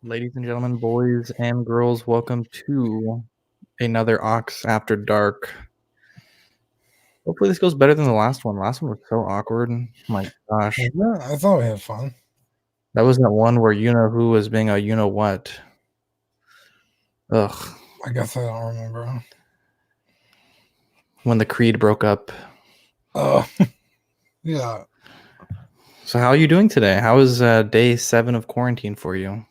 Ladies and gentlemen, boys and girls, welcome to another Ox After Dark. Hopefully, this goes better than the last one. Last one was so awkward. My gosh, Yeah, I thought we had fun. that was that one where you know who was being a you know what. Ugh, I guess I don't remember. when the Creed broke up. Oh, yeah. So, how are you doing today? How is day 7 of quarantine for you?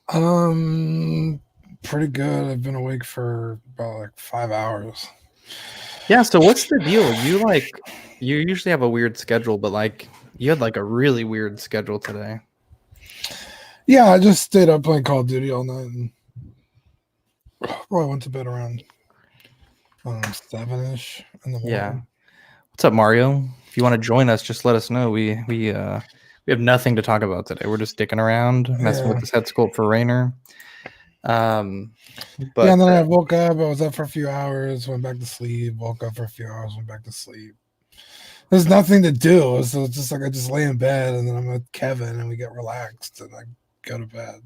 Pretty good. I've been awake for about like 5 hours. Yeah. So, what's the deal? You usually have a weird schedule, but you had a really weird schedule today. Yeah, I just stayed up playing Call of Duty all night and probably went to bed around 7ish in the Yeah. morning. What's up, Mario? If you want to join us, just let us know. We have nothing to talk about today. We're just dicking around, messing with Yeah. this head sculpt for Rainer. Yeah, But and then I woke up. I was up for a few hours, went back to sleep, woke up for a few hours, went back to sleep. There's nothing to do. So it's just like I just lay in bed and then I'm with Kevin and we get relaxed and I go to bed.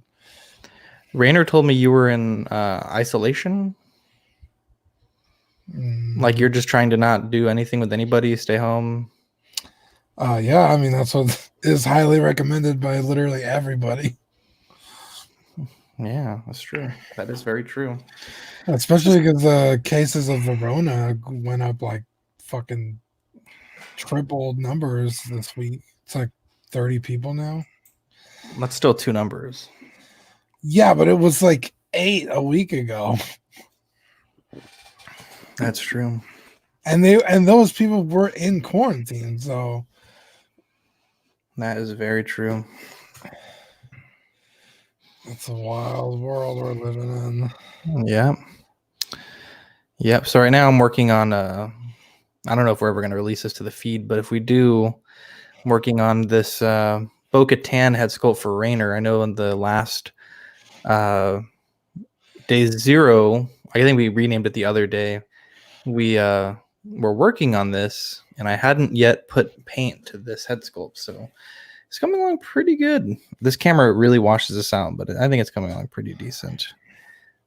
Rainer told me you were in isolation. Like you're just trying to not do anything with anybody, stay home. Yeah, I mean that's what is highly recommended by literally everybody. Yeah, that's true. That is very true. Especially because the cases of Verona went up like fucking triple numbers this week. It's like 30 people now. That's still two numbers. Yeah, but it was like 8 a week ago. That's true. And those people were in quarantine, so That is very true. it's a wild world we're living in. Yeah. Yep. So right now I'm working on I don't know if we're ever going to release this to the feed, but if we do, I'm working on this Bo-Katan head sculpt for Rainer. I know in the last day 0, I think we renamed it the other day. We were working on this, and I hadn't yet put paint to this head sculpt, so it's coming along pretty good. This camera really washes this out, but I think it's coming along pretty decent.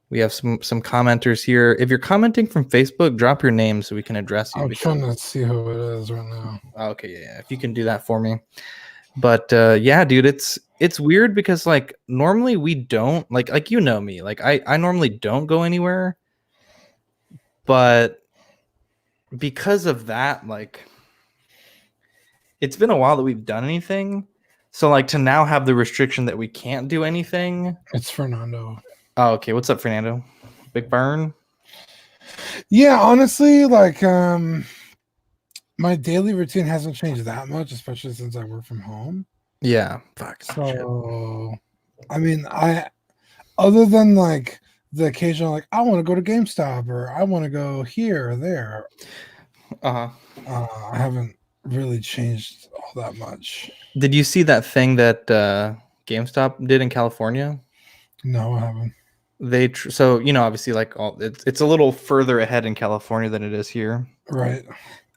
We have some commenters here. If you're commenting from Facebook, drop your name so we can address you. I'm trying to see who it is right now. Okay, yeah, if you can do that for me. But yeah, dude, it's weird because normally we don't like you know me. I normally don't go anywhere. But because of that, it's been a while that we've done anything. So to now have the restriction that we can't do anything. It's Fernando. Oh, okay. What's up, Fernando? Big burn? Yeah, honestly, my daily routine hasn't changed that much, especially since I work from home. Yeah. Fuck. So, I mean, other than the occasional, I want to go to GameStop or I want to go here or there. I haven't really changed all that much. Did you see that thing that GameStop did in California? No, I haven't. So obviously it's a little further ahead in California than it is here, right?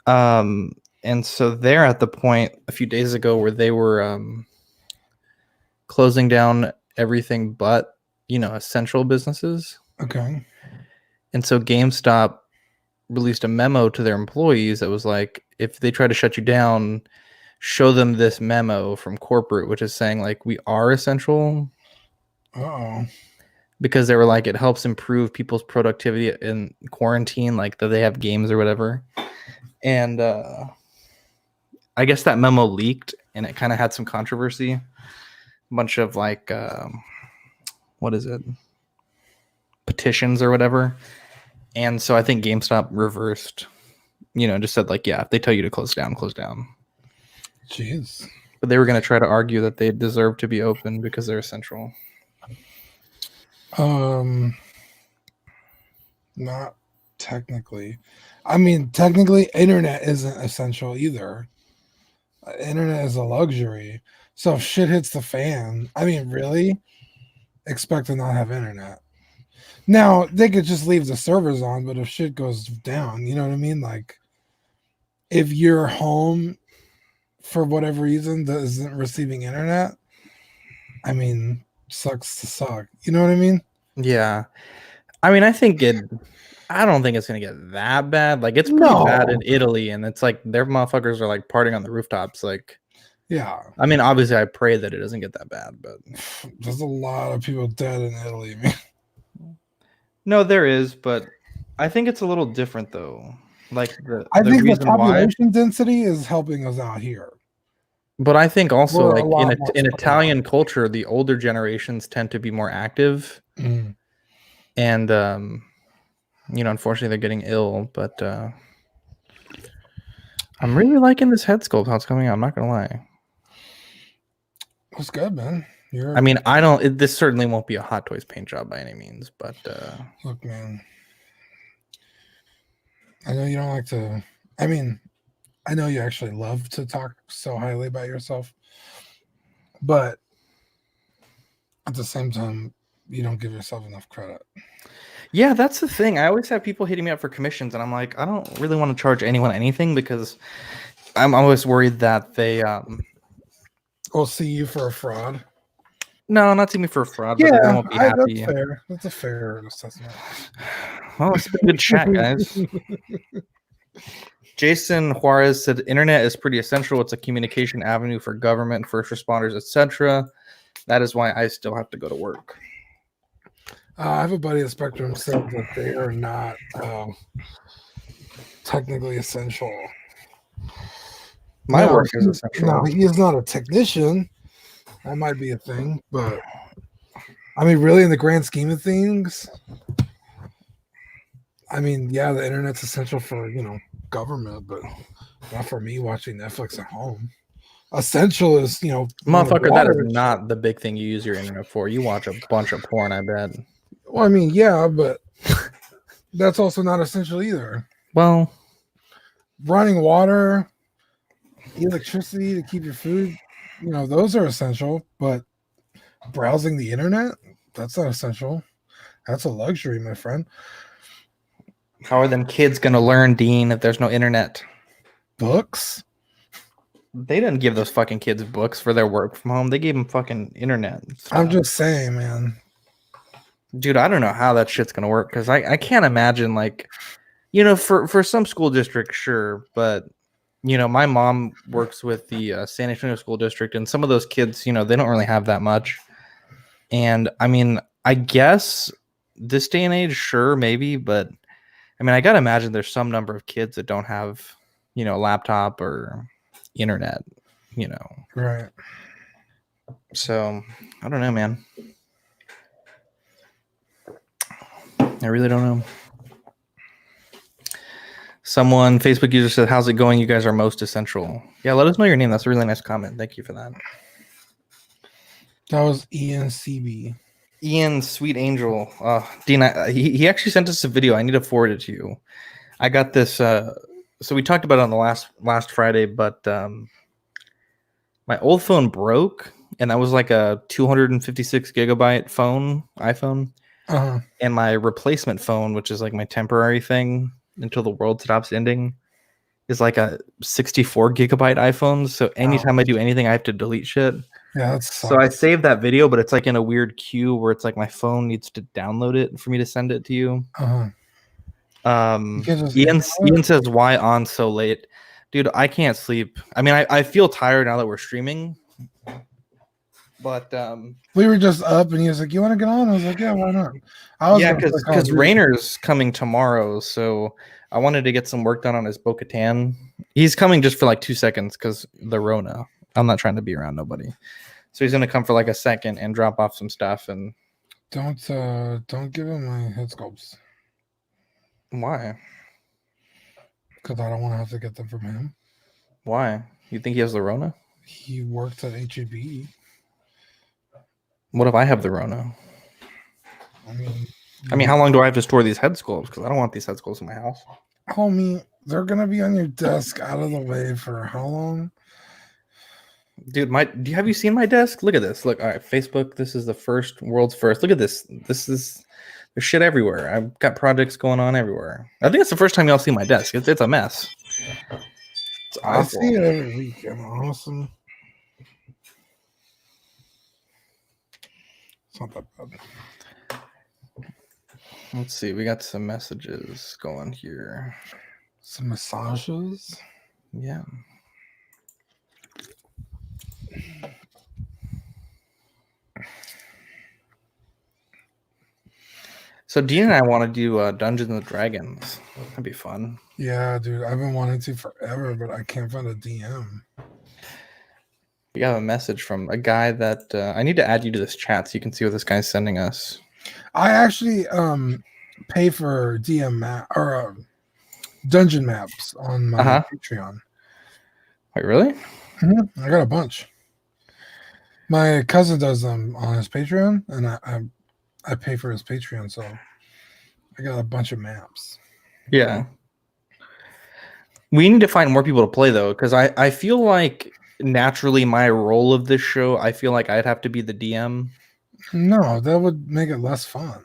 And so they're at the point a few days ago where they were closing down everything but essential businesses. Okay. And so GameStop released a memo to their employees that was like, if they try to shut you down, show them this memo from corporate, which is saying we are essential. Uh-oh. Because they were like, it helps improve people's productivity in quarantine, that they have games or whatever. And I guess that memo leaked and it kind of had some controversy. A bunch of what is it? Petitions or whatever. And so I think GameStop reversed, just said yeah, if they tell you to close down, close down. Jeez. But they were going to try to argue that they deserve to be open because they're essential. Not technically. I mean, technically, internet isn't essential either. Internet is a luxury. So if shit hits the fan, I mean, really, expect to not have internet. Now they could just leave the servers on, but if shit goes down, you know what I mean? If your home, for whatever reason, that isn't receiving internet, I mean, sucks to suck. You know what I mean? Yeah. I mean, I don't think it's gonna get that bad. Like, it's pretty bad in No. Italy, and it's like their motherfuckers are like partying on the rooftops. Like, Yeah. I mean, obviously, I pray that it doesn't get that bad, but There's a lot of people dead in Italy, man. no, there is. But I think it's a little different though. Like I the think the reason why. population density is helping us out here. But I think also We're a like lot more in spread Italian culture, the older generations tend to be more active, Mm. and unfortunately, they're getting ill. But I'm really liking this head sculpt. How it's coming out. I'm not gonna lie. That's good, man. I mean, I don't. This certainly won't be a Hot Toys paint job by any means, but look, man. I know you don't like to. I mean, I know you actually love to talk so highly about yourself, but at the same time, you don't give yourself enough credit. yeah, that's the thing. I always have people hitting me up for commissions, and I'm like, I don't really want to charge anyone anything because I'm always worried that they We'll see you for a fraud. no, not see me for a fraud, but they won't be happy. That's fair. That's a fair assessment. Well, it's been a good chat, guys. Jason Juarez said, "Internet is pretty essential. It's a communication avenue for government, first responders, etc. That is why I still have to go to work." I have a buddy at Spectrum said that they are not technically essential. My work is essential. No, he is not a technician. That might be a thing, but I mean, really, in the grand scheme of things, I mean, yeah, the internet's essential for government, but not for me watching Netflix at home. Essential is motherfucker. That is not the big thing you use your internet for. You watch a bunch of porn, I bet. Well, I mean, yeah, but that's also not essential either. Well, running water, electricity to keep your food, those are essential, but browsing the internet, that's not essential. That's a luxury, my friend. How are them kids going to learn, Dean, if there's no internet? Books? They didn't give those fucking kids books for their work from home. They gave them fucking internet stuff. I'm just saying, man. Dude, I don't know how that shit's going to work because I can't imagine, like, for some school districts, sure, but my mom works with the San Antonio School District, and some of those kids, they don't really have that much. And I mean, I guess this day and age, sure, maybe, but I mean, I gotta imagine there's some number of kids that don't have, a laptop or internet, Right. So I don't know, man. I really don't know. Someone, Facebook user said, "How's it going? You guys are most essential." Yeah, let us know your name. That's a really nice comment. Thank you for that. That was Ian CB. Ian, sweet angel. Dean, he actually sent us a video. I need to forward it to you. I got this. So we talked about it on the last Friday, but my old phone broke, and that was like a 256 gigabyte iPhone. Uh-huh. And my replacement phone, which is like my temporary thing until the world stops ending, is like a 64 gigabyte iPhone. So anytime I do anything, I have to delete shit. Yeah, that's so I saved that video, but it's like in a weird queue where it's like my phone needs to download it for me to send it to you. Ian says, "Why on so late?" Dude, I can't sleep. I mean, I feel tired now that we're streaming. But we were just up, and he was like, "You want to get on?" I was like, "Yeah, why not?" Because Rainer's coming tomorrow, so I wanted to get some work done on his Bo-Katan. He's coming just for like 2 seconds because the Rona. I'm not trying to be around nobody, so he's gonna come for like a second and drop off some stuff. And don't give him my head sculpts. Why? Because I don't want to have to get them from him. Why? You think he has the Rona? He works at HEB. What if I have the Rona? I mean, how long do I have to store these head sculpts? Because I don't want these head sculpts in my house. Homie, they're gonna be on your desk out of the way for how long? Dude, have you seen my desk? Look at this. Look, all right, Facebook. This is the world's first. Look at this. There's shit everywhere. I've got projects going on everywhere. I think it's the first time y'all see my desk. It's a mess. It's awful. I see it every weekend. Awesome. It's not that bad. Let's see. We got some messages going here. Some massages. Yeah. So Dean and I want to do Dungeons and Dragons. That'd be fun. Yeah, dude. I've been wanting to forever, but I can't find a DM. We have a message from a guy that I need to add you to this chat so you can see what this guy's sending us. I actually pay for DM map or dungeon maps on my Patreon. Wait, really? Mm-hmm. I got a bunch. My cousin does them on his Patreon, and I pay for his Patreon, so I got a bunch of maps. Yeah. We need to find more people to play though, because I feel like naturally my role of this show, I feel like I'd have to be the DM. No, that would make it less fun.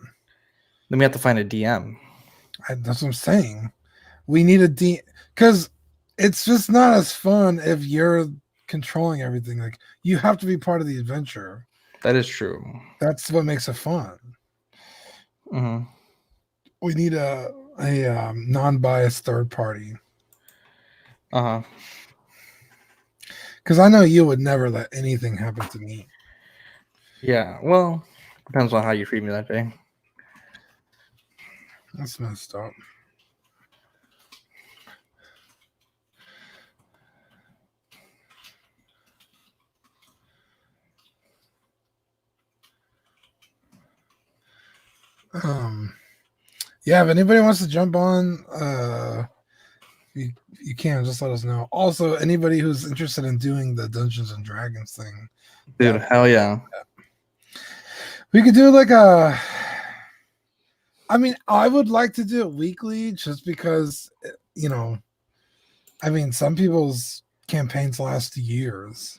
Then we have to find a DM. That's what I'm saying. We need a DM because it's just not as fun if you're controlling everything. Like you have to be part of the adventure. That is true. That's what makes it fun. Mm-hmm. We need a non-biased third party. Uh-huh. Because I know you would never let anything happen to me. Yeah, well, depends on how you treat me that day. That's messed up. Yeah, if anybody wants to jump on, you can just let us know. Also, anybody who's interested in doing the Dungeons and Dragons thing, dude, hell yeah. We could do like a. I mean, I would like to do it weekly, just because I mean, some people's campaigns last years.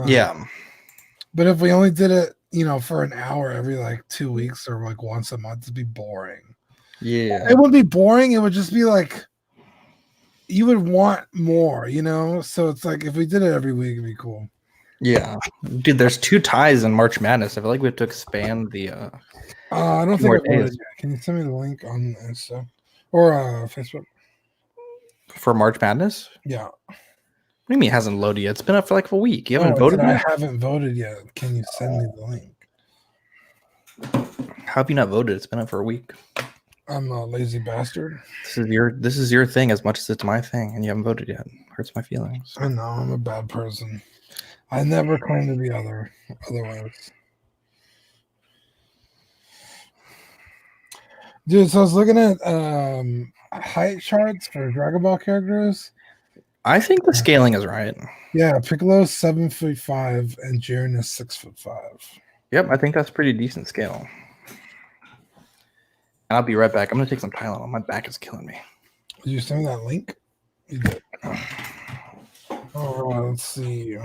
Yeah, but if we only did it, for an hour every like 2 weeks or like once a month, it'd be boring. Yeah, it wouldn't be boring. It would just be like you would want more, So it's like if we did it every week, it'd be cool. Yeah, dude. There's 2 ties in March Madness. I feel like we have to expand the. I don't think I voted yet. Can you send me the link on Insta or Facebook for March Madness? Yeah. What do you mean it hasn't loaded yet? It's been up for like a week. You haven't voted yet? I haven't voted yet. Can you send me the link? How have you not voted? It's been up for a week. I'm a lazy bastard. This is your thing as much as it's my thing, and you haven't voted yet. It hurts my feelings. I know I'm a bad person. I never claim to be otherwise. Dude, so I was looking at height charts for Dragon Ball characters. I think the scaling is right. Yeah, Piccolo's 7'5" and Jiren is 6'5". Yep, I think that's pretty decent scale. I'll be right back. I'm gonna take some Tylenol. My back is killing me. Did you send me that link? You did. Oh, let's see.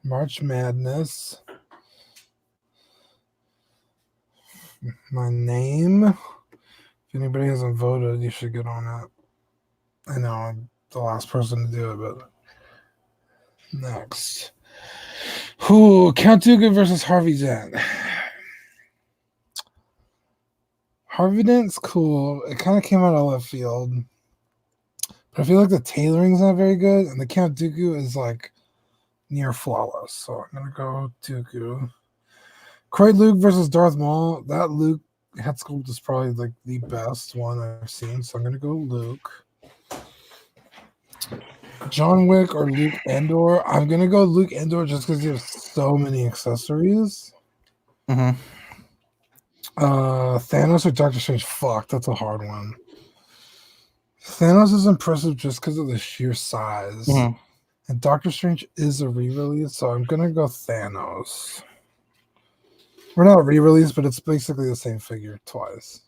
March Madness. My name. If anybody hasn't voted, you should get on it. I know I'm the last person to do it, but next. Count Dooku versus Harvey Dent. Harvey Dent's cool. It kind of came out of left field. But I feel like the tailoring's not very good, and the Count Dooku is like near flawless. So I'm gonna go Dooku. Croyd Luke versus Darth Maul. That Luke head sculpt is probably like the best one I've seen. So I'm gonna go Luke. John Wick or Luke Endor. I'm gonna go Luke Endor just because he has so many accessories. Mm-hmm. Thanos or Doctor Strange? Fuck, that's a hard one. Thanos is impressive just because of the sheer size. Mm-hmm. And Doctor Strange is a re-release, so I'm gonna go Thanos. We're not re-release, but it's basically the same figure twice.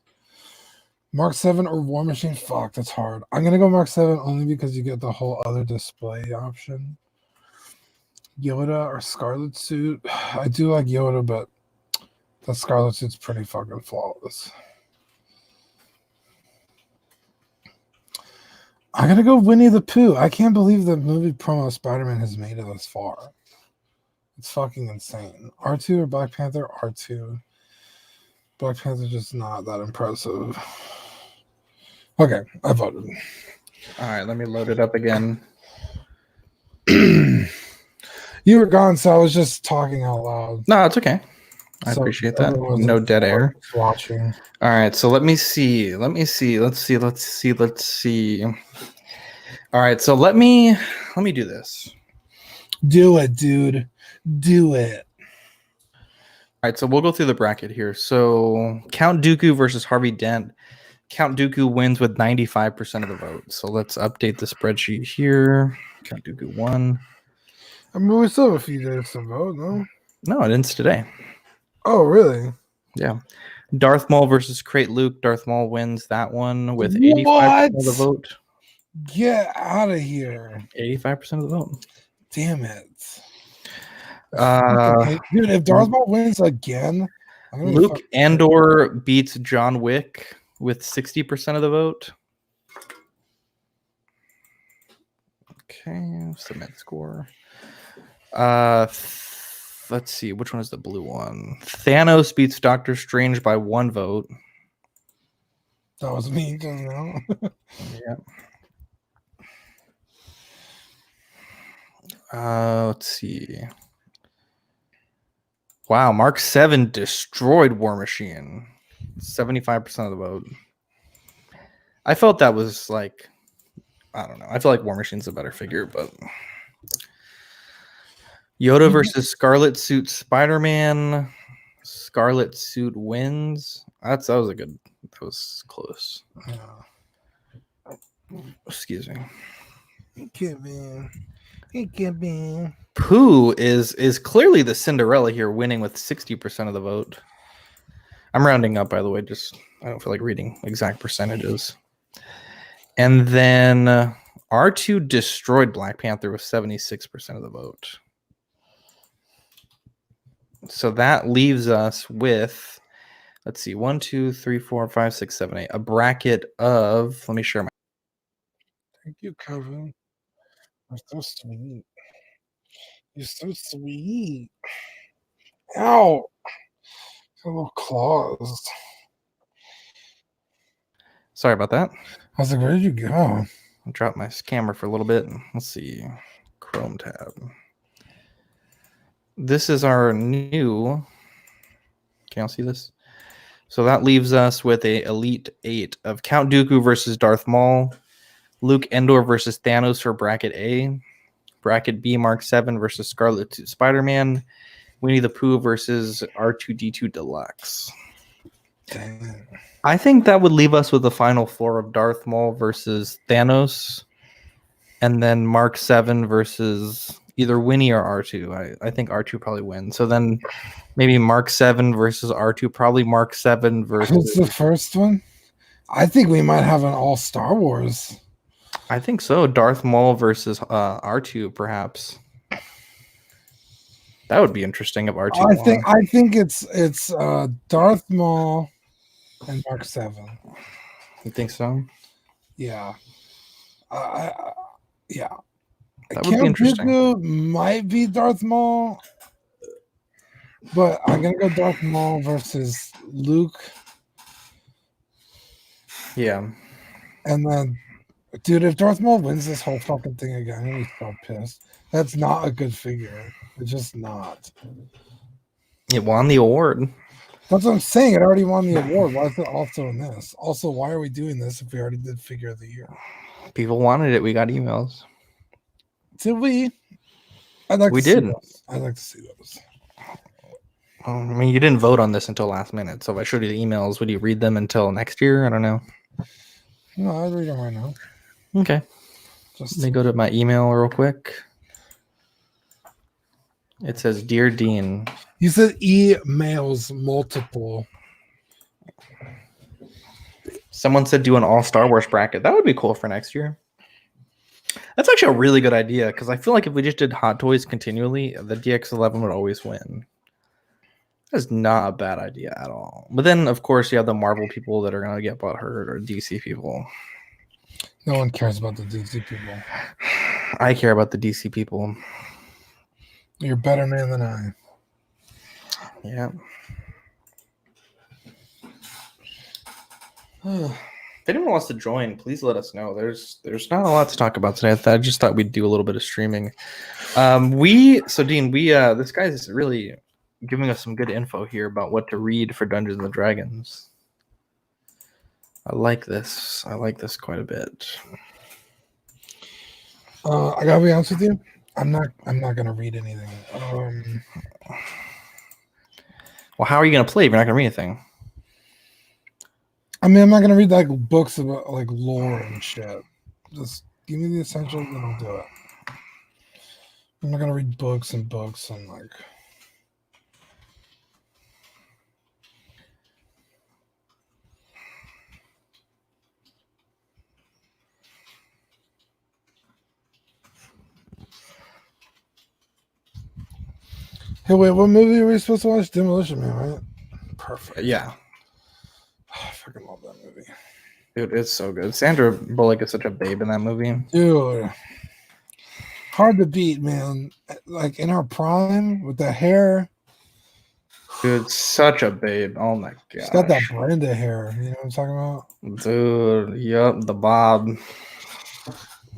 Mark 7 or War Machine? Fuck, that's hard. I'm gonna go Mark 7 only because you get the whole other display option. Yoda or Scarlet Suit? I do like Yoda, but the Scarlet Suit's pretty fucking flawless. I'm gonna go Winnie the Pooh. I can't believe the movie promo Spider-Man has made it this far. It's fucking insane. R2 or Black Panther? R2. Black Panther just not that impressive. Okay, I voted. All right, let me load it up again. You were gone, so I was just talking out loud. No, it's okay. I So appreciate that. everyone was No dead air. watching. All right, so let me see. Let's see. All right, so let me do this. Do it, dude. Do it. All right, so we'll go through the bracket here. So Count Dooku versus Harvey Dent. Count Dooku wins with 95% of the vote. So let's update the spreadsheet here. Count Dooku won. I mean, we still have a few days to vote, no? No, it ends today. Oh, really? Yeah. Darth Maul versus Crate Luke. Darth Maul wins that one with 85% of the vote. Get out of here. 85% of the vote. Damn it. Uh, Dude, if Darth Maul wins again, I'm gonna Luke Andor beats John Wick with 60% of the vote. Okay, submit score. Let's see, which one is the blue one? Thanos beats Doctor Strange by 1 vote. That was me just now. Yeah. Let's see. Wow, Mark 7 destroyed War Machine. 75% of the vote. I felt that was like, I don't know. I feel like War Machine's a better figure, but Yoda versus Scarlet Suit Spider-Man. Scarlet Suit wins. That was close. Yeah. Excuse me. It can't be. It can't be. Pooh is clearly the Cinderella here, winning with 60% of the vote. I'm rounding up, by the way. Just I don't feel like reading exact percentages. And then R2 destroyed Black Panther with 76% of the vote. So that leaves us with, let's see, 1, 2, 3, 4, 5, 6, 7, 8. A bracket of, let me share my. Thank you, Kevin. You're so sweet. You're so sweet. Ow! Got little claws. Sorry about that. I was like, where did you go? I dropped my camera for a little bit. Let's see. Chrome tab. This is our new. Can y'all see this? So that leaves us with a Elite 8 of Count Dooku versus Darth Maul, Luke Endor versus Thanos for bracket A, bracket B Mark 7 versus Scarlet Suit Spider-Man, Winnie the Pooh versus R2D2 Deluxe. Dang. I think that would leave us with the final four of Darth Maul versus Thanos, and then Mark 7 versus either Winnie or R2. I think R2 probably wins. So then maybe Mark 7 versus R2, probably Mark 7 versus. Who's the first one? I think we might have an all Star Wars. I think so. Darth Maul versus R2, perhaps. That would be interesting if R2 I think it's Darth Maul and Mark 7. You think so? Yeah. Yeah. That would be interesting. Dooku might be Darth Maul, but I'm gonna go Darth Maul versus Luke. Yeah. And then, dude, if Darth Maul wins this whole fucking thing again, I'm gonna be so pissed. That's not a good figure. It's just not. It won the award. That's what I'm saying. It already won the award. Why is it also in this? Also, why are we doing this if we already did figure of the year? People wanted it. We got emails. Did we? I'd like We to did. see those. I'd like to see those. I mean, you didn't vote on this until last minute. So if I showed you the emails, would you read them until next year? I don't know. No, I'd read them right now. Okay. Just Let me go to my email real quick. It says, Dear Dean. You said emails multiple. Someone said do an all Star Wars bracket. That would be cool for next year. That's actually a really good idea because I feel like if we just did Hot Toys continually, the DX11 would always win. That's not a bad idea at all. But then, of course, you have the Marvel people that are going to get butthurt or DC people. No one cares about the DC people. I care about the DC people. You're a better man than I. Yeah. If anyone wants to join, please let us know. There's not a lot to talk about today. I just thought we'd do a little bit of streaming. Dean, this guy's really giving us some good info here about what to read for Dungeons and Dragons. I like this. I like this quite a bit. I gotta be honest with you. I'm not gonna read anything. Well, how are you gonna play if you're not gonna read anything? I mean, I'm not gonna read like books about like lore and shit. Just give me the essentials and I'll do it. I'm not gonna read books and like. Hey, wait, what movie are we supposed to watch? Demolition Man, right? Perfect. Yeah. I fucking love that movie. Dude, it's so good. Sandra Bullock is such a babe in that movie. Dude. Hard to beat, man. Like in her prime with the hair. Dude, such a babe. Oh my god. She's got that Brenda hair. You know what I'm talking about? Dude, yep, the bob.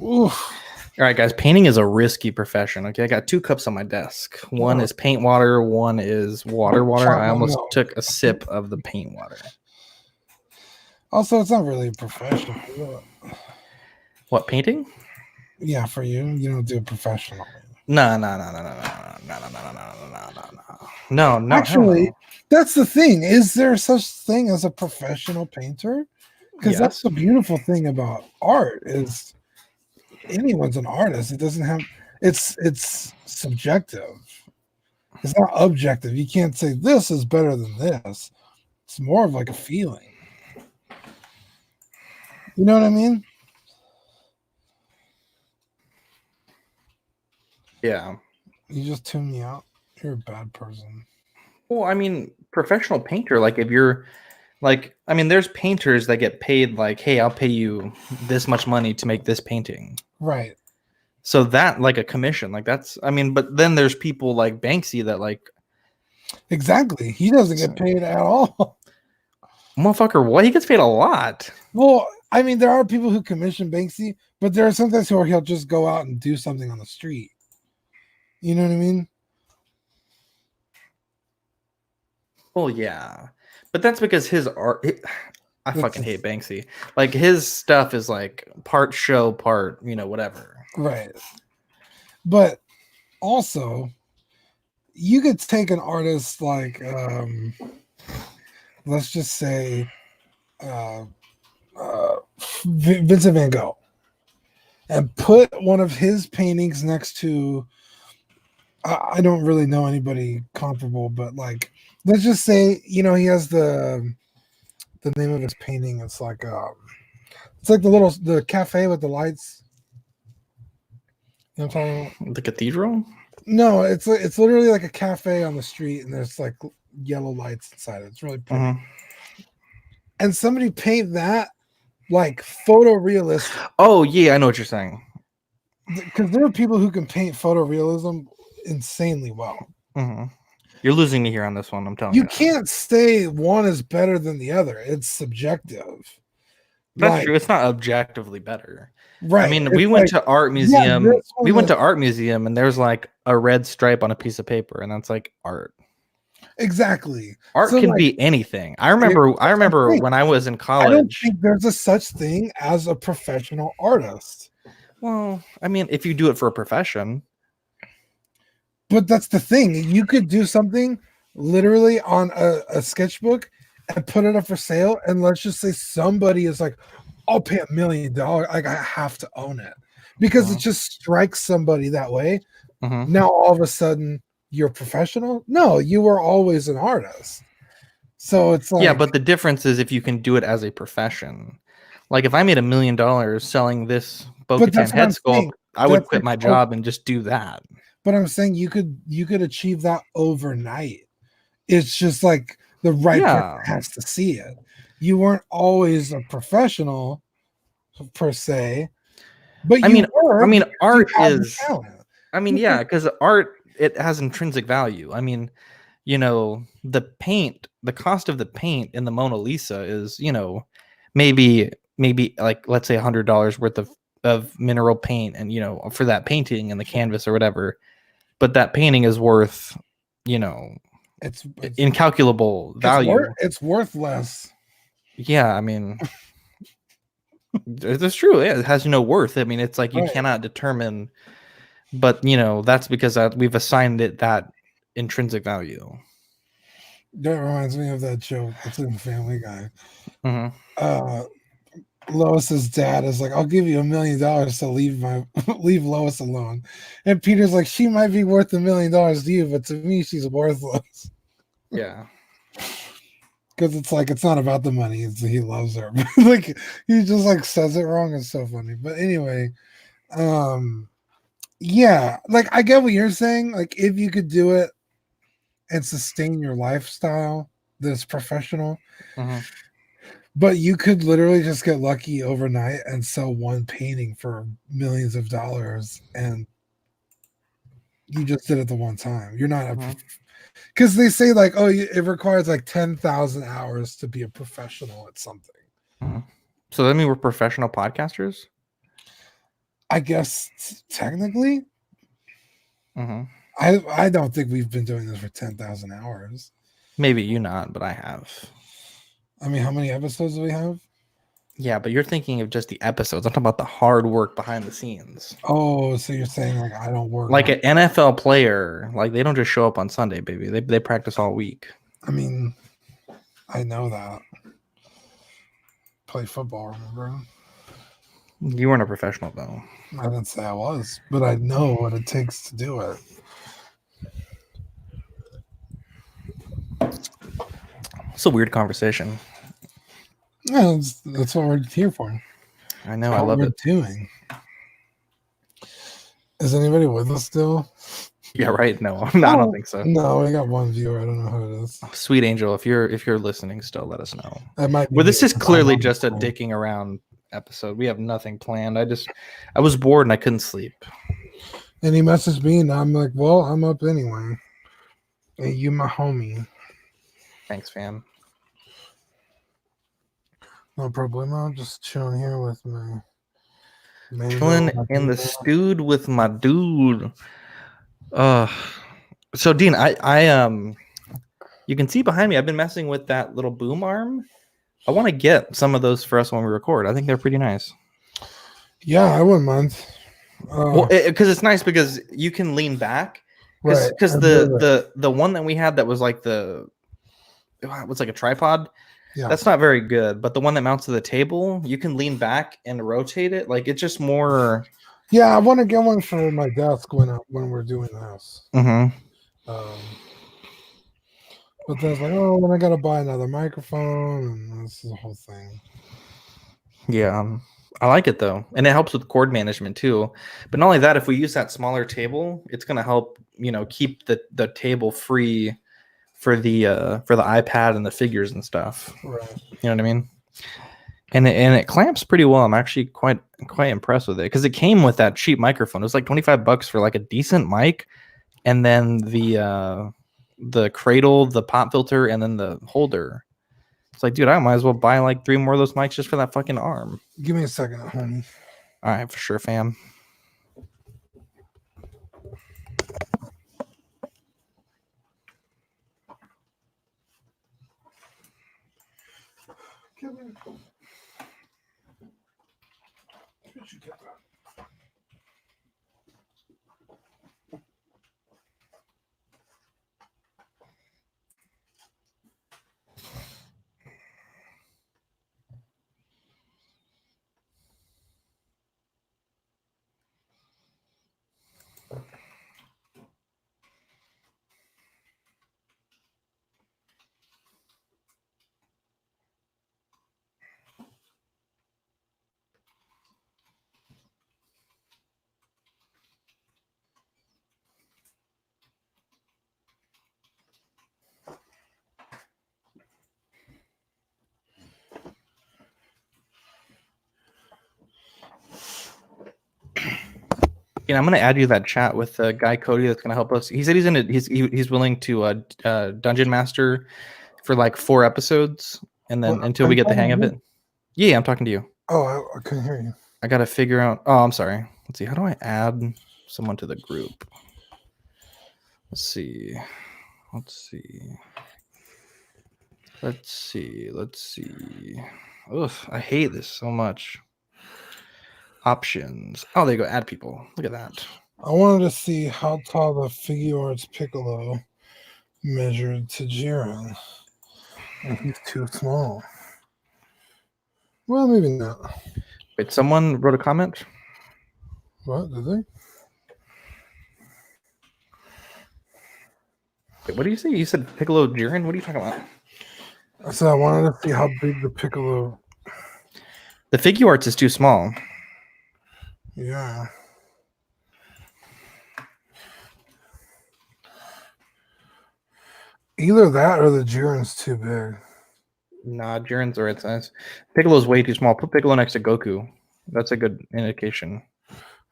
Oof. All right, guys, painting is a risky profession. Okay, I got 2 cups on my desk. One is paint water, one is water. I almost took a sip of the paint water. Also, it's not really a profession. What, painting? Yeah, for you. You don't do it professionally. No. Actually, that's the thing. Is there such thing as a professional painter? Because that's the beautiful thing about art is anyone's an artist. It doesn't have it's subjective. It's not objective. You can't say this is better than this. It's more of like a feeling. You know what I mean? Yeah. You just tune me out. You're a bad person. Well, I mean, professional painter, like if you're like, I mean, there's painters that get paid like, hey, I'll pay you this much money to make this painting. Right. So that like a commission, like that's, I mean, but then there's people like Banksy that like. Exactly. He doesn't get paid at all. Motherfucker, what? He gets paid a lot. Well, I mean, there are people who commission Banksy, but there are sometimes where he'll just go out and do something on the street. You know what I mean? Well, yeah. But that's because his art, I fucking hate Banksy. Like his stuff is like part show, part, you know, whatever. Right. But also, you could take an artist like, let's just say, Vincent van Gogh, and put one of his paintings next to, I don't really know anybody comparable, but like, let's just say, you know, he has the name of his painting. It's like the cafe with the lights. You know what I'm talking about? The cathedral? No, it's literally like a cafe on the street, and there's like yellow lights inside it. It's really pretty. Mm-hmm. And somebody paint that like photorealistic. Oh yeah, I know what you're saying. Because there are people who can paint photorealism insanely well. Mm-hmm. You're losing me here on this one. I'm telling you. You can't say one is better than the other. It's subjective. That's true. It's not objectively better. Right. I mean, we went to art museum. Yeah, we went to art museum, and there's like a red stripe on a piece of paper, and that's like art. Exactly. Art can be anything. I remember when I was in college. I don't think there's a such thing as a professional artist. Well, I mean, if you do it for a profession. But that's the thing. You could do something literally on a sketchbook and put it up for sale. And let's just say somebody is like, I'll pay $1 million. Like, I have to own it. Because it just strikes somebody that way. Now, all of a sudden, you're professional? No, you were always an artist. So it's like, yeah, but the difference is if you can do it as a profession. Like if I made $1 million selling this Bo-Katan head sculpt, I would quit my job and just do that. But I'm saying you could achieve that overnight. It's just like the right person has to see it. You weren't always a professional per se, but art is. I mean, yeah, because art it has intrinsic value. I mean, you know, the cost of the paint in the Mona Lisa is, you know, maybe like let's say $100 worth of mineral paint, and you know, for that painting and the canvas or whatever. But that painting is worth, you know, it's incalculable it's worth value. it's worth less. Yeah, I mean, that's true. Yeah, it has no worth. I mean, it's like you Right. cannot determine, but you know, that's because we've assigned it that intrinsic value. That reminds me of that joke. It's in Family Guy. Mhm. Uh, Lois's dad is like, "I'll give you $1,000,000 to leave Lois alone," and Peter's like, "She might be worth $1,000,000 to you, but to me, she's worthless." Yeah. Because it's like it's not about the money; it's he loves her. Like he just like says it wrong. It's so funny. But anyway, um, yeah, like I get what you're saying. Like if you could do it and sustain your lifestyle that's professional, Mhm. but you could literally just get lucky overnight and sell one painting for millions of dollars, and you just did it the one time. You're not a Mhm. because they say like, oh, it requires like 10,000 hours to be a professional at something. Mhm. So that mean we're professional podcasters? I guess technically, Mhm. I don't think we've been doing this for 10,000 hours. Maybe you not, but I have. I mean, how many episodes do we have? Yeah, but you're thinking of just the episodes. I'm talking about the hard work behind the scenes. Oh, so you're saying like I don't work Like hard. an NFL player, like they don't just show up on Sunday, baby. They practice all week. I mean, I know that. Play football, remember? You weren't a professional though. I didn't say I was, but I know what it takes to do it. It's a weird conversation. Yeah, that's what we're here for. I know, I What love we're it. doing. Is anybody with us still? Yeah, right. No, I don't think so. No, we got one viewer. I don't know who it is. Sweet Angel, if you're listening still, let us know. It might be Well, this me, is 'cause I'm clearly on the just a call. dicking around episode. We have nothing planned. I was bored and I couldn't sleep. And he messaged me, and I'm like, well, I'm up anyway. Hey, you my homie. Thanks, fam. No problemo. Just chilling here with my Chilling mango. in the stewed with my dude. Uh so Dean, I you can see behind me, I've been messing with that little boom arm. I want to get some of those for us when we record. I think they're pretty nice. Yeah, I wouldn't mind. Well, because it's nice because you can lean back. Right. Because the one that we had that was like what's like a tripod. Yeah. That's not very good. But the one that mounts to the table, you can lean back and rotate it. Like it's just more. Yeah, I want to get one for my desk when we're doing this. Mhm. But then it's like, oh, then I gotta buy another microphone, and this is the whole thing. Yeah, I like it though, and it helps with cord management too. But not only that, if we use that smaller table, it's gonna help keep the table free for the iPad and the figures and stuff. Right. You know what I mean? And it clamps pretty well. I'm actually quite impressed with it because it came with that cheap microphone. It was like $25 for like a decent mic, and then the cradle, the pop filter, and then the holder. It's like, dude, I might as well buy like 3 more of those mics just for that fucking arm. Give me a second, homie. All right, for sure, fam. And I'm gonna add you that chat with the guy Cody that's gonna help us. He said he's willing to dungeon master for like 4 episodes, and then What, until are we you get the talking hang to of me? it. Yeah, I'm talking to you. Oh, I couldn't hear you. I gotta figure out. Oh, I'm sorry. Let's see. How do I add someone to the group? Let's see. Let's see. Let's see. Let's see. Ugh, I hate this so much. Options. Oh, there you go. Add people. Look at that. I wanted to see how tall the Figuarts Piccolo measured to Jiren. And he's too small. Well, maybe not. Wait, someone wrote a comment. What, did they? Wait, what do you say? You said Piccolo Jiren? What are you talking about? I said I wanted to see how big the Piccolo. The Figuarts is too small. Yeah. Either that or the Jiren's too big. Nah, Jiren's the right size. Piccolo's way too small. Put Piccolo next to Goku. That's a good indication.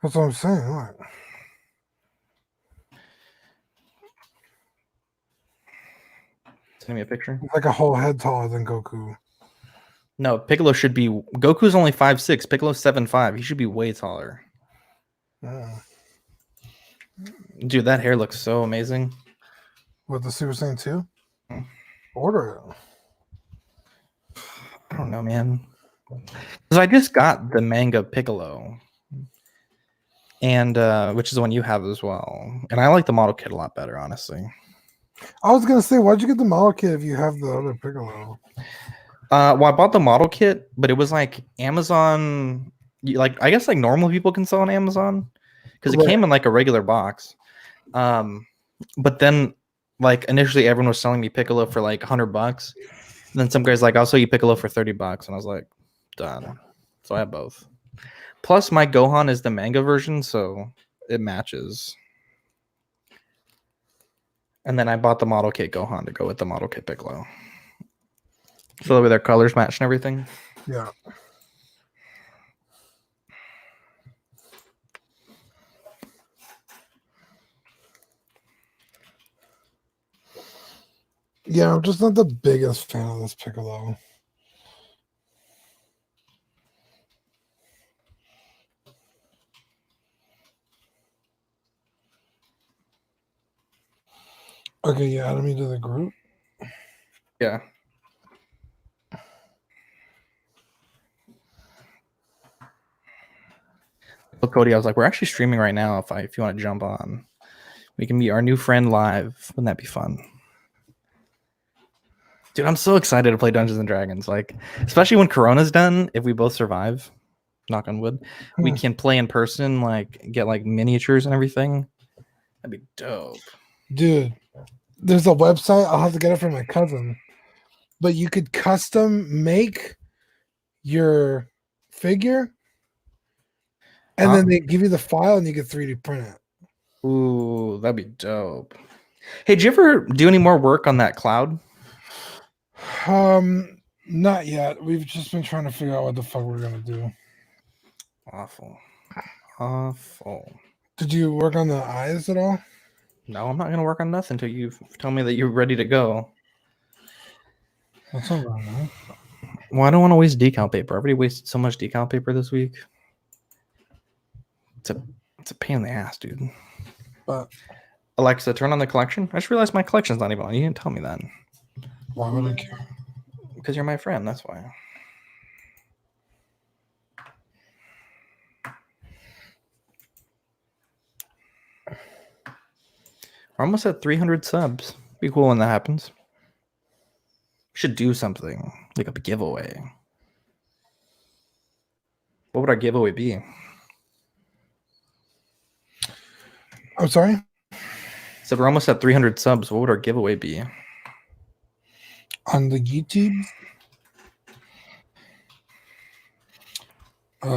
That's what I'm saying. What? Send me a picture. He's like a whole head taller than Goku. No, Piccolo should be. Goku's only 5'6". Piccolo's 7'5". He should be way taller. Yeah. Dude, that hair looks so amazing. With the Super Saiyan 2? Hmm. Order it. I don't know, man. Because I just got the manga Piccolo, and which is the one you have as well. And I like the model kit a lot better, honestly. I was gonna say, why'd you get the model kit if you have the other Piccolo? Well, I bought the model kit, but it was like Amazon. Like I guess like normal people can sell on Amazon because it Right. came in like a regular box. But then like initially everyone was selling me Piccolo for like $100. And then some guys like, I'll sell you Piccolo for $30, and I was like, done. So I have both. Plus, my Gohan is the manga version, so it matches. And then I bought the model kit Gohan to go with the model kit Piccolo. So that way their colors match and everything. Yeah. Yeah, I'm just not the biggest fan of this Piccolo. Okay, you added me to the group. Yeah. Well, Cody, I was like, we're actually streaming right now. If you want to jump on, we can meet our new friend live. Wouldn't that be fun? Dude, I'm so excited to play Dungeons and Dragons. Like, especially when Corona's done, if we both survive, knock on wood, we can play in person, like get like miniatures and everything. That'd be dope. Dude, there's a website. I'll have to get it from my cousin. But you could custom make your figure, and then they give you the file and you can 3D print it. Ooh, that'd be dope. Hey, did you ever do any more work on that cloud? Not yet. We've just been trying to figure out what the fuck we're gonna do. Awful. Awful. Did you work on the eyes at all? No, I'm not gonna work on nothing until you tell me that you're ready to go. That's not bad, man. Well, I don't want to waste decal paper. I already wasted so much decal paper this week. It's a pain in the ass, dude. But Alexa, turn on the collection. I just realized my collection's not even on. You didn't tell me that. why would I care? Because you're my friend, that's why. We're almost at 300 subs. Be cool when that happens. Should do something like a giveaway. What would our giveaway be? I'm sorry? So we're almost at 300 subs. What would our giveaway be? On the YouTube? I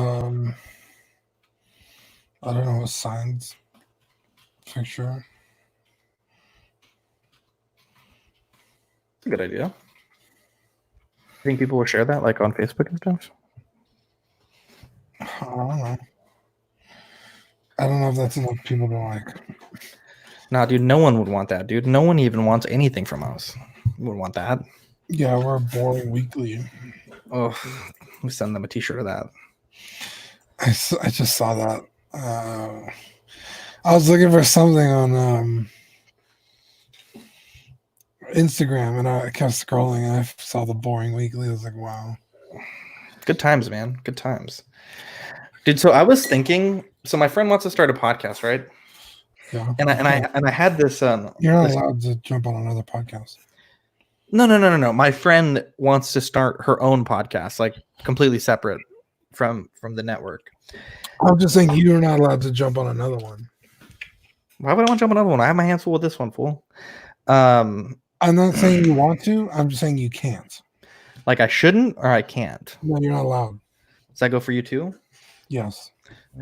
don't know, a signed picture. That's a good idea. I think people will share that like on Facebook and stuff. I don't know. I don't know if that's enough people to like. Nah, dude, no one would want that, dude. No one even wants anything from us. We wouldn't want that. Yeah, we're boring weekly. Oh, we send them a T-shirt of that. I just saw that. I was looking for something on Instagram, and I kept scrolling, and I saw the boring weekly. I was like, wow. Good times, man. Good times, dude. So I was thinking. So my friend wants to start a podcast, right? Yeah. And I had this. You're not allowed to jump on another podcast. No. My friend wants to start her own podcast, like completely separate from the network. I'm just saying you're not allowed to jump on another one. Why would I want to jump on another one? I have my hands full with this one, fool. I'm not saying you want to. I'm just saying you can't. Like I shouldn't or I can't. No, you're not allowed. Does that go for you too? Yes.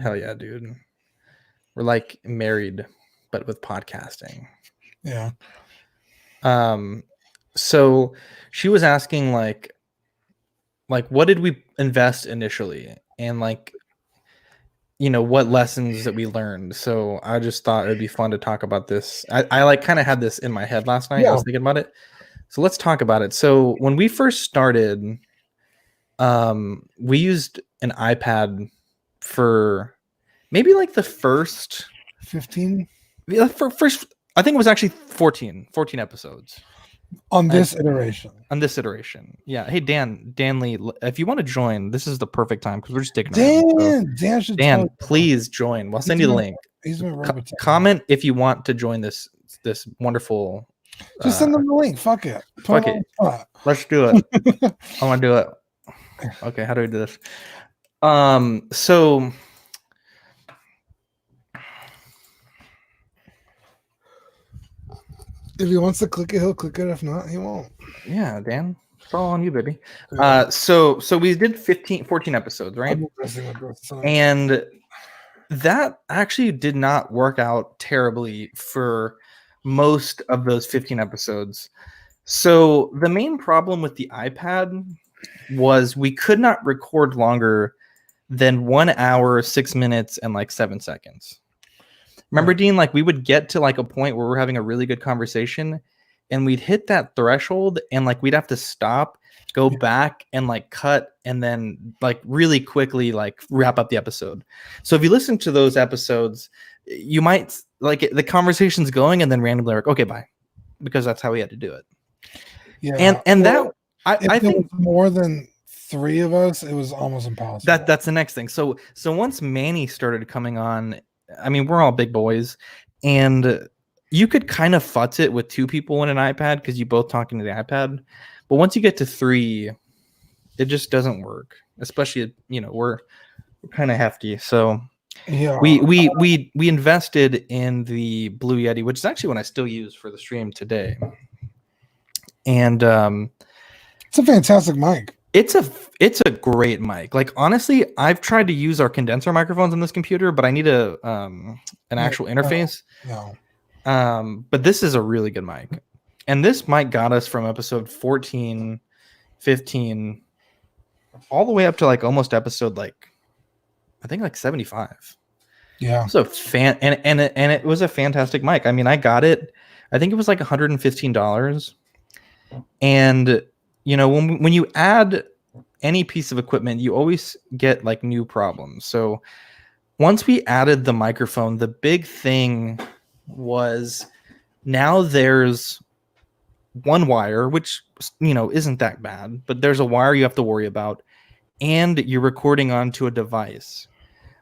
Hell yeah, dude. We're like married, but with podcasting. Yeah. So she was asking like what did we invest initially, and like, you know, what lessons that we learned. So I just thought it'd be fun to talk about this. I like kind of had this in my head last night. Yeah. I was thinking about it. So let's talk about it. So when we first started, we used an iPad for maybe like the first 15 first, I think it was actually 14 episodes on this iteration. on this iteration. Yeah. Hey, Dan Lee, if you want to join, this is the perfect time because we're just digging around. Dan should Dan, tell you. please join. We'll send you the link. He's been Comment if you want to join this wonderful. Just send them the link. Fuck it. Fuck it. Let's do it. I want to do it. Okay, how do we do this? So if he wants to click it, he'll click it. If not, he won't. Yeah, Dan, it's all on you, baby. So we did 14 episodes, right? And that actually did not work out terribly for most of those 15 episodes. So the main problem with the iPad was we could not record longer than 1 hour, 6 minutes, and like 7 seconds. Remember, Dean, like we would get to like a point where we're having a really good conversation and we'd hit that threshold and like we'd have to stop, go back and like cut and then like really quickly like wrap up the episode. So if you listen to those episodes, you might like the conversation's going and then randomly like, okay, bye. Because that's how we had to do it. Yeah. And that I think more than 3 of us, it was almost impossible. That's the next thing. So once Manny started coming on, I mean, we're all big boys, and you could kind of futz it with 2 people in an iPad because you both talking to the iPad. But once you get to 3, it just doesn't work. Especially, you know, we're kind of hefty. So yeah, we invested in the Blue Yeti, which is actually one I still use for the stream today. And it's a fantastic mic. It's a great mic. Like honestly, I've tried to use our condenser microphones on this computer, but I need an actual interface. No. But this is a really good mic. And this mic got us from episode 14, 15, all the way up to like almost episode like I think like 75. Yeah. So and it was a fantastic mic. I mean, I got it. I think it was like $115. And you know, when you add any piece of equipment, you always get like new problems. So once we added the microphone, the big thing was now there's one wire, which, you know, isn't that bad, but there's a wire you have to worry about, and you're recording onto a device.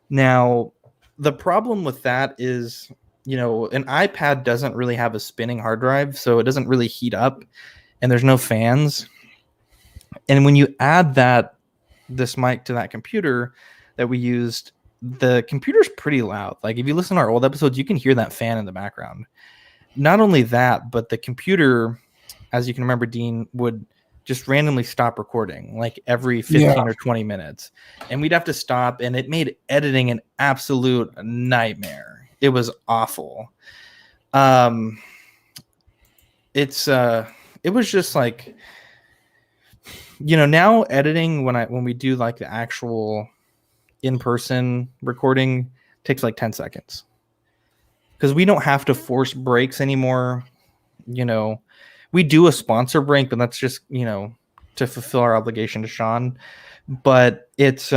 Now, the problem with that is, you know, an iPad doesn't really have a spinning hard drive, so it doesn't really heat up, and there's no fans. And when you add this mic to that computer that we used, the computer's pretty loud. Like if you listen to our old episodes, you can hear that fan in the background. Not only that, but the computer, as you can remember, Dean, would just randomly stop recording like every 15 or 20 minutes. And we'd have to stop, and it made editing an absolute nightmare. It was awful. It was just like, you know, now editing when we do like the actual in-person recording takes like 10 seconds. Because we don't have to force breaks anymore. You know, we do a sponsor break, but that's just, you know, to fulfill our obligation to Sean. But it's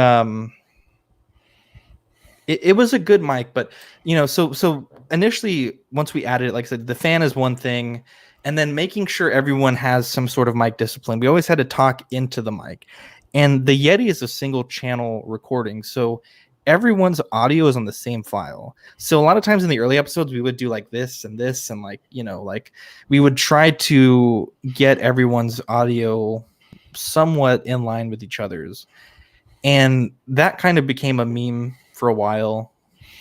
it was a good mic, but you know, so initially once we added it, like I said, the fan is one thing, and then making sure everyone has some sort of mic discipline. We always had to talk into the mic, and the Yeti is a single channel recording, so everyone's audio is on the same file. So a lot of times in the early episodes, we would do like this and this, and like, you know, like we would try to get everyone's audio somewhat in line with each other's, and that kind of became a meme for a while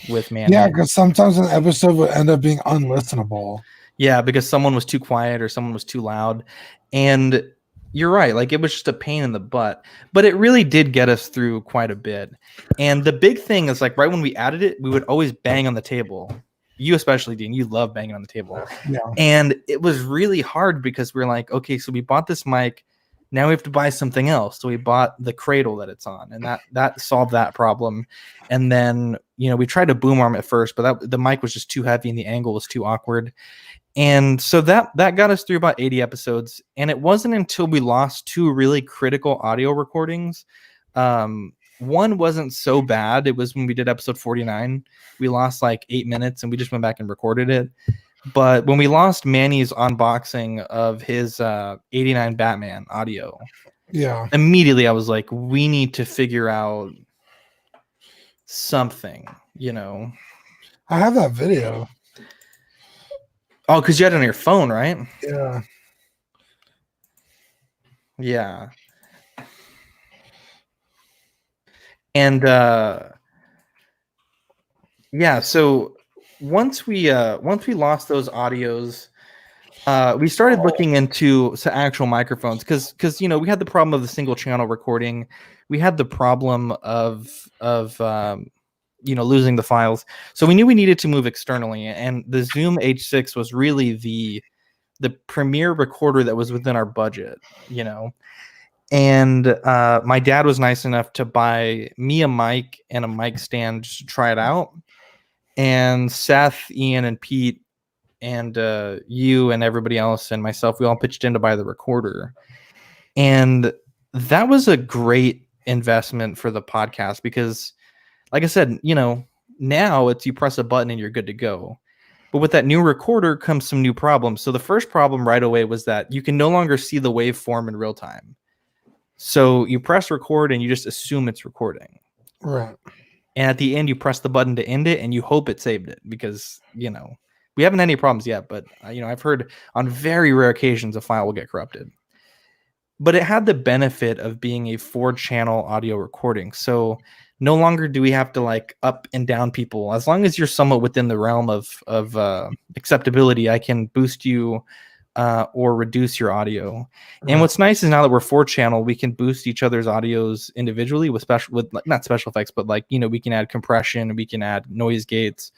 with Manny. Yeah, because sometimes an episode would end up being unlistenable. Yeah, because someone was too quiet or someone was too loud. And you're right, like it was just a pain in the butt, but it really did get us through quite a bit. And the big thing is, like, right when we added it, we would always bang on the table. You especially, Dean, you love banging on the table. Yeah. And it was really hard because we're like, okay, so we bought this mic, now we have to buy something else. So we bought the cradle that it's on, and that solved that problem. And then, you know, we tried to boom arm at first, but the mic was just too heavy and the angle was too awkward. And so that got us through about 80 episodes. And it wasn't until we lost 2 really critical audio recordings. One wasn't so bad. It was when we did episode 49. We lost like 8 minutes and we just went back and recorded it. But when we lost Manny's unboxing of his 89 Batman audio, yeah, immediately I was like, we need to figure out something, you know. I have that video. Oh, because you had it on your phone, right? Yeah. Yeah. And yeah, so once we lost those audios, we started looking into actual microphones because you know, we had the problem of the single channel recording. We had the problem of you know, losing the files. So we knew we needed to move externally, and the Zoom H6 was really the premier recorder that was within our budget, you know. And my dad was nice enough to buy me a mic and a mic stand just to try it out. And Seth, Ian, and Pete, and you and everybody else and myself, we all pitched in to buy the recorder. And that was a great investment for the podcast because, like I said, you know, now it's you press a button and you're good to go. But with that new recorder comes some new problems. So the first problem right away was that you can no longer see the waveform in real time. So you press record and you just assume it's recording. Right. And at the end, you press the button to end it and you hope it saved it because, you know, we haven't had any problems yet. But, you know, I've heard on very rare occasions a file will get corrupted. But it had the benefit of being a 4-channel audio recording. So no longer do we have to like up and down people. As long as you're somewhat within the realm of acceptability, I can boost you or reduce your audio. Right. And what's nice is now that we're 4-channel, we can boost each other's audios individually with not special effects, but like, you know, we can add compression, we can add noise gates,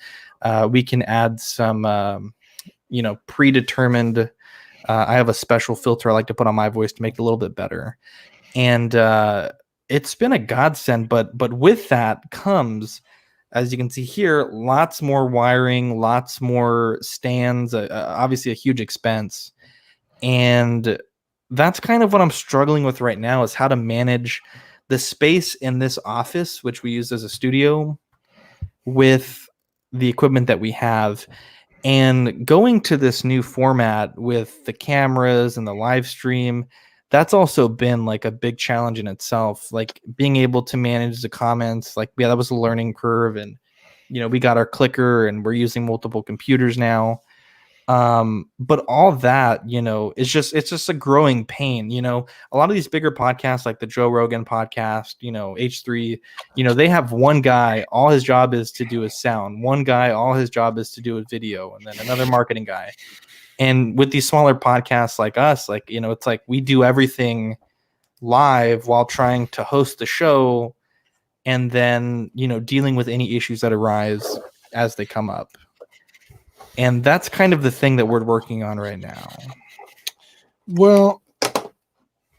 we can add some, you know, predetermined. I have a special filter I like to put on my voice to make it a little bit better. And it's been a godsend, but with that comes, as you can see here, lots more wiring, lots more stands, obviously a huge expense. And that's kind of what I'm struggling with right now, is how to manage the space in this office, which we use as a studio, with the equipment that we have. And going to this new format with the cameras and the live stream, that's also been like a big challenge in itself. Like being able to manage the comments, like, yeah, that was a learning curve. And, you know, we got our clicker and we're using multiple computers now. But all that, you know, it's just a growing pain. You know, a lot of these bigger podcasts like the Joe Rogan podcast, you know, H3, you know, they have one guy, all his job is to do his sound. One guy, all his job is to do a video, and then another marketing guy. And with these smaller podcasts like us, like, you know, it's like we do everything live while trying to host the show and then, you know, dealing with any issues that arise as they come up. And that's kind of the thing that we're working on right now. Well,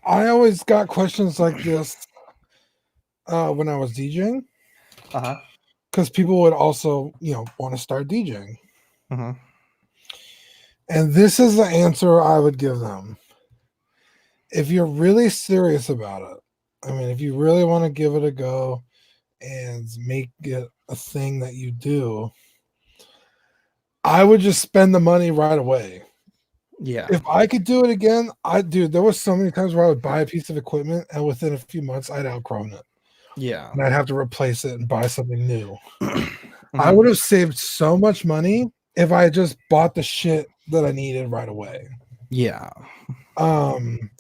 I always got questions like this when I was DJing. Uh-huh. because people would also, want to start DJing. Mhm. And this is the answer I would give them. If you're really serious about it, I mean, if you really want to give it a go and make it a thing that you do, I would just spend the money right away. Yeah. If I could do it again, there was so many times where I would buy a piece of equipment and within a few months I'd outgrown it. Yeah. And I'd have to replace it and buy something new. I Mhm. would have saved so much money if I just bought the shit that I needed right away. Yeah. Um,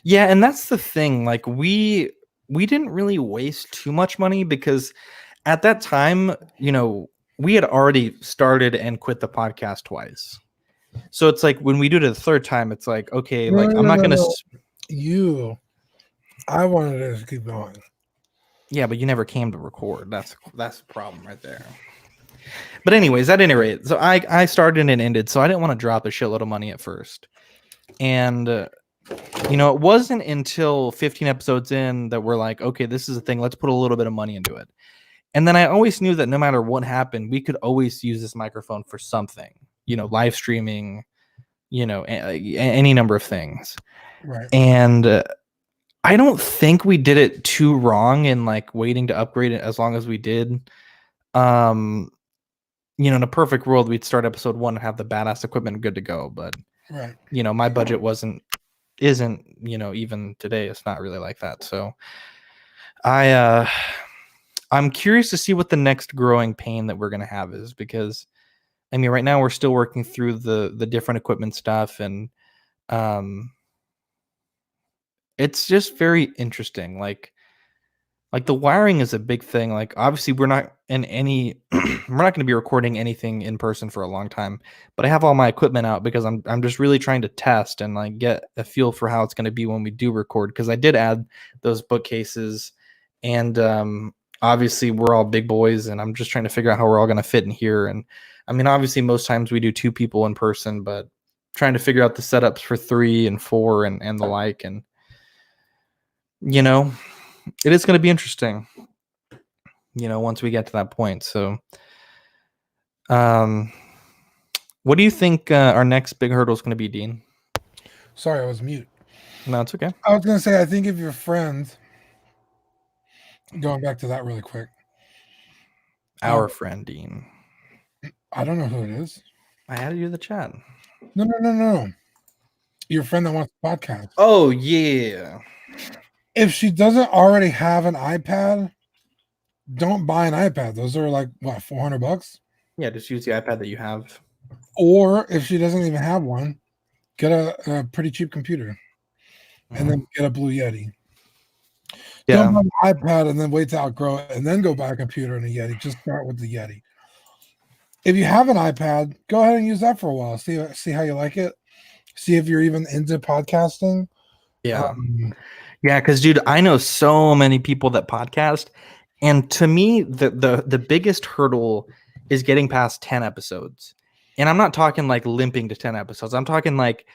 Yeah, and that's the thing. Like we didn't really waste too much money because at that time, we had already started and quit the podcast twice. So it's like when we do it the third time, it's like, okay, No, like no, I'm no, not no, gonna. I wanted it to keep going. Yeah, but you never came to record. That's the problem right there. But anyways, at any rate, so I started and ended, so I didn't want to drop a shitload of money at first. And it wasn't until 15 episodes in that we're like, okay, this is a thing. Let's put a little bit of money into it. And then I always knew that no matter what happened, we could always use this microphone for something, live streaming, any number of things. Right. And I don't think we did it too wrong in like waiting to upgrade it as long as we did. In a perfect world, we'd start episode 1 and have the badass equipment good to go. But Right. my budget isn't even today. It's not really like that. So I'm curious to see what the next growing pain that we're gonna have is, because I mean right now we're still working through the different equipment stuff, and it's just very interesting. Like the wiring is a big thing. Like obviously we're not in any we're not going to be recording anything in person for a long time, but I have all my equipment out because I'm just really trying to test and like get a feel for how it's going to be when we do record, because I did add those bookcases, and obviously we're all big boys and I'm just trying to figure out how we're all going to fit in here. And I mean obviously most times we do 2 people in person, but trying to figure out the setups for 3 and 4 and the like. And it is going to be interesting, once we get to that point. So, what do you think our next big hurdle is going to be, Dean? Sorry, I was mute. No, it's okay. I was going to say, I think if your friend, going back to that really quick. Our friend, Dean. I don't know who it is. I added you to the chat. No. Your friend that wants the podcast. Oh, yeah. If she doesn't already have an iPad, don't buy an iPad. Those are like, what, $400? Yeah, just use the iPad that you have. Or if she doesn't even have one, get a pretty cheap computer and then get a Blue Yeti. Yeah. Don't buy an iPad and then wait to outgrow it and then go buy a computer and a Yeti. Just start with the Yeti. If you have an iPad, go ahead and use that for a while. See how you like it. See if you're even into podcasting. Yeah. Yeah, because dude, I know so many people that podcast, and to me, the biggest hurdle is getting past 10 episodes. And I'm not talking like limping to 10 episodes. I'm talking like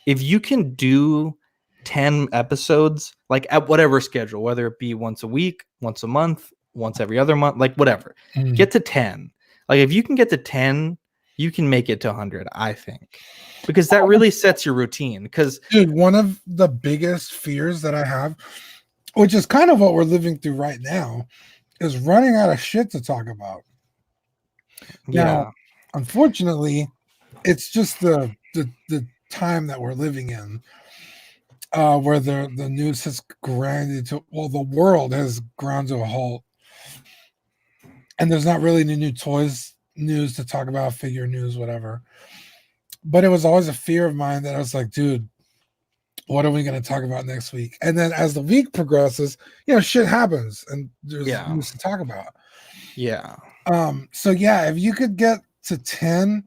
if you can do 10 episodes, like at whatever schedule, whether it be once a week, once a month, once every other month, like whatever, get to 10. Like if you can get to 10, you can make it to 100, I think, because that really sets your routine. Because dude, one of the biggest fears that I have, which is kind of what we're living through right now, is running out of shit to talk about. Yeah. Now, unfortunately, it's just the time that we're living in, where the news has grinded to, the world has ground to a halt, and there's not really any new toys news to talk about, figure news, whatever. But it was always a fear of mine that I was like, dude, what are we going to talk about next week? And then as the week progresses, shit happens and there's news to talk about. Yeah. So yeah, if you could get to 10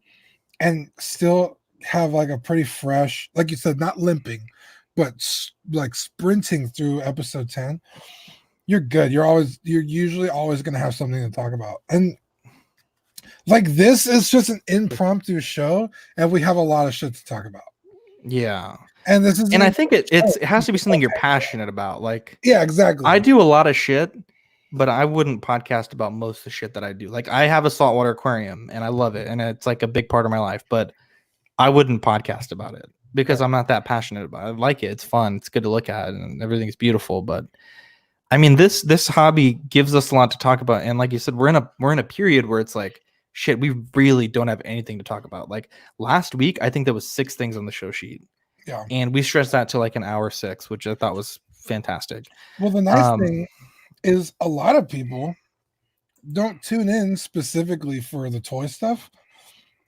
and still have like a pretty fresh, like you said, not limping, but like sprinting through episode 10, you're good. You're usually always going to have something to talk about. And like this is just an impromptu show and we have a lot of shit to talk about. Yeah. And this is, and I think it has to be something you're passionate about. Like, yeah, exactly. I do a lot of shit but I wouldn't podcast about most of the shit that I do. Like I have a saltwater aquarium and I love it and it's like a big part of my life, but I wouldn't podcast about it because I'm not that passionate about it. I like it. It's fun. It's good to look at and everything's beautiful, but I mean this hobby gives us a lot to talk about, and like you said, we're in a period where it's like shit, we really don't have anything to talk about. Like last week, I think there was 6 things on the show sheet. Yeah. And we stretched that to like an hour 6, which I thought was fantastic. Well, the nice thing is a lot of people don't tune in specifically for the toy stuff.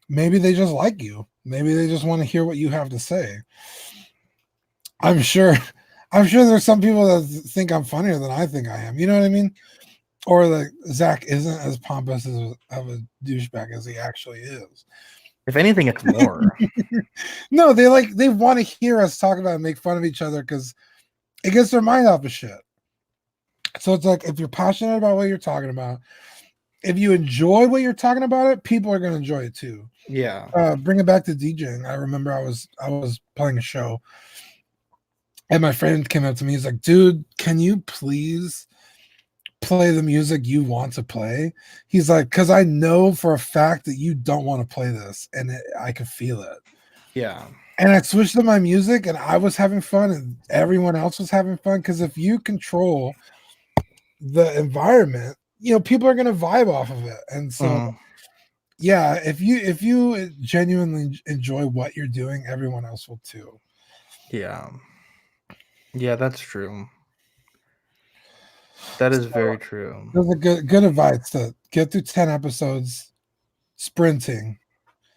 Maybe they just like you. Maybe they just want to hear what you have to say. I'm sure there's some people that think I'm funnier than I think I am. You know what I mean? Or that Zach isn't as pompous of a douchebag as he actually is. If anything, it's more. No, they want to hear us talk about it and make fun of each other because it gets their mind off of shit. So it's like if you're passionate about what you're talking about, if you enjoy what you're talking about, it people are going to enjoy it too. Yeah. Bring it back to DJing. I remember I was playing a show, and my friend came up to me. He's like, "Dude, can you please play the music you want to play?" He's like, "Because I know for a fact that you don't want to play this, and I can feel it." Yeah. And I switched to my music, and I was having fun, and everyone else was having fun. Because if you control the environment, people are going to vibe off of it. And so, yeah, if you genuinely enjoy what you're doing, everyone else will too. Yeah. Yeah, that's true. That is very true. There's a good advice to get through 10 episodes sprinting.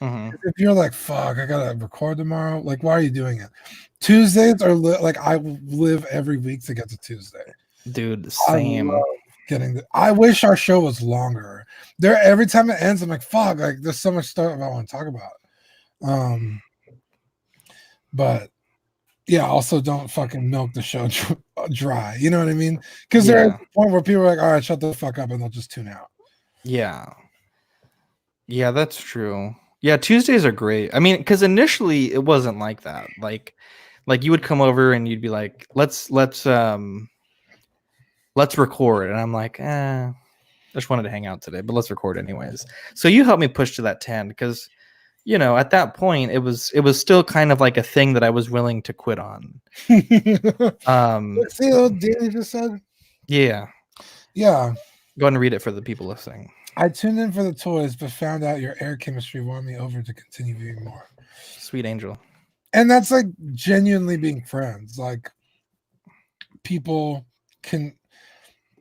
If you're like, fuck, I gotta record tomorrow, like, why are you doing it? Tuesdays are like I live every week to get to Tuesday. Dude, same. I wish our show was longer. Every time it ends, I'm like, fuck, like there's so much stuff I want to talk about. But yeah, also don't fucking milk the show dry. You know what I mean? Because there's a point where people are like, all right, shut the fuck up, and they'll just tune out. Yeah. Yeah, that's true. Yeah, Tuesdays are great. I mean, because initially it wasn't like that. Like you would come over and you'd be like, let's record, and I'm like, I just wanted to hang out today, but let's record anyways. So you helped me push to that 10 because at that point it was still kind of like a thing that I was willing to quit on. See what Danny just said? Yeah. Go ahead and read it for the people listening. I tuned in for the toys, but found out your air chemistry won me over to continue viewing more. Sweet angel. And that's like genuinely being friends. Like people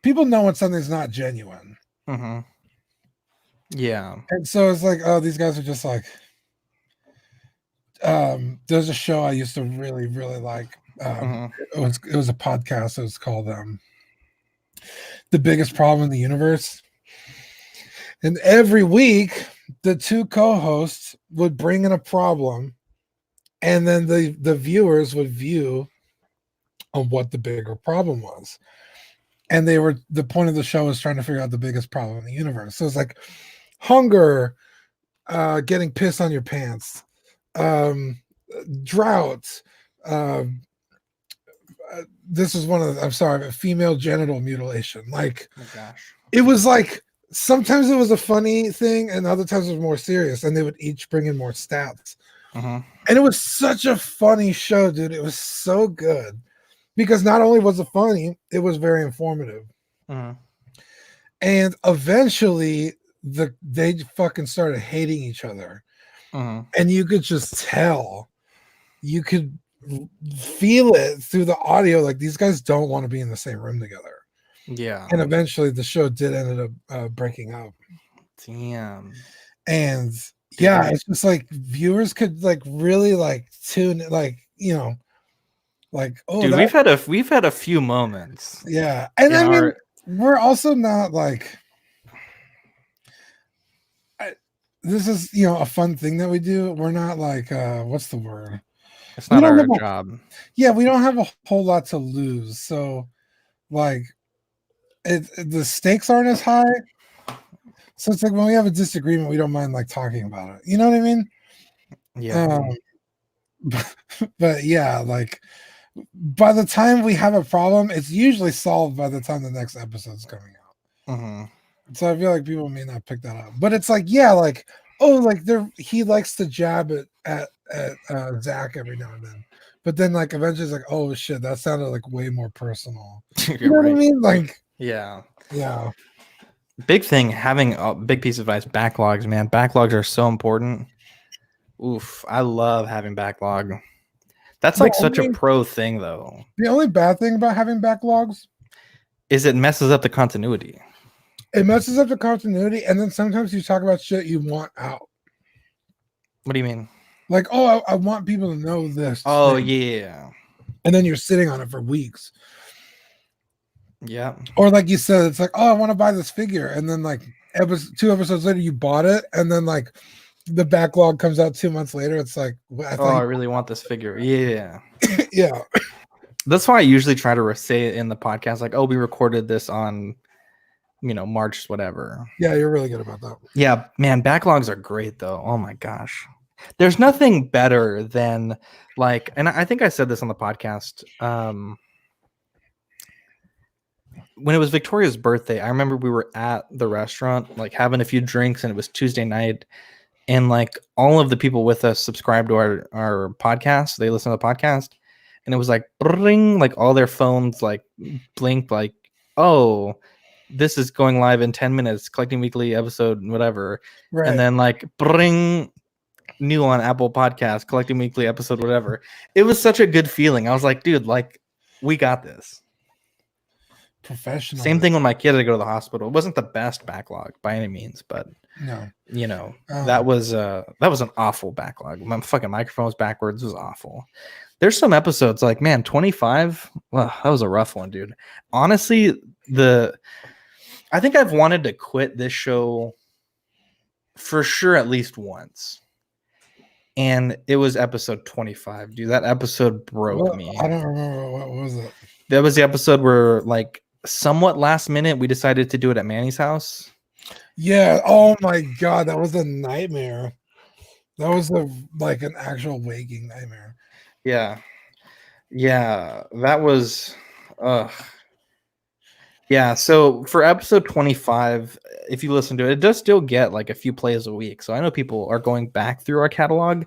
know when something's not genuine. Yeah. And so it's like, oh, these guys are just like, there's a show I used to really, really like. It was a podcast. It was called The Biggest Problem in the Universe. And every week, the two co-hosts would bring in a problem, and then the viewers would view on what the bigger problem was. And the point of the show was trying to figure out the biggest problem in the universe. So it's like hunger, getting pissed on your pants, drought. This was one of the, I'm sorry, but female genital mutilation. Like, oh my gosh. It was like, sometimes it was a funny thing and other times it was more serious, and they would each bring in more stats. And it was such a funny show, dude. It was so good because not only was it funny, it was very informative. And eventually they fucking started hating each other. And you could just tell, you could feel it through the audio, like these guys don't want to be in the same room together. Yeah. And eventually the show did ended up breaking up. Damn. And yeah, it's just like viewers could like really like tune like, like, oh, dude, we've had a few moments. Yeah. And I mean, we're also not like, this is a fun thing that we do. We're not like what's the word? It's not our job. Yeah, we don't have a whole lot to lose. So like the stakes aren't as high. So it's like when we have a disagreement, we don't mind like talking about it. You know what I mean? Yeah. But yeah, like by the time we have a problem, it's usually solved by the time the next episode is coming out. Mhm. So I feel like people may not pick that up. But it's like, yeah, like, oh, like he likes to jab at Zach every now and then. But then like eventually it's like, oh shit, that sounded like way more personal. You You're know what I right. mean? Like, Yeah. yeah. Big thing, having a big piece of advice, backlogs, man. Backlogs are so important. Oof, I love having backlog. That's like such a pro thing though. The only bad thing about having backlogs is it messes up the continuity. it messes up the continuity, and then sometimes you talk about shit you want out. What do you mean? Like, oh, I want people to know this. Oh thing. yeah. And then you're sitting on it for weeks. Yeah. Or like you said, it's like, oh, I want to buy this figure, and then like 2 episodes later, you bought it, and then like the backlog comes out 2 months later. It's like, I really want this figure. Yeah. Yeah. That's why I usually try to say it in the podcast, like, oh, we recorded this on, March, whatever. Yeah, you're really good about that. Yeah, man, backlogs are great though. Oh my gosh. There's nothing better than like, and I think I said this on the podcast. When it was Victoria's birthday, I remember we were at the restaurant, like having a few drinks, and it was Tuesday night. And like all of the people with us subscribed to our podcast. They listen to the podcast. And it was like, bring, like all their phones like blinked, like, oh, this is going live in 10 minutes, Collecting Weekly episode, whatever. Right. And then like, bring, new on Apple Podcast, Collecting Weekly episode, whatever. It was such a good feeling. I was like, dude, like, we got this. Professional. Same thing when my kid had to go to the hospital. It wasn't the best backlog by any means, but no, that was an awful backlog. My fucking microphone was backwards. It was awful. There's some episodes like, man, 25. Well, that was a rough one, dude. Honestly, I think I've wanted to quit this show for sure at least once. And it was episode 25, dude. That episode broke me. I don't remember. What was it? That was the episode where, like, somewhat last minute, we decided to do it at Manny's house. Yeah. Oh my god, that was a nightmare. That was like an actual waking nightmare. Yeah. That was. Yeah. So for episode 25, if you listen to it, it does still get like a few plays a week. So I know people are going back through our catalog.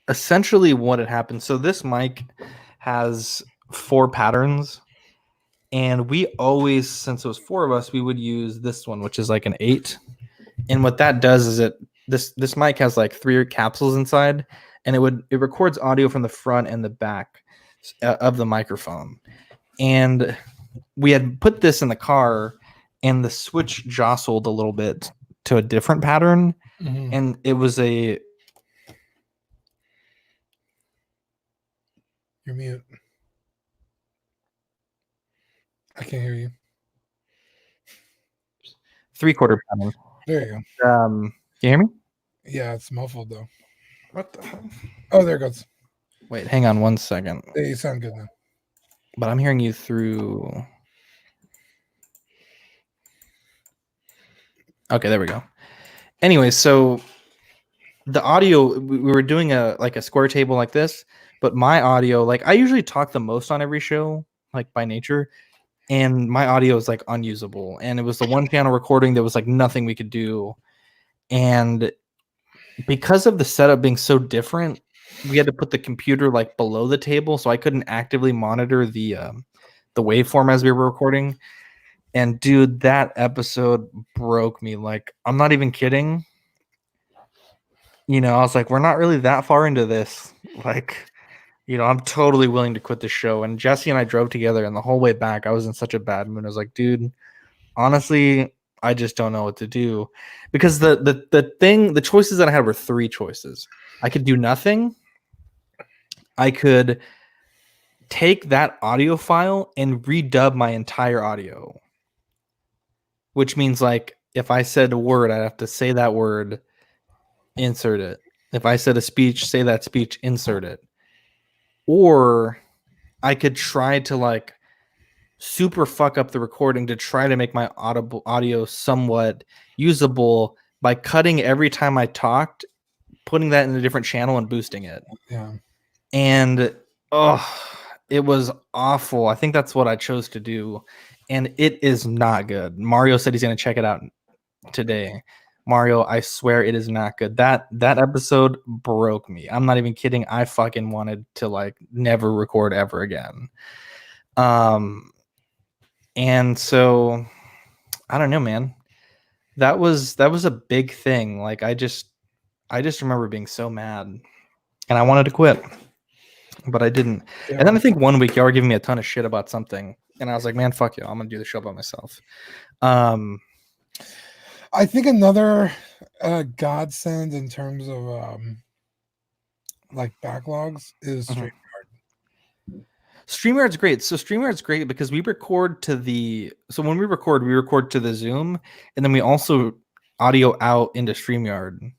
Essentially, what had happened. So this mic has 4 patterns. And we always, since it was 4 of us, we would use this one, which is like an 8. And what that does is this mic has like 3 capsules inside, and it records audio from the front and the back of the microphone. And we had put this in the car, and the switch jostled a little bit to a different pattern, and it was a. You're mute. I can't hear you. 3/4 pattern. There you go. Can you hear me? Yeah, it's muffled though. What the hell? Oh, there it goes. Wait, hang on 1 second. Yeah, you sound good now. But I'm hearing you through. Okay, there we go. Anyway, so the audio, we were doing a square table like this, but my audio, like I usually talk the most on every show, like by nature. And my audio is like unusable. And it was the one channel recording. There was like nothing we could do. And because of the setup being so different, we had to put the computer like below the table. So I couldn't actively monitor the waveform as we were recording. And dude, that episode broke me. Like, I'm not even kidding. I was like, we're not really that far into this. Like, I'm totally willing to quit the show. And Jesse and I drove together, and the whole way back, I was in such a bad mood. I was like, dude, honestly, I just don't know what to do. Because the choices that I had were 3 choices. I could do nothing. I could take that audio file and redub my entire audio. Which means, like, if I said a word, I'd have to say that word, insert it. If I said a speech, say that speech, insert it. Or I could try to like super fuck up the recording to try to make my audio somewhat usable by cutting every time I talked, putting that in a different channel and boosting it. Yeah. And It was awful. I think that's what I chose to do, and it is not good. Mario said he's going to check it out today. Mario, I swear it is not good. That episode broke me. I'm not even kidding. I fucking wanted to like never record ever again. And so I don't know, man. That was a big thing. Like I just remember being so mad, and I wanted to quit, but I didn't. Yeah. And then I think one week y'all were giving me a ton of shit about something, and I was like, man, fuck you. I'm gonna do the show by myself. I think another godsend in terms of like backlogs is Mhm. StreamYard. StreamYard's great. So StreamYard's great because we record to the when we record to the Zoom, and then we also audio out into StreamYard.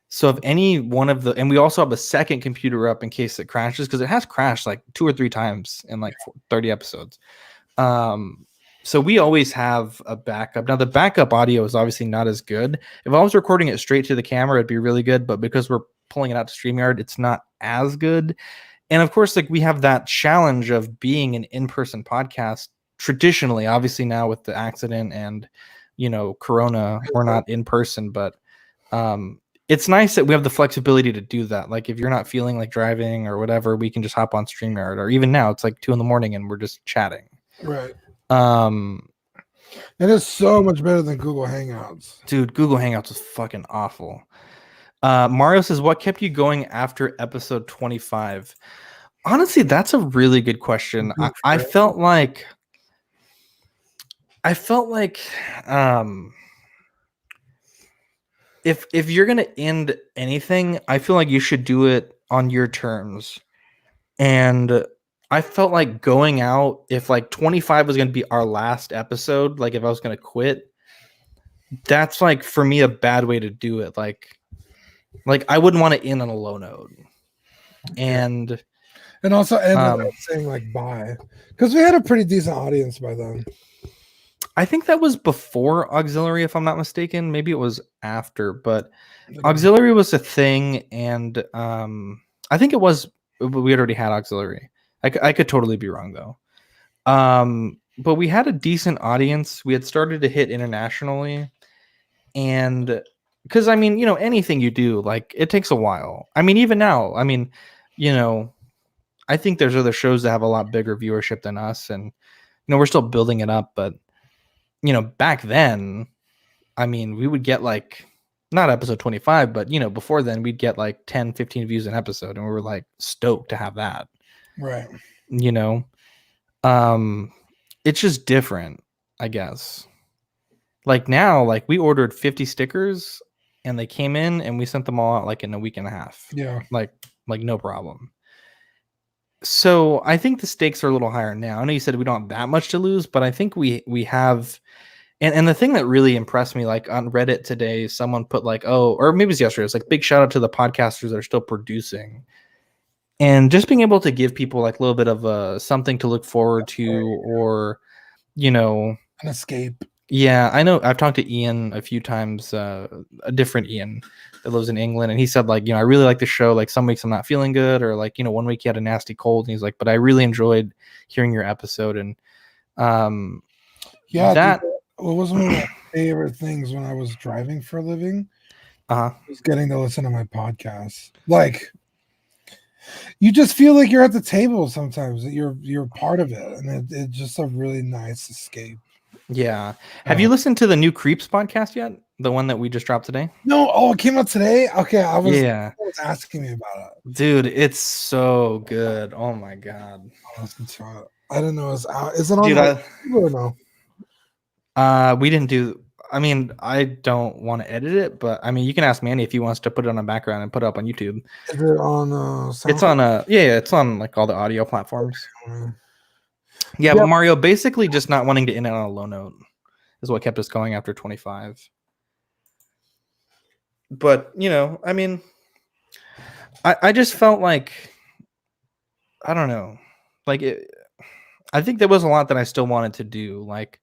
So if any one of the, and we also have a second computer up in case it crashes, because it has crashed like 2 or 3 times in like 30 episodes. So we always have a backup. Now the backup audio is obviously not as good. If I was recording it straight to the camera, it'd be really good. But because we're pulling it out to StreamYard, it's not as good. And of course, like we have that challenge of being an in-person podcast traditionally. Obviously now with the accident and Corona, we're not in person, but it's nice that we have the flexibility to do that. Like if you're not feeling like driving or whatever, we can just hop on StreamYard, or even now it's like 2 a.m. and we're just chatting. Right. It is so much better than Google Hangouts. Dude, Google Hangouts was fucking awful. Mario says, what kept you going after episode 25? Honestly, that's a really good question. I felt like if you're gonna end anything, I feel like you should do it on your terms. And I felt like going out, if like 25 was gonna be our last episode, like if I was gonna quit, that's like for me a bad way to do it. Like I wouldn't want to end on a low note. And also end without saying like bye, because we had a pretty decent audience by then. I think that was before Auxiliary, if I'm not mistaken. Maybe it was after, but Auxiliary was a thing, and I think it was. We had already had Auxiliary. I could totally be wrong though. But we had a decent audience. We had started to hit internationally, and because I mean, anything you do, like it takes a while. I mean, even now, I mean, I think there's other shows that have a lot bigger viewership than us, and we're still building it up, but back then, I mean, we would get like, not episode 25, but before then we'd get like 10, 15 views an episode, and we were like stoked to have that. Right. It's just different, I guess. Like now, like we ordered 50 stickers and they came in and we sent them all out like in a week and a half. Yeah. Like no problem. So I think the stakes are a little higher now. I know you said we don't have that much to lose, but I think we have. And the thing that really impressed me, like on Reddit today, someone put like, oh, or maybe it was yesterday, it's like big shout out to the podcasters that are still producing. And just being able to give people like a little bit of something to look forward to, or, an escape. Yeah, I know. I've talked to Ian a few times, a different Ian that lives in England. And he said like, I really like the show. Like some weeks I'm not feeling good, or like, one week he had a nasty cold, and he's like, but I really enjoyed hearing your episode. And yeah, that was one of my favorite things when I was driving for a living. Was getting to listen to my podcast. Like, you just feel like you're at the table sometimes, that you're part of it, and it's just a really nice escape. Yeah. Have you listened to the new Creeps podcast yet? The one that we just dropped today? No. Oh, it came out today? Okay. I was asking me about it. Dude, it's so good. Oh my God. I didn't know it was out. Is it on or no? We didn't do, I mean, I don't want to edit it, but I mean, you can ask Manny if he wants to put it on a background and put it up on YouTube. Is it on SoundCloud? It's on it's on like all the audio platforms. Yeah, but Mario basically just not wanting to end it on a low note is what kept us going after 25. But, I mean, I just felt like, I don't know, like I think there was a lot that I still wanted to do, like,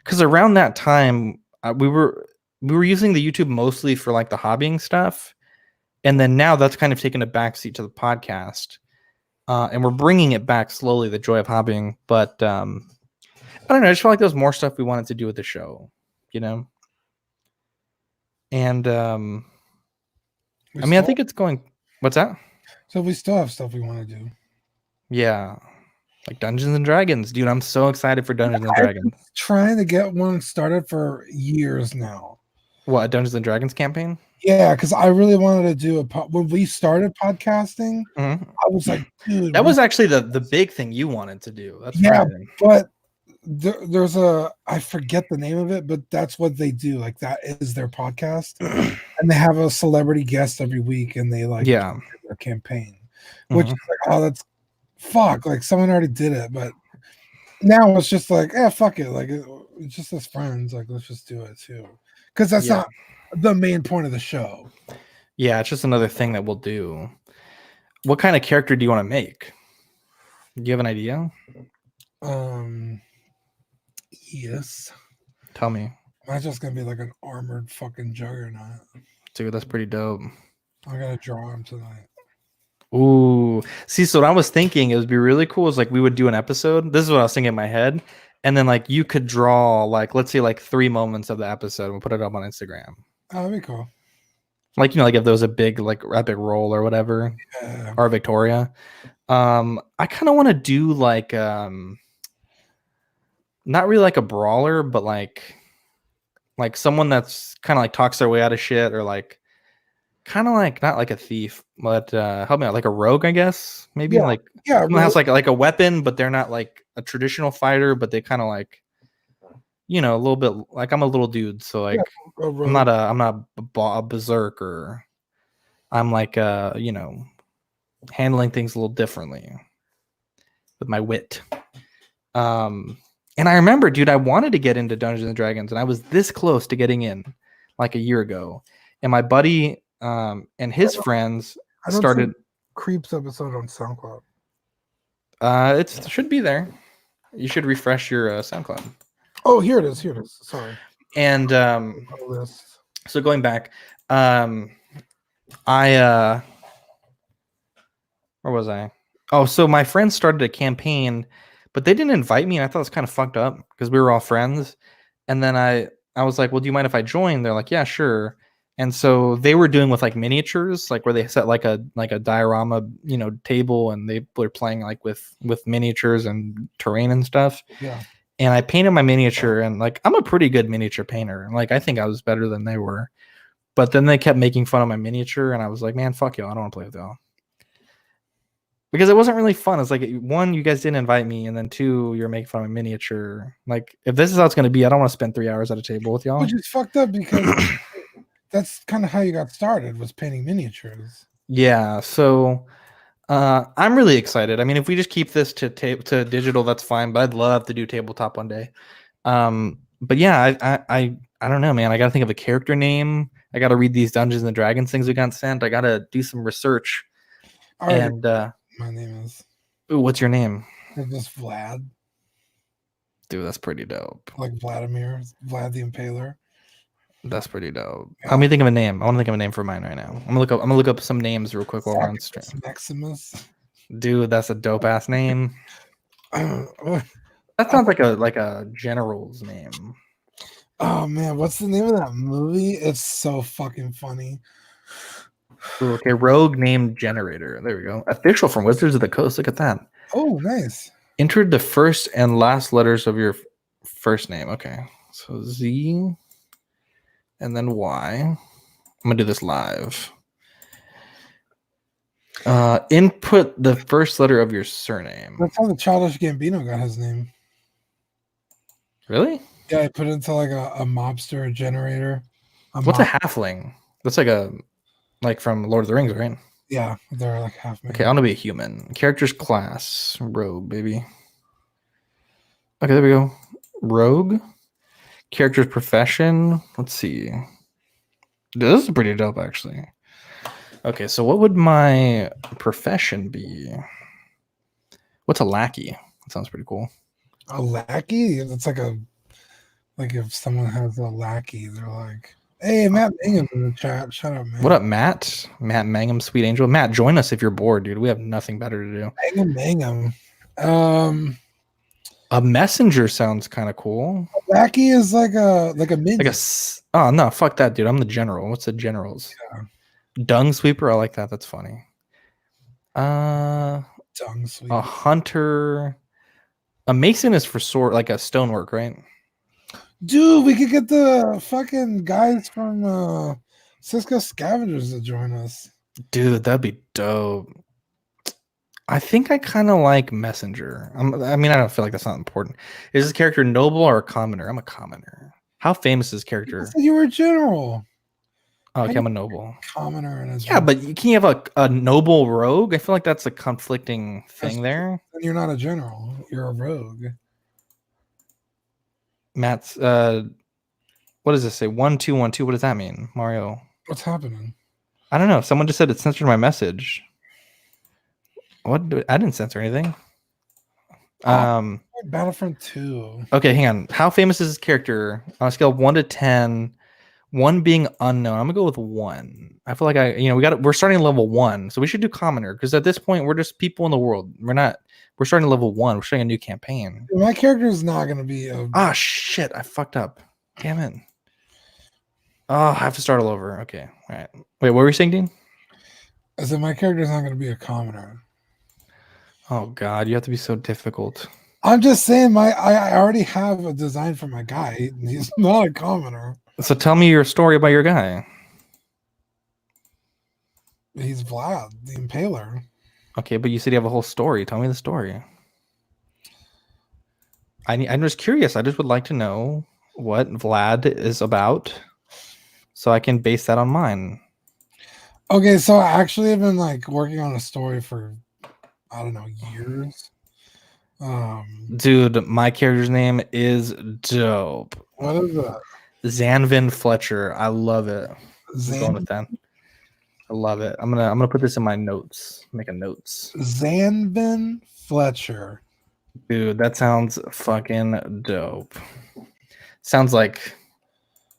because around that time we were using the YouTube mostly for like the hobbying stuff, and then now that's kind of taken a backseat to the podcast. and we're bringing it back slowly, the joy of hobbying. But I don't know. I just felt like there was more stuff we wanted to do with the show, you know. And I think it's going. What's that? So we still have stuff we want to do. Yeah, like Dungeons and Dragons, dude. I'm so excited for Dungeons and Dragons. Trying to get one started for years now. What, a Dungeons and Dragons campaign? Yeah, because I really wanted to do when we started podcasting. Mm-hmm. I was like, dude, that was actually the big thing you wanted to do. That's yeah, right. But there's I forget the name of it, but that's what they do. Like that is their podcast, and they have a celebrity guest every week, and they like their campaign, which is like, oh, that's fuck. Like someone already did it, but now it's just like, fuck it. Like it's just as friends. Like let's just do it too, because that's not the main point of the show. Yeah, it's just another thing that we'll do. What kind of character do you want to make? Do you have an idea? Yes. Tell me. Mine's just gonna be like an armored fucking juggernaut. Dude, that's pretty dope. I gotta draw him tonight. Ooh. See, so what I was thinking, it would be really cool is like we would do an episode. This is what I was thinking in my head. And then like you could draw like, let's say like 3 moments of the episode and we'll put it up on Instagram. Oh, that'd be cool. Like, you know, like if there was a big like epic roll or whatever, or Victoria. I kind of want to do like not really like a brawler, but like someone that's kind of like talks their way out of shit, or like kind of like not like a thief, but help me out, like a rogue, I guess. Maybe someone has like a weapon, but they're not like a traditional fighter, but they kind of like, you know, a little bit like I'm a little dude, so like I'm not a berserker. I'm like you know, handling things a little differently with my wit. And I remember, dude, I wanted to get into Dungeons and Dragons, and I was this close to getting in like a year ago. And my buddy and his friends started Creeps episode on SoundCloud. It should be there. You should refresh your SoundCloud. Oh, here it is. Sorry. And so going back, where was I? Oh, so my friends started a campaign, but they didn't invite me, and I thought it was kind of fucked up because we were all friends. And then I was like, well, do you mind if I join? They're like, yeah, sure. And so they were doing with like miniatures, like where they set like a diorama, you know, table, and they were playing like with miniatures and terrain and stuff. Yeah. And I painted my miniature, and like I'm a pretty good miniature painter. Like I think I was better than they were. But then they kept making fun of my miniature, and I was like, man, fuck y'all. I don't want to play with y'all. Because it wasn't really fun. It's like, one, you guys didn't invite me, and then 2, you're making fun of a miniature. Like, if this is how it's going to be, I don't want to spend 3 hours at a table with y'all. Which is fucked up because that's kind of how you got started, was painting miniatures. Yeah, so I'm really excited. I mean, if we just keep this to digital, that's fine. But I'd love to do tabletop one day. But yeah, I don't know, man. I got to think of a character name. I got to read these Dungeons and Dragons things we got sent. I got to do some research. And my name is. Ooh, what's your name? It's just Vlad. Dude, that's pretty dope. Like Vladimir, Vlad the Impaler. That's pretty dope. Yeah. Let me think of a name. I want to think of a name for mine right now. I'm gonna look up some names real quick while we're on stream. Maximus. Dude, that's a dope ass name. That sounds like a general's name. Oh man, what's the name of that movie? It's so fucking funny. Ooh, okay, Rogue Name Generator. There we go. Official from Wizards of the Coast. Look at that. Oh, nice. Entered the first and last letters of your first name. Okay, so Z and then Y. I'm gonna do this live. Input the first letter of your surname. That's how the Childish Gambino got his name. Really? Yeah, I put it into like a mobster generator. What's a halfling? That's like from Lord of the Rings, right? Yeah, they're like half. Okay, I want to be a human. Characters class, rogue, baby. Okay, there we go. Rogue. Characters profession. Let's see. This is pretty dope, actually. Okay, so what would my profession be? What's a lackey? That sounds pretty cool. A lackey? It's like if someone has a lackey, they're like, Hey, Matt Mangum's in the chat. Shut up, What man. up, Matt? Matt Mangum, Sweet Angel. Matt, join us if you're bored, dude. We have nothing better to do. Mangum. A messenger sounds kind of cool. Wacky is like a Like minion. oh no, fuck that, dude. I'm the general. What's the generals? Dung sweeper. I like that. That's funny. Tongue A sweep. hunter. A mason is for sword, like a stonework, right? Dude, we could get the fucking guys from Cisco Scavengers to join us. Dude, that'd be dope. I think I kind of like messenger. I mean, I don't feel like that's not important. Is this character noble or a commoner? I'm a commoner. How famous is this You character? said you were a general. Oh, How okay, you I'm a noble. commoner and a Yeah, general? but can you have a noble rogue? I feel like that's a conflicting thing there. Then you're not a general. You're a rogue. Matt's what does this say? 1212. What does that mean? Mario. What's happening? I don't know. Someone just said it censored my message. I didn't censor anything. Battlefront 2. Okay, hang on. How famous is this character on a scale of 1 to 10? 1 being unknown. I'm gonna go with 1. I feel like we're starting at level 1, so we should do commoner because at this point we're just people in the world. We're starting at level 1. We're starting a new campaign. My character is not gonna be a. Ah, shit! I fucked up. Damn it. Oh, I have to start all over. Okay, all right. Wait, what were you saying, Dean? I said my character is not gonna be a commoner. Oh God, you have to be so difficult. I'm just saying, I already have a design for my guy. He's not a commoner. So tell me your story about your guy. He's Vlad, the Impaler. Okay, but you said you have a whole story. Tell me the story. I'm just curious. I just would like to know what Vlad is about, so I can base that on mine. Okay, so I actually have been like working on a story for I don't know years. Dude, my character's name is dope. What is that? Zanvin Fletcher. I love it. I'm going Zan with that. I love it. I'm gonna put this in my notes. Make a notes. Zanvin Fletcher. Dude, that sounds fucking dope. Sounds like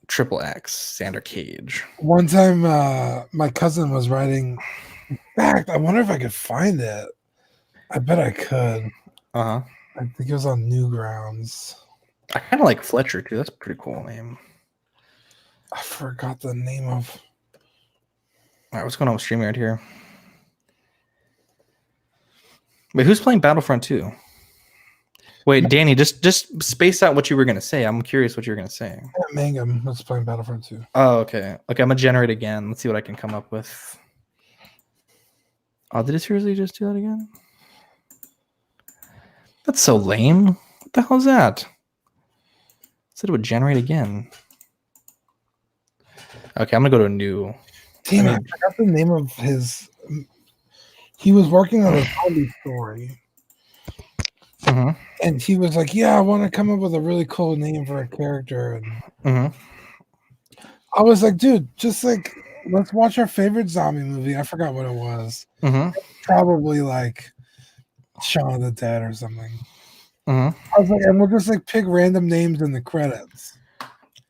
Triple X, Xander Cage. One time, my cousin was writing. In fact, I wonder if I could find it. I bet I could. Uh huh. I think it was on Newgrounds. I kind of like Fletcher too. That's a pretty cool name. I forgot the name of. All right, what's going on with StreamYard here? Wait, who's playing Battlefront 2? Wait, Danny, just space out what you were gonna say. I'm curious what you were gonna say. Mangum was playing Battlefront 2. Oh, okay. Okay, I'm gonna generate again. Let's see what I can come up with. Oh, did it seriously just do that again? That's so lame. What the hell is that? It said it would generate again. Okay, I'm gonna go to a new. Damn, I forgot the name of his. He was working on a zombie story. And he was like, "Yeah, I want to come up with a really cool name for a character." And I was like, "Dude, just like let's watch our favorite zombie movie." I forgot what it was. Probably like Shaun of the Dead or something. I was like, and we'll just like pick random names in the credits.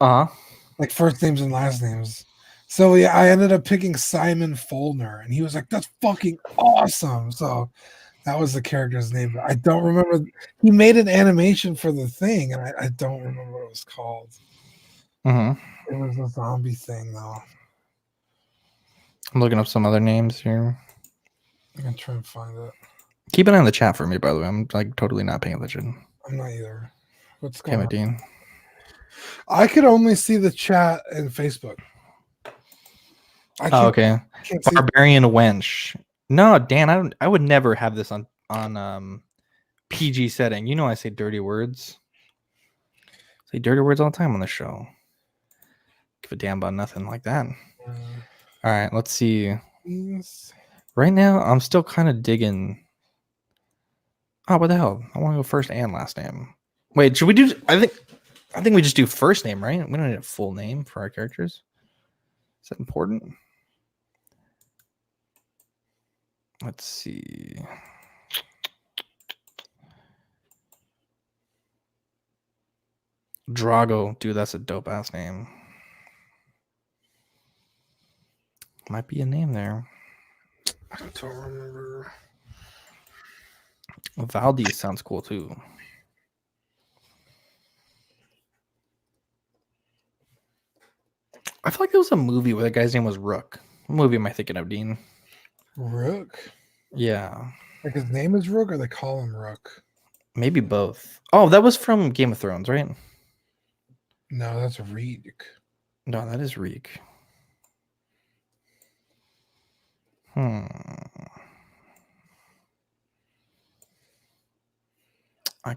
Like first names and last names. So yeah, I ended up picking Simon Folner, and he was like, "That's fucking awesome." So that was the character's name. I don't remember. He made an animation for the thing, and I don't remember what it was called. It was a zombie thing, though. I'm looking up some other names here. I'm gonna try and find it. Keep an eye on the chat for me, by the way. I'm like totally not paying attention. I'm not either. What's going on? Dean? I could only see the chat in Facebook. Okay. Barbarian Wench. No, Dan, I would never have this on PG setting. You know I say dirty words. Say dirty words all the time on the show. Give a damn about nothing like that. All right, let's see. Right now, I'm still kind of digging. Oh, what the hell? I want to go first and last name. Wait, should we do? I think we just do first name, right? We don't need a full name for our characters. Is that important? Let's see. Drago, dude, that's a dope ass name. Might be a name there. I don't remember. Valdez sounds cool too. I feel like there was a movie where the guy's name was Rook. What movie am I thinking of, Dean? Rook? Yeah, Like his name is Rook or they call him Rook? maybe both. Oh, that was from Game of Thrones, right? No, that's Reek. No, that is Reek. I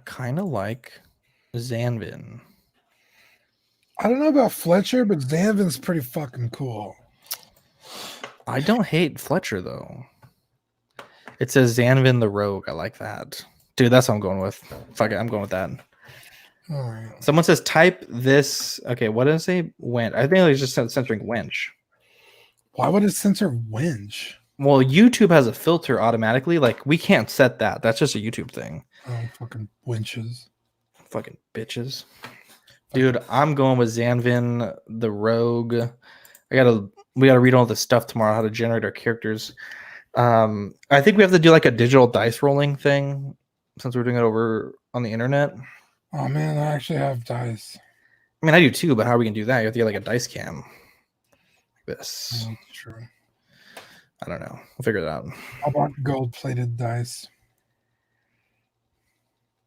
kind of like Zanvin. I don't know about Fletcher, but Zanvin's pretty fucking cool. I don't hate Fletcher though. It says Zanvin the Rogue. I like that. Dude, that's what I'm going with. Fuck it, I'm going with that. All right. Someone says type this. Okay, what did it say? Wench. I think it's just censoring wench. Why would it censor wench? Well, YouTube has a filter automatically. Like, we can't set that. That's just a YouTube thing. Oh, fucking wenches. Fucking bitches. Dude, I'm going with Zanvin the Rogue. We gotta read all this stuff tomorrow, how to generate our characters. I think we have to do like a digital dice rolling thing since we're doing it over on the internet. Oh man, I actually have dice. I mean, I do too, but how are we gonna do that? You have to get like a dice cam. Like this. Oh, that's true. I don't know. We'll figure it out. I bought gold-plated dice.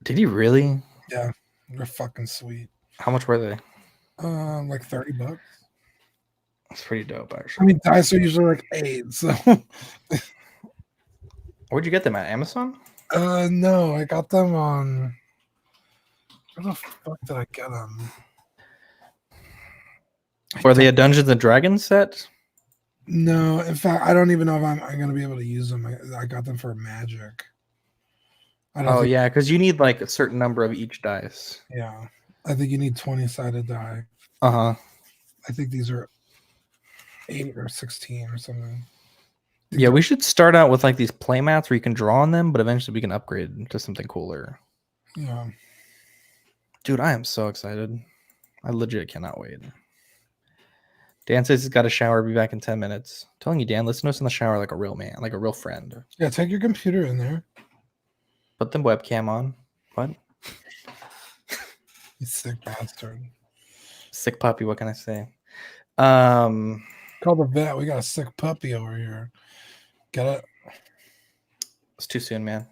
Did you really? Yeah, they're fucking sweet. How much were they? Like $30. It's pretty dope, I actually. mean, dice are usually like 8, so. Where'd you get them at? Amazon? No, I got them on. Where the fuck did I get them? Were they a Dungeons and Dragons set? No, in fact, I don't even know if I'm gonna be able to use them. I got them for Magic. I don't Oh think, yeah, because you need like a certain number of each dice. yeah. I think you need 20-sided die. Uh-huh. I think these are 8 or 16 or something. Yeah, we should start out with like these playmats where you can draw on them, but eventually we can upgrade to something cooler. Yeah. Dude, I am so excited. I legit cannot wait. Dan says he's got a shower, be back in 10 minutes. I'm telling you, Dan, listen to us in the shower like a real man, like a real friend. Yeah, take your computer in there. Put the webcam on. What? You sick bastard. Sick puppy, what can I say? Call the vet. We got a sick puppy over here. Get it? It's too soon, man.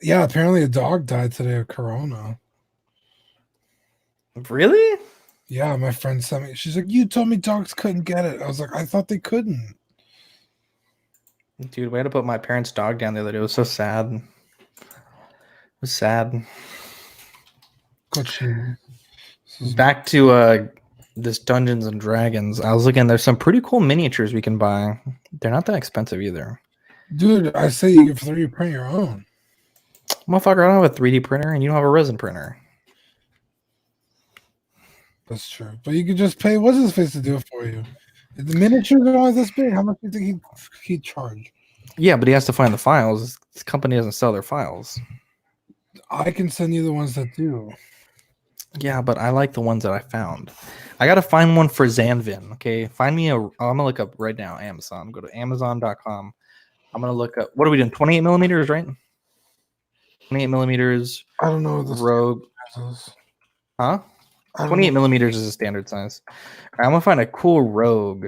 Yeah, apparently a dog died today of corona. Really? Yeah, my friend sent me. She's like, "You told me dogs couldn't get it." I was like, "I thought they couldn't." Dude, we had to put my parents' dog down the other day. It was so sad. It was sad. Back to this Dungeons and Dragons. I was looking, there's some pretty cool miniatures we can buy. They're not that expensive either. Dude, I say you can 3D print your own. Motherfucker, I don't have a 3D printer and you don't have a resin printer. That's true. But you could just pay what's his face to do it for you. If the miniatures are always this big, how much do you think he'd charge? Yeah, but he has to find the files. This company doesn't sell their files. I can send you the ones that do. Yeah, but I like the ones that I found. I gotta find one for Zanvin. Okay, find me I'm gonna look up right now. Amazon. Go to Amazon.com. I'm gonna look up. What are we doing? 28 millimeters, right? 28 millimeters. I don't know what this Rogue. is. Huh? 28 millimeters is a standard size. All right, I'm gonna find a cool Rogue.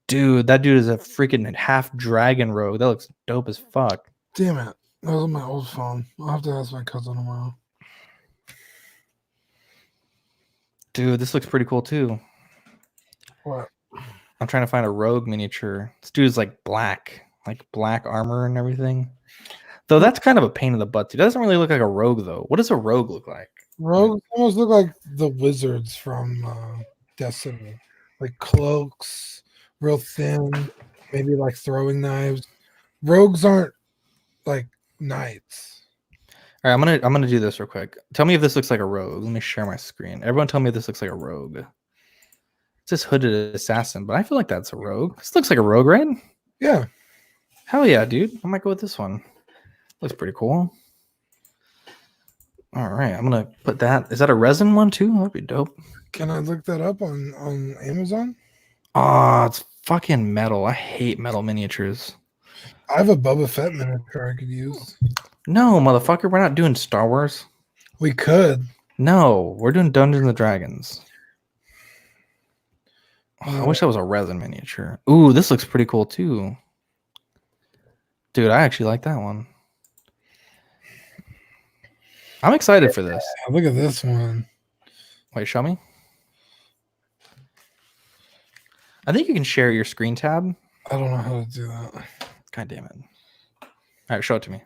Dude, that dude is a freaking half dragon Rogue. That looks dope as fuck. Damn it. That was on my old phone. I'll have to ask my cousin tomorrow. Dude, this looks pretty cool too. What? I'm trying to find a Rogue miniature. This dude's like black armor and everything. Though that's kind of a pain in the butt. Dude, it doesn't really look like a Rogue though. What does a Rogue look like? Rogues almost look like the wizards from Destiny. Like cloaks, real thin, maybe like throwing knives. Rogues aren't like knights. All right, I'm gonna do this real quick. Tell me if this looks like a Rogue. Let me share my screen. Everyone, tell me if this looks like a Rogue. It's this hooded assassin, but I feel like that's a Rogue. This looks like a Rogue, right? Yeah. Hell yeah, dude. I might go with this one. Looks pretty cool. All right, I'm gonna put that. Is that a resin one too? That'd be dope. Can I look that up on Amazon? Oh, it's fucking metal. I hate metal miniatures. I have a Boba Fett miniature I could use. No, motherfucker, we're not doing Star Wars. We could. No, we're doing Dungeons and Dragons. Oh, I Uh, wish that was a resin miniature. Ooh, this looks pretty cool too. Dude, I actually like that one. I'm excited for this. Look at this one. Wait, show me. I think you can share your screen tab. I don't know how to do that. God damn it. All right, show it to me.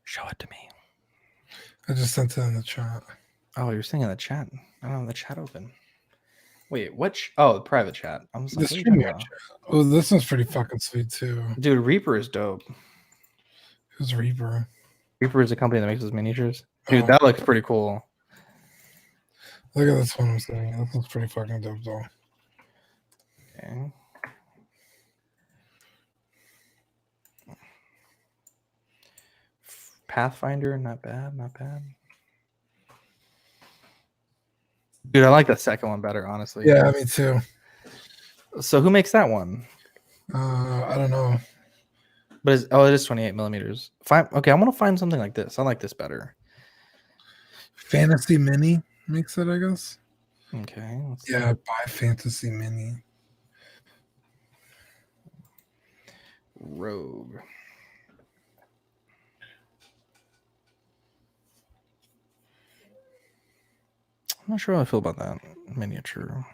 Show it to me. I just sent it in the chat. Oh, you're saying in the chat. I don't have the chat open. Wait, what? Oh, the private chat. I'm just The like, what are you talking StreamYard about? chat. Oh, this one's pretty fucking sweet too. Dude, Reaper is dope. Who's Reaper? Reaper is a company that makes those miniatures. Dude, Oh. that looks pretty cool. Look at this one I'm saying. This one's pretty fucking dope though. Okay. Pathfinder, not bad, not bad. Dude, I like the second one better, honestly. Yeah, me too. So who makes that one? I don't know. But it is 28 millimeters. Fine. Okay, I want to find something like this. I like this better. Fantasy Mini makes it, I guess. Okay. Yeah, buy Fantasy Mini. Rogue. I'm not sure how I feel about that miniature.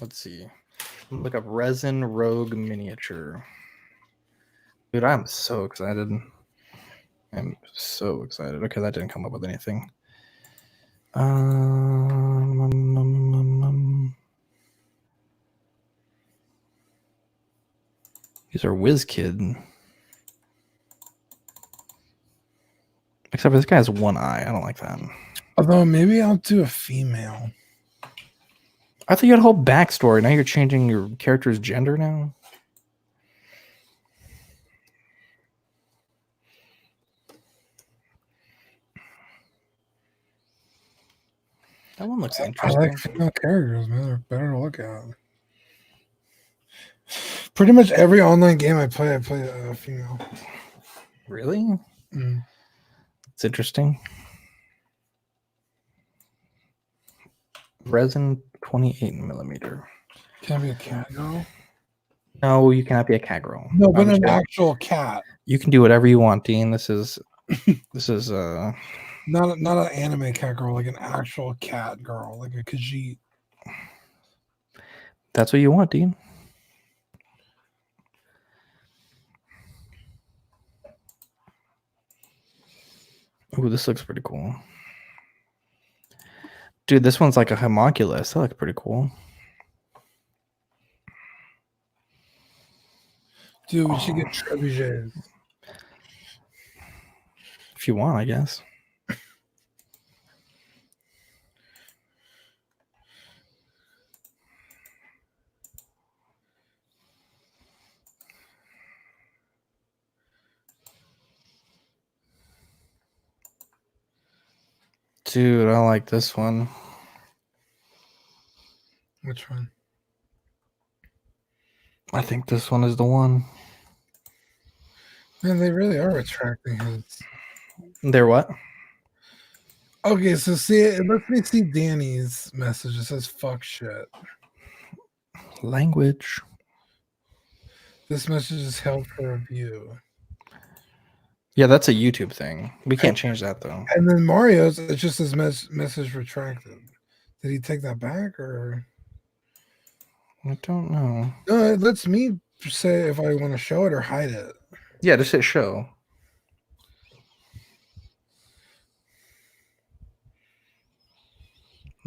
Let's see. Look up resin rogue miniature. Dude, I'm so excited. I'm so excited. Okay, that didn't come up with anything. These are WizKid. Except for this guy has one eye. I don't like that. Although maybe I'll do a female. I thought you had a whole backstory. Now you're changing your character's gender now? That one looks I interesting. like female characters, man. They're better to look at. Pretty much every online game I play a female. Really? Mm. It's interesting. Resin 28 millimeter. Can I be a cat girl? No, you cannot be a cat girl. No, but I'm an kidding. actual cat. You can do whatever you want, Dean. This is Not an anime cat girl, like an actual cat girl, like a Khajiit. that's what you want, Dean. Ooh, this looks pretty cool. Dude, this one's like a homunculus. That looks pretty cool. Dude, we should get trebuchets. If you want, I guess. Dude, I like this one. Which one? I think this one is the one. Man, they really are attracting his. They're what? Okay, so see, it lets me see Danny's message. It says "fuck shit." Language. This message is held for review. Yeah, that's a YouTube thing. We can't change that though. And then Mario's, it just says message retracted. Did he take that back or? I don't know. No, it lets me say if I want to show it or hide it. Yeah, just hit show.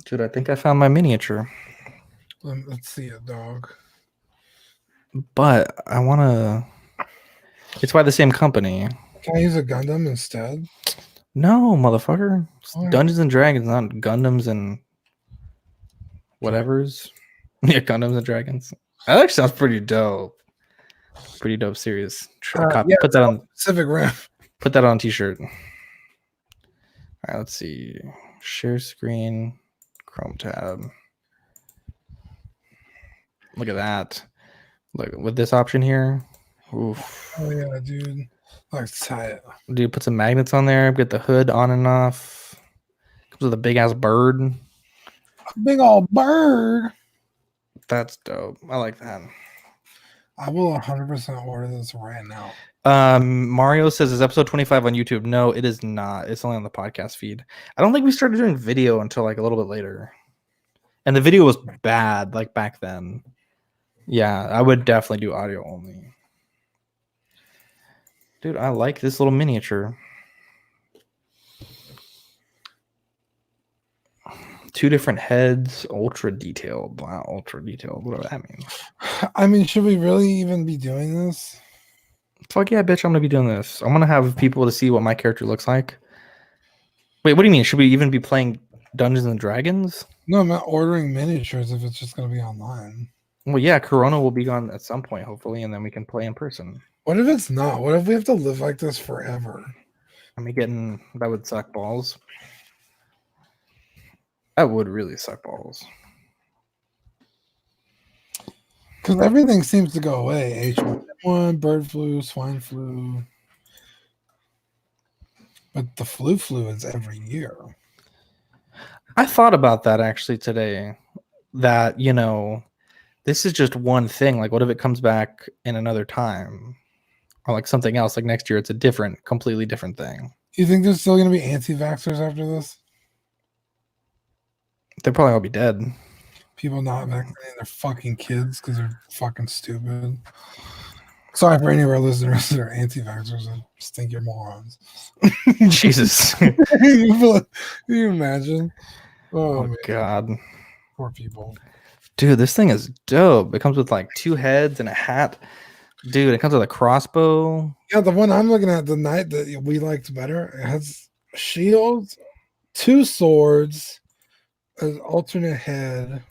Dude, I think I found my miniature. Let's see it, dog. But I want to. It's by the same company. Can I use a Gundam instead? No, motherfucker. It's Why? Dungeons and Dragons, not Gundams and whatever's. Yeah, Gundams and Dragons. That actually sounds pretty dope. Pretty dope series. Yeah, Put that on. Pacific Rim. Put that on a t-shirt. All right, let's see. Share screen, Chrome tab. Look at that. Look with this option here. Oof. Oh yeah, dude. Let's tie it. Dude, put some magnets on there. Get the hood on and off. Comes with a big ass bird. A big old bird. That's dope. I like that. I will 100% order this right now. Mario says, is episode 25 on YouTube? No, it is not. It's only on the podcast feed. I don't think we started doing video until like a little bit later. And the video was bad like back then. Yeah, I would definitely do audio only. Dude, I like this little miniature. 2 different heads, ultra detailed. Wow, ultra detailed. What does that mean? I mean, should we really even be doing this? Fuck yeah, bitch, I'm gonna be doing this. I'm gonna have people to see what my character looks like. Wait, what do you mean? Should we even be playing Dungeons and Dragons? No, I'm not ordering miniatures if it's just going to be online. Well, yeah, Corona will be gone at some point, hopefully, and then we can play in person. What if it's not? What if we have to live like this forever? I mean, that would suck balls. That would really suck balls. Because everything seems to go away. H1N1, bird flu, swine flu. But the flu is every year. I thought about that actually today. That, you know, this is just one thing. Like, what if it comes back in another time? Or like something else, like next year, it's a different, completely different thing. You think there's still going to be anti-vaxxers after this? They'll probably all be dead. People not vaccinating their fucking kids because they're fucking stupid. Sorry for any of our listeners that are anti-vaxxers and stinky morons. Jesus. Can you imagine? Oh man. God. Poor people. Dude, this thing is dope. It comes with like 2 heads and a hat. Dude, it comes with a crossbow. Yeah, the one I'm looking at, the knight that we liked better, it has shields, 2 swords, an alternate head.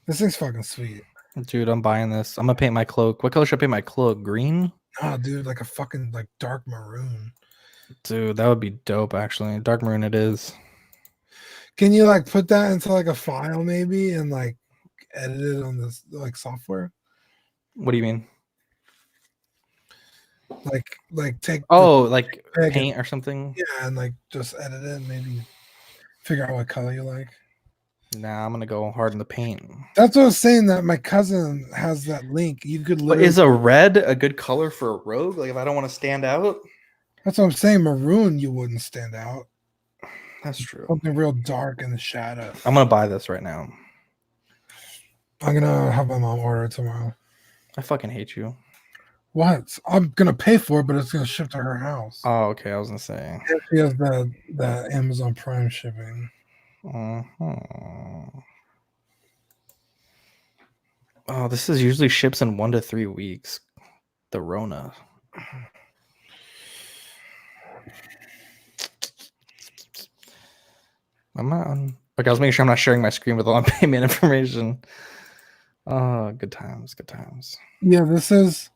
This thing's fucking sweet. Dude, I'm buying this. I'm gonna paint my cloak. What color should I paint my cloak? Green? Ah, dude, like a fucking like dark maroon. Dude, that would be dope actually. Dark maroon it is. Can you like put that into like a file maybe and like edit it on this like software? What do you mean? Like take like paint or something? Yeah, and like just edit it and maybe figure out what color you like. Nah, I'm gonna go hard in the paint. That's what I was saying, that my cousin has that link. You could literally... But is a red a good color for a rogue? Like if I don't want to stand out? That's what I'm saying. Maroon, you wouldn't stand out. That's true. Something real dark in the shadow. I'm gonna buy this right now. I'm gonna have my mom order it tomorrow. I fucking hate you. What? I'm gonna pay for it, but it's gonna ship to her house. Oh, okay. I was gonna say. And she has the Amazon Prime shipping. Oh, this is usually ships in 1 to 3 weeks. The Rona. I'm not on. Okay, I was making sure I'm not sharing my screen with all my payment information. Oh, good times, good times. Yeah, this is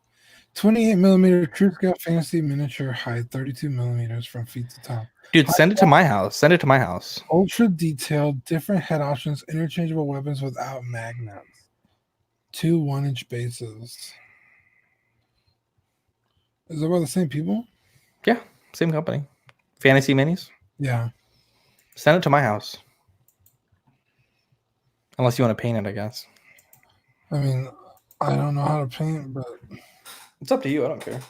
28 millimeter true scale fantasy miniature height, 32 millimeters from feet to top. Dude, send it to my house. Send it to my house. Ultra detailed, different head options, interchangeable weapons without magnets. 2 1-inch bases. Is that by the same people? Yeah, same company. Fantasy Minis. Yeah. Send it to my house. Unless you want to paint it, I guess. I mean, I don't know how to paint, but it's up to you. I don't care.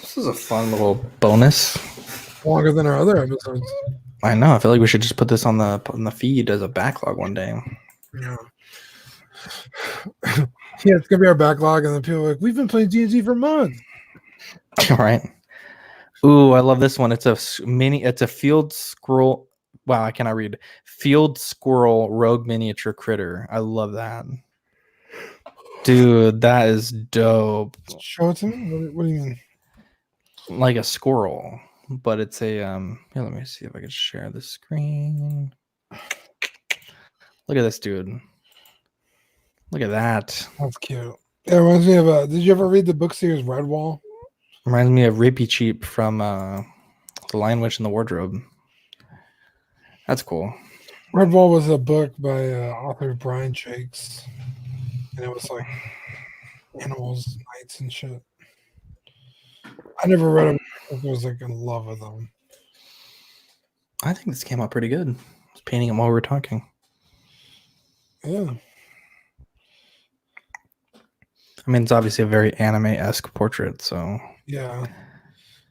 This is a fun little bonus. Longer than our other episodes. I know. I feel like we should just put this on the feed as a backlog one day. Yeah. Yeah, it's gonna be our backlog, and then people are like, "We've been playing D&D for months." Right. Ooh, I love this one. It's a mini. It's a field squirrel. Wow, I cannot read. Field squirrel rogue miniature critter. I love that. Dude, that is dope. Show it to me. What do you mean? Like a squirrel, but it's a Here, let me see if I can share the screen. Look at this dude. Look at that. That's cute. It reminds me of did you ever read the book series Redwall? Reminds me of Rippy Cheap from The Lion Witch and the Wardrobe. That's cool. Redwall was a book by author Brian Jakes, and it was like animals, knights, and shit. I never read them. I was like in love with them. I think this came out pretty good. I was painting them while we were talking. Yeah. I mean, it's obviously a very anime-esque portrait, so Yeah.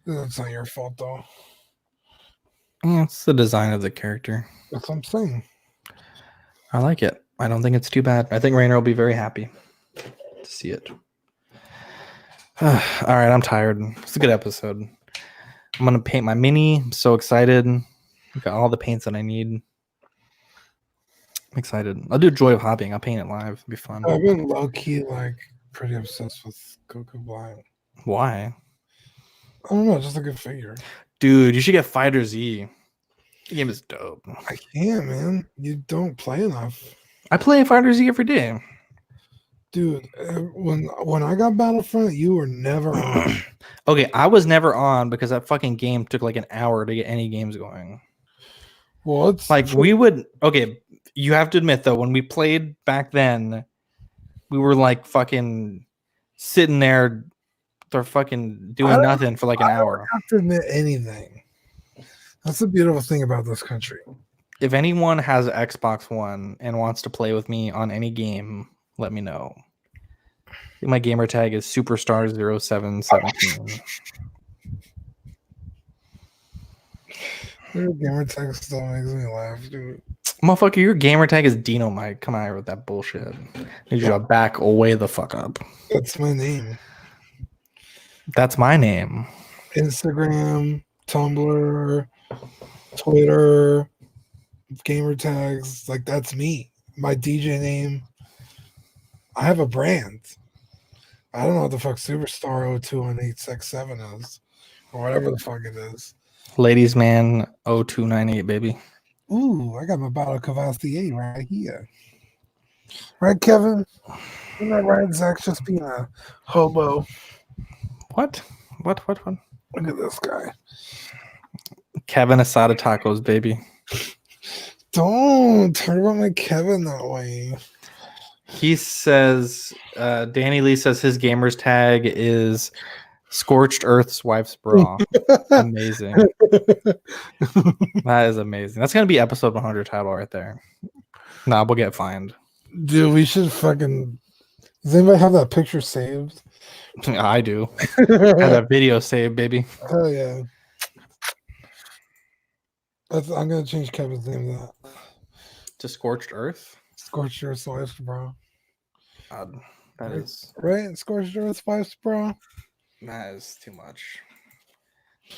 That's not your fault, though. yeah, it's the design of the character. That's what I'm saying. I like it. I don't think it's too bad. I think Rainer will be very happy to see it. All right, I'm tired. It's a good episode. I'm going to paint my mini. I'm so excited. I've got all the paints that I need. I'm excited. I'll do Joy of Hopping. I'll paint it live. It'll be fun. I've been low-key, like, pretty obsessed with Goku Black. Why? I don't know, just a good figure. Dude, you should get Fighter Z. The game is dope. I can't, man. You don't play enough. I play Fighter Z every day. Dude, when I got Battlefront, you were never on. Okay, I was never on because that fucking game took like an hour to get any games going. Well, it's Like we would. Okay, you have to admit though, when we played back then, we were like fucking sitting there, they're fucking doing nothing for like an hour. I don't have to admit anything. That's the beautiful thing about this country. If anyone has an Xbox One and wants to play with me on any game, let me know. My gamer tag is superstar0717. Your gamer tag still makes me laugh, dude. Motherfucker, your gamer tag is Dino Mike. Come on here with that bullshit. You should back away the fuck up. That's my name. That's my name. Instagram, Tumblr, Twitter, gamer tags, like that's me. My DJ name. I have a brand. I don't know what the fuck Superstar 021867 is, or whatever the fuck it is. Ladies Man 0298, baby. Ooh, I got my bottle of Cavassier right here. Right, Kevin? Isn't that right? Zach's just being a hobo. What? What? Look at this guy. Kevin Asada Tacos, baby. Don't talk about my Kevin that way. He says, Danny Lee says his gamer's tag is Scorched Earth's Wife's Bra. Amazing. That is amazing. That's going to be episode 100 title right there. Nah, we'll get fined. Dude, we should fucking... Does anybody have that picture saved? I do. Have that video saved, baby. Hell yeah. I'm going to change Kevin's name to that. To Scorched Earth? Scorched Earth's Wife's Bra. That is... Right? Scorched Earth's Wife's Bra? That is too much.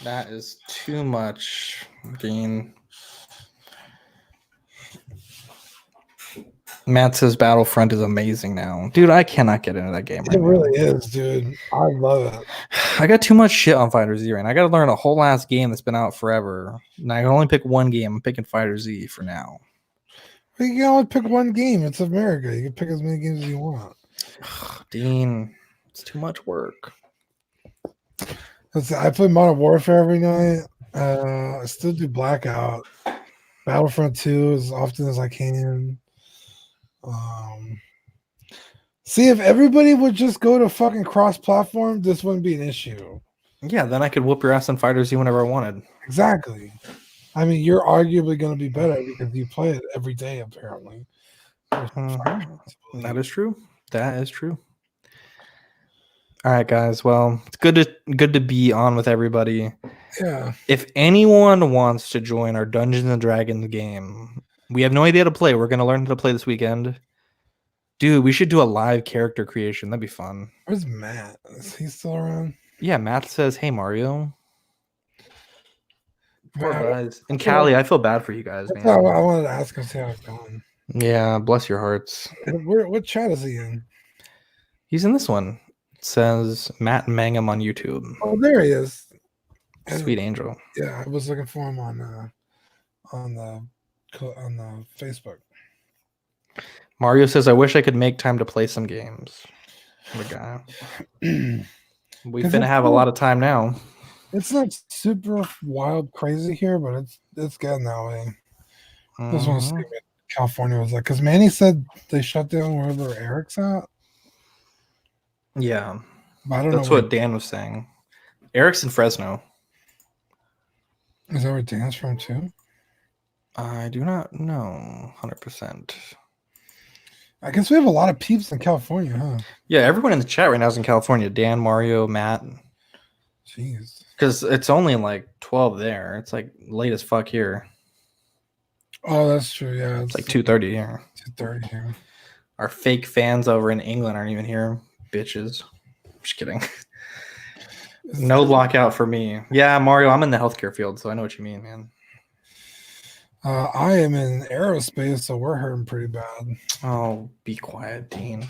That is too much, Dean. Matt says Battlefront is amazing now. Dude, I cannot get into that game right It now. really is, dude. I love it. I got too much shit on Fighter Z right now. I got to learn a whole last game that's been out forever. And I can only pick one game. I'm picking Fighter Z for now. You can only pick one game. It's America. You can pick as many games as you want. Dean, it's too much work. I play Modern Warfare every night. I still do Blackout. Battlefront 2 as often as I can. See, if everybody would just go to fucking cross-platform, this wouldn't be an issue. Yeah, then I could whoop your ass on Fighter Z whenever I wanted. Exactly. I mean, you're arguably going to be better because you play it every day, apparently. That is true. That is true. All right, guys. Well, it's good to be on with everybody. Yeah. If anyone wants to join our Dungeons and Dragons game, we have no idea how to play. We're going to learn how to play this weekend. Dude, we should do a live character creation. That'd be fun. Where's Matt? Is he still around? Yeah, Matt says, "Hey, Mario." Poor Matt, guys. And Callie, I feel bad for you guys, I man. wanted to ask him see how it's going. Yeah, bless your hearts. What chat is he in? He's in this one. It says Matt Mangum on YouTube. Oh, there he is. Sweet angel. Yeah, I was looking for him on the Facebook. Mario says, "I wish I could make time to play some games." The guy. We 'Cause finna have a lot of time now. It's not super wild crazy here, but it's getting that way. Just want to see Mhm. what California was like. Because Manny said they shut down wherever Eric's at. Yeah, But I don't that's know what Dan was saying. Eric's in Fresno. Is that where Dan's from too? I do not know 100%. I guess we have a lot of peeps in California, huh? Yeah, everyone in the chat right now is in California. Dan, Mario, Matt. Jeez. Because it's only like 12 there. It's like late as fuck here. Oh, that's true. Yeah, It's like 2:30 here. 2:30 here. Our fake fans over in England aren't even here. Bitches. Just kidding. No lockout for me. Yeah, Mario, I'm in the healthcare field, so I know what you mean, man. I am in aerospace, so we're hurting pretty bad. Oh, be quiet, Dean.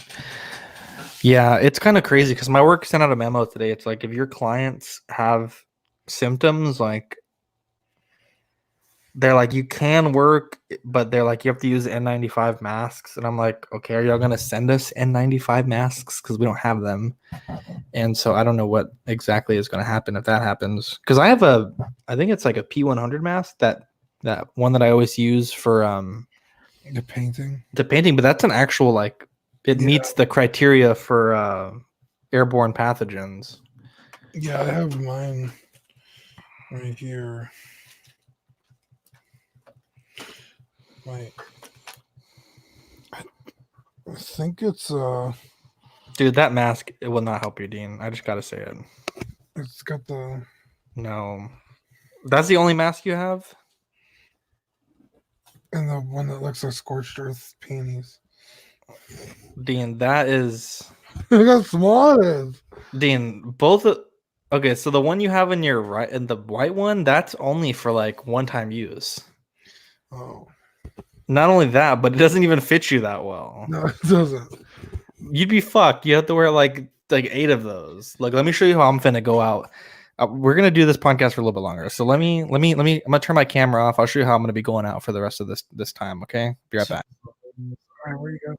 Yeah, it's kind of crazy because my work sent out a memo today. It's like if your clients have symptoms, like they're like you can work, but they're like you have to use N95 masks, and I'm like, okay, are y'all gonna send us N95 masks because we don't have them? And so I don't know what exactly is gonna happen if that happens. Because I think it's like a P100 mask that one that I always use for The painting. the painting, but that's an actual like it meets the criteria for airborne pathogens. Yeah, I have mine right here. Wait. I think it's Dude, that mask, it will not help you, Dean. I just gotta say it. it's got the No. That's the only mask you have? and the one that looks like scorched earth panties. Dean, that is Look how small it is. Dean, okay, so the one you have in your right and the white one, that's only for like one-time use. Oh. Not only that, but it doesn't even fit you that well. No, it doesn't. You'd be fucked. You have to wear like 8 of those. Like, let me show you how I'm finna go out. We're gonna do this podcast for a little bit longer. So let me. I'm gonna turn my camera off. I'll show you how I'm gonna be going out for the rest of this time. Okay, be right back. All right, where you go?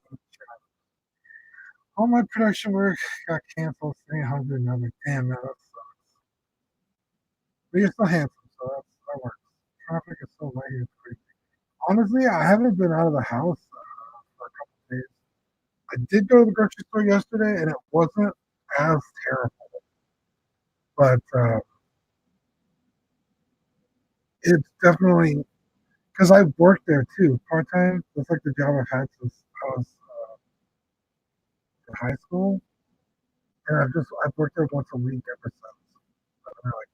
All my production work got canceled. 300. And I'm like, damn, man, that sucks. But you're still handsome, so that works. Traffic is so late. It's crazy. Honestly, I haven't been out of the house for a couple of days. I did go to the grocery store yesterday, and it wasn't as terrible. But it's definitely because I've worked there too, part time. That's like the job I've had since I was in high school, and I've worked there once a week ever since. I've been there like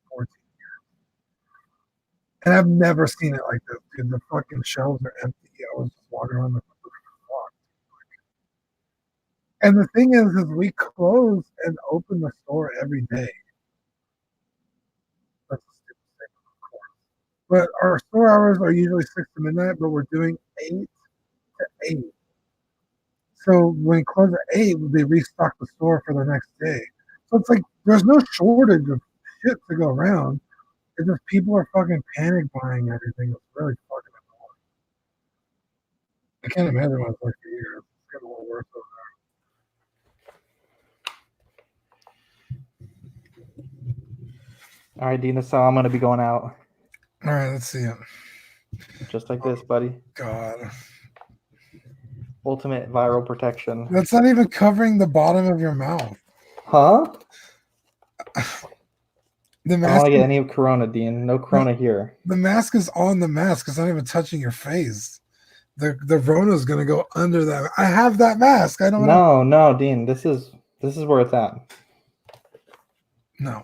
14 years, and I've never seen it like this. Dude, the fucking shelves are empty. I was just walking around the block. And the thing is we close and open the store every day. That's a stupid statement, of course. But our store hours are usually 6 to midnight, but we're doing 8 to 8. So when we close at 8, they restock the store for the next day. So it's like there's no shortage of shit to go around. It's just people are fucking panic buying everything. It's really fucking annoying. I can't imagine what it's like for years. It's getting a little worse over All right, Dean. This is how I'm gonna be going out. there. All right, let's see it. Just like this, buddy. God. Ultimate viral protection. That's not even covering the bottom of your mouth. Huh? The I don't mask. want to get any corona, Dean. No corona here. The mask is on the mask. It's not even touching your face. The Rona is gonna go under that. I have that mask. I don't know. No, Dean. This is where it's at. No.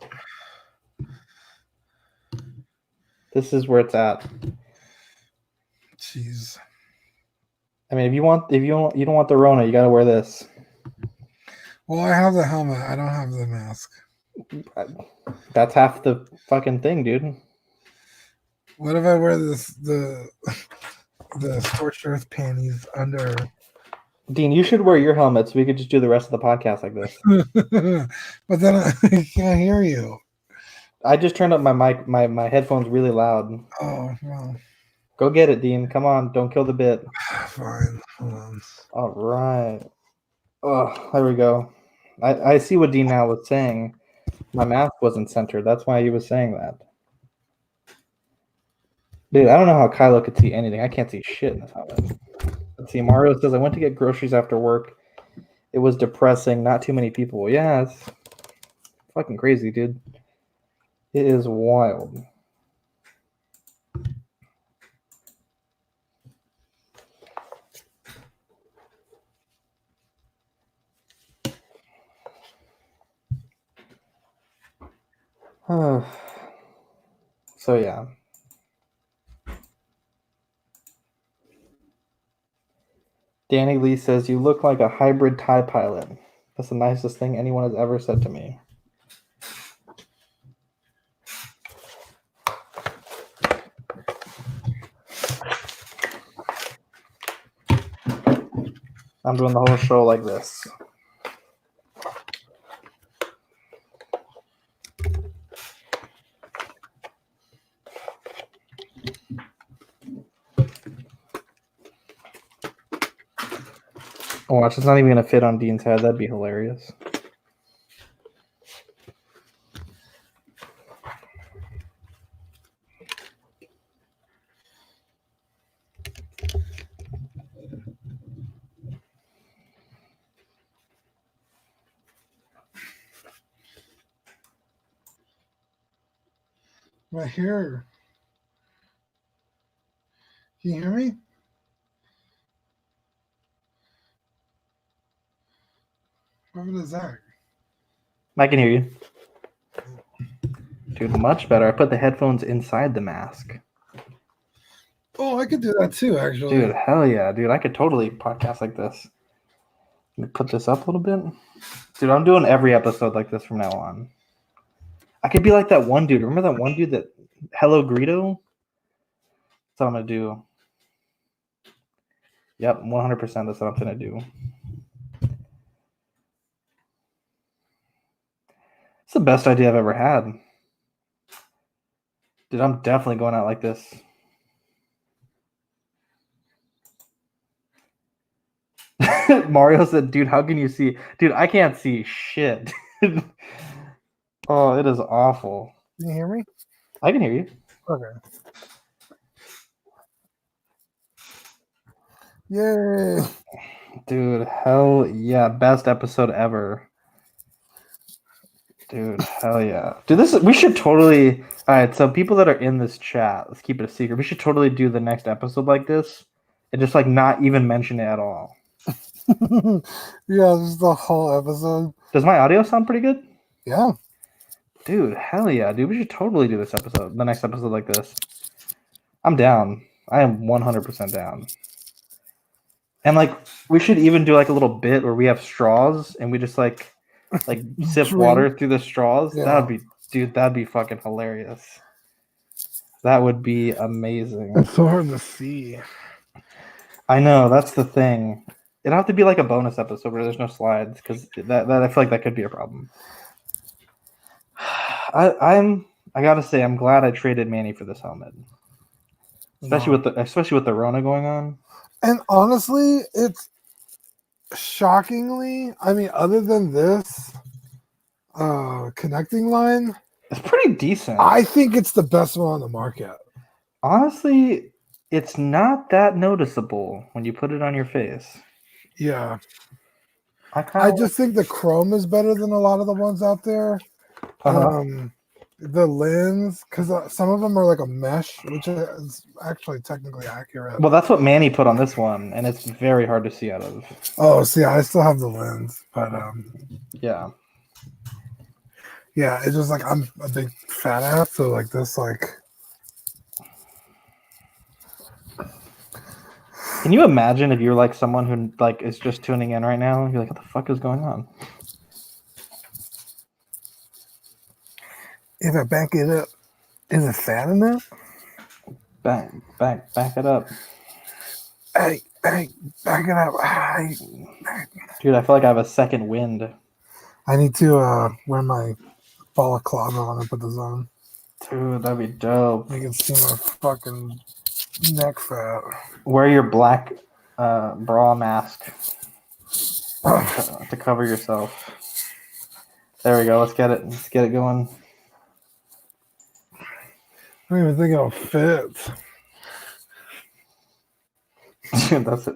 This is where it's at. Jeez. I mean, if you don't want the Rona, you gotta wear this. Well, I have the helmet. I don't have the mask. That's half the fucking thing, dude. What if I wear the scorched earth panties under? Dean, you should wear your helmet so we could just do the rest of the podcast like this. But then I can't hear you. I just turned up my mic, my headphones really loud. Oh well. Go get it, Dean. Come on, don't kill the bit. Fine. Hold on. All right. Oh, there we go. I see what Dean now was saying. My mask wasn't centered. That's why he was saying that. Dude, I don't know how Kylo could see anything. I can't see shit in this helmet. Let's see. Mario says, I went to get groceries after work. It was depressing. Not too many people. Yeah, it's fucking crazy, dude. It is wild. So, yeah. Danny Lee says, you look like a hybrid TIE pilot. That's the nicest thing anyone has ever said to me. I'm doing the whole show like this. Oh, watch, it's not even going to fit on Dean's head. That'd be hilarious. Right here. Can you hear me? What is that? I can hear you. Dude, much better. I put the headphones inside the mask. Oh, I could do that too, actually. Dude, hell yeah. Dude, I could totally podcast like this. Let me put this up a little bit. Dude, I'm doing every episode like this from now on. I could be like that one dude. Remember that one dude that Hello Greedo? That's what I'm going to do. Yep, 100% that's what I'm going to do. It's the best idea I've ever had. Dude, I'm definitely going out like this. Mario said, dude, how can you see? Dude, I can't see shit. Oh, it is awful. Can you hear me? I can hear you. Okay. Yay. Dude, hell yeah. Best episode ever. Dude, hell yeah. Dude, we should totally. All right, so people that are in this chat, let's keep it a secret. We should totally do the next episode like this and just like not even mention it at all. Yeah, this is the whole episode. Does my audio sound pretty good? Yeah. Dude, hell yeah, dude. We should totally do this episode, the next episode like this. I'm down. I am 100% down. And like, we should even do like a little bit where we have straws and we just like sip water through the straws. Yeah. That'd be fucking hilarious. That would be amazing. It's so hard to see. I know, that's the thing. It'd have to be like a bonus episode where there's no slides, because that I feel like that could be a problem. I gotta say, I'm glad I traded Manny for this helmet. Especially with the Rona going on. And honestly, it's shockingly, I mean, other than this connecting line, It's pretty decent. I think it's the best one on the market. Honestly, it's not that noticeable when you put it on your face. Yeah. I just think the chrome is better than a lot of the ones out there. The lens, because some of them are like a mesh, which is actually technically accurate. Well, that's what Manny put on this one, and it's very hard to see out of. Oh, see, I still have the lens, but yeah. Yeah, it's just like I'm a big fat ass, so like this, like. Can you imagine if you're like someone who like is just tuning in right now? You're like, what the fuck is going on? If I back it up, is it fat enough? Back it up. Hey, back it up. Hey. Dude, I feel like I have a second wind. I need to wear my balaclava when I put this on. Dude, that'd be dope. You can see my fucking Neck fat. Wear your black bra mask to cover yourself. There we go. Let's get it. Let's get it going. I don't even think it'll fit. That's it.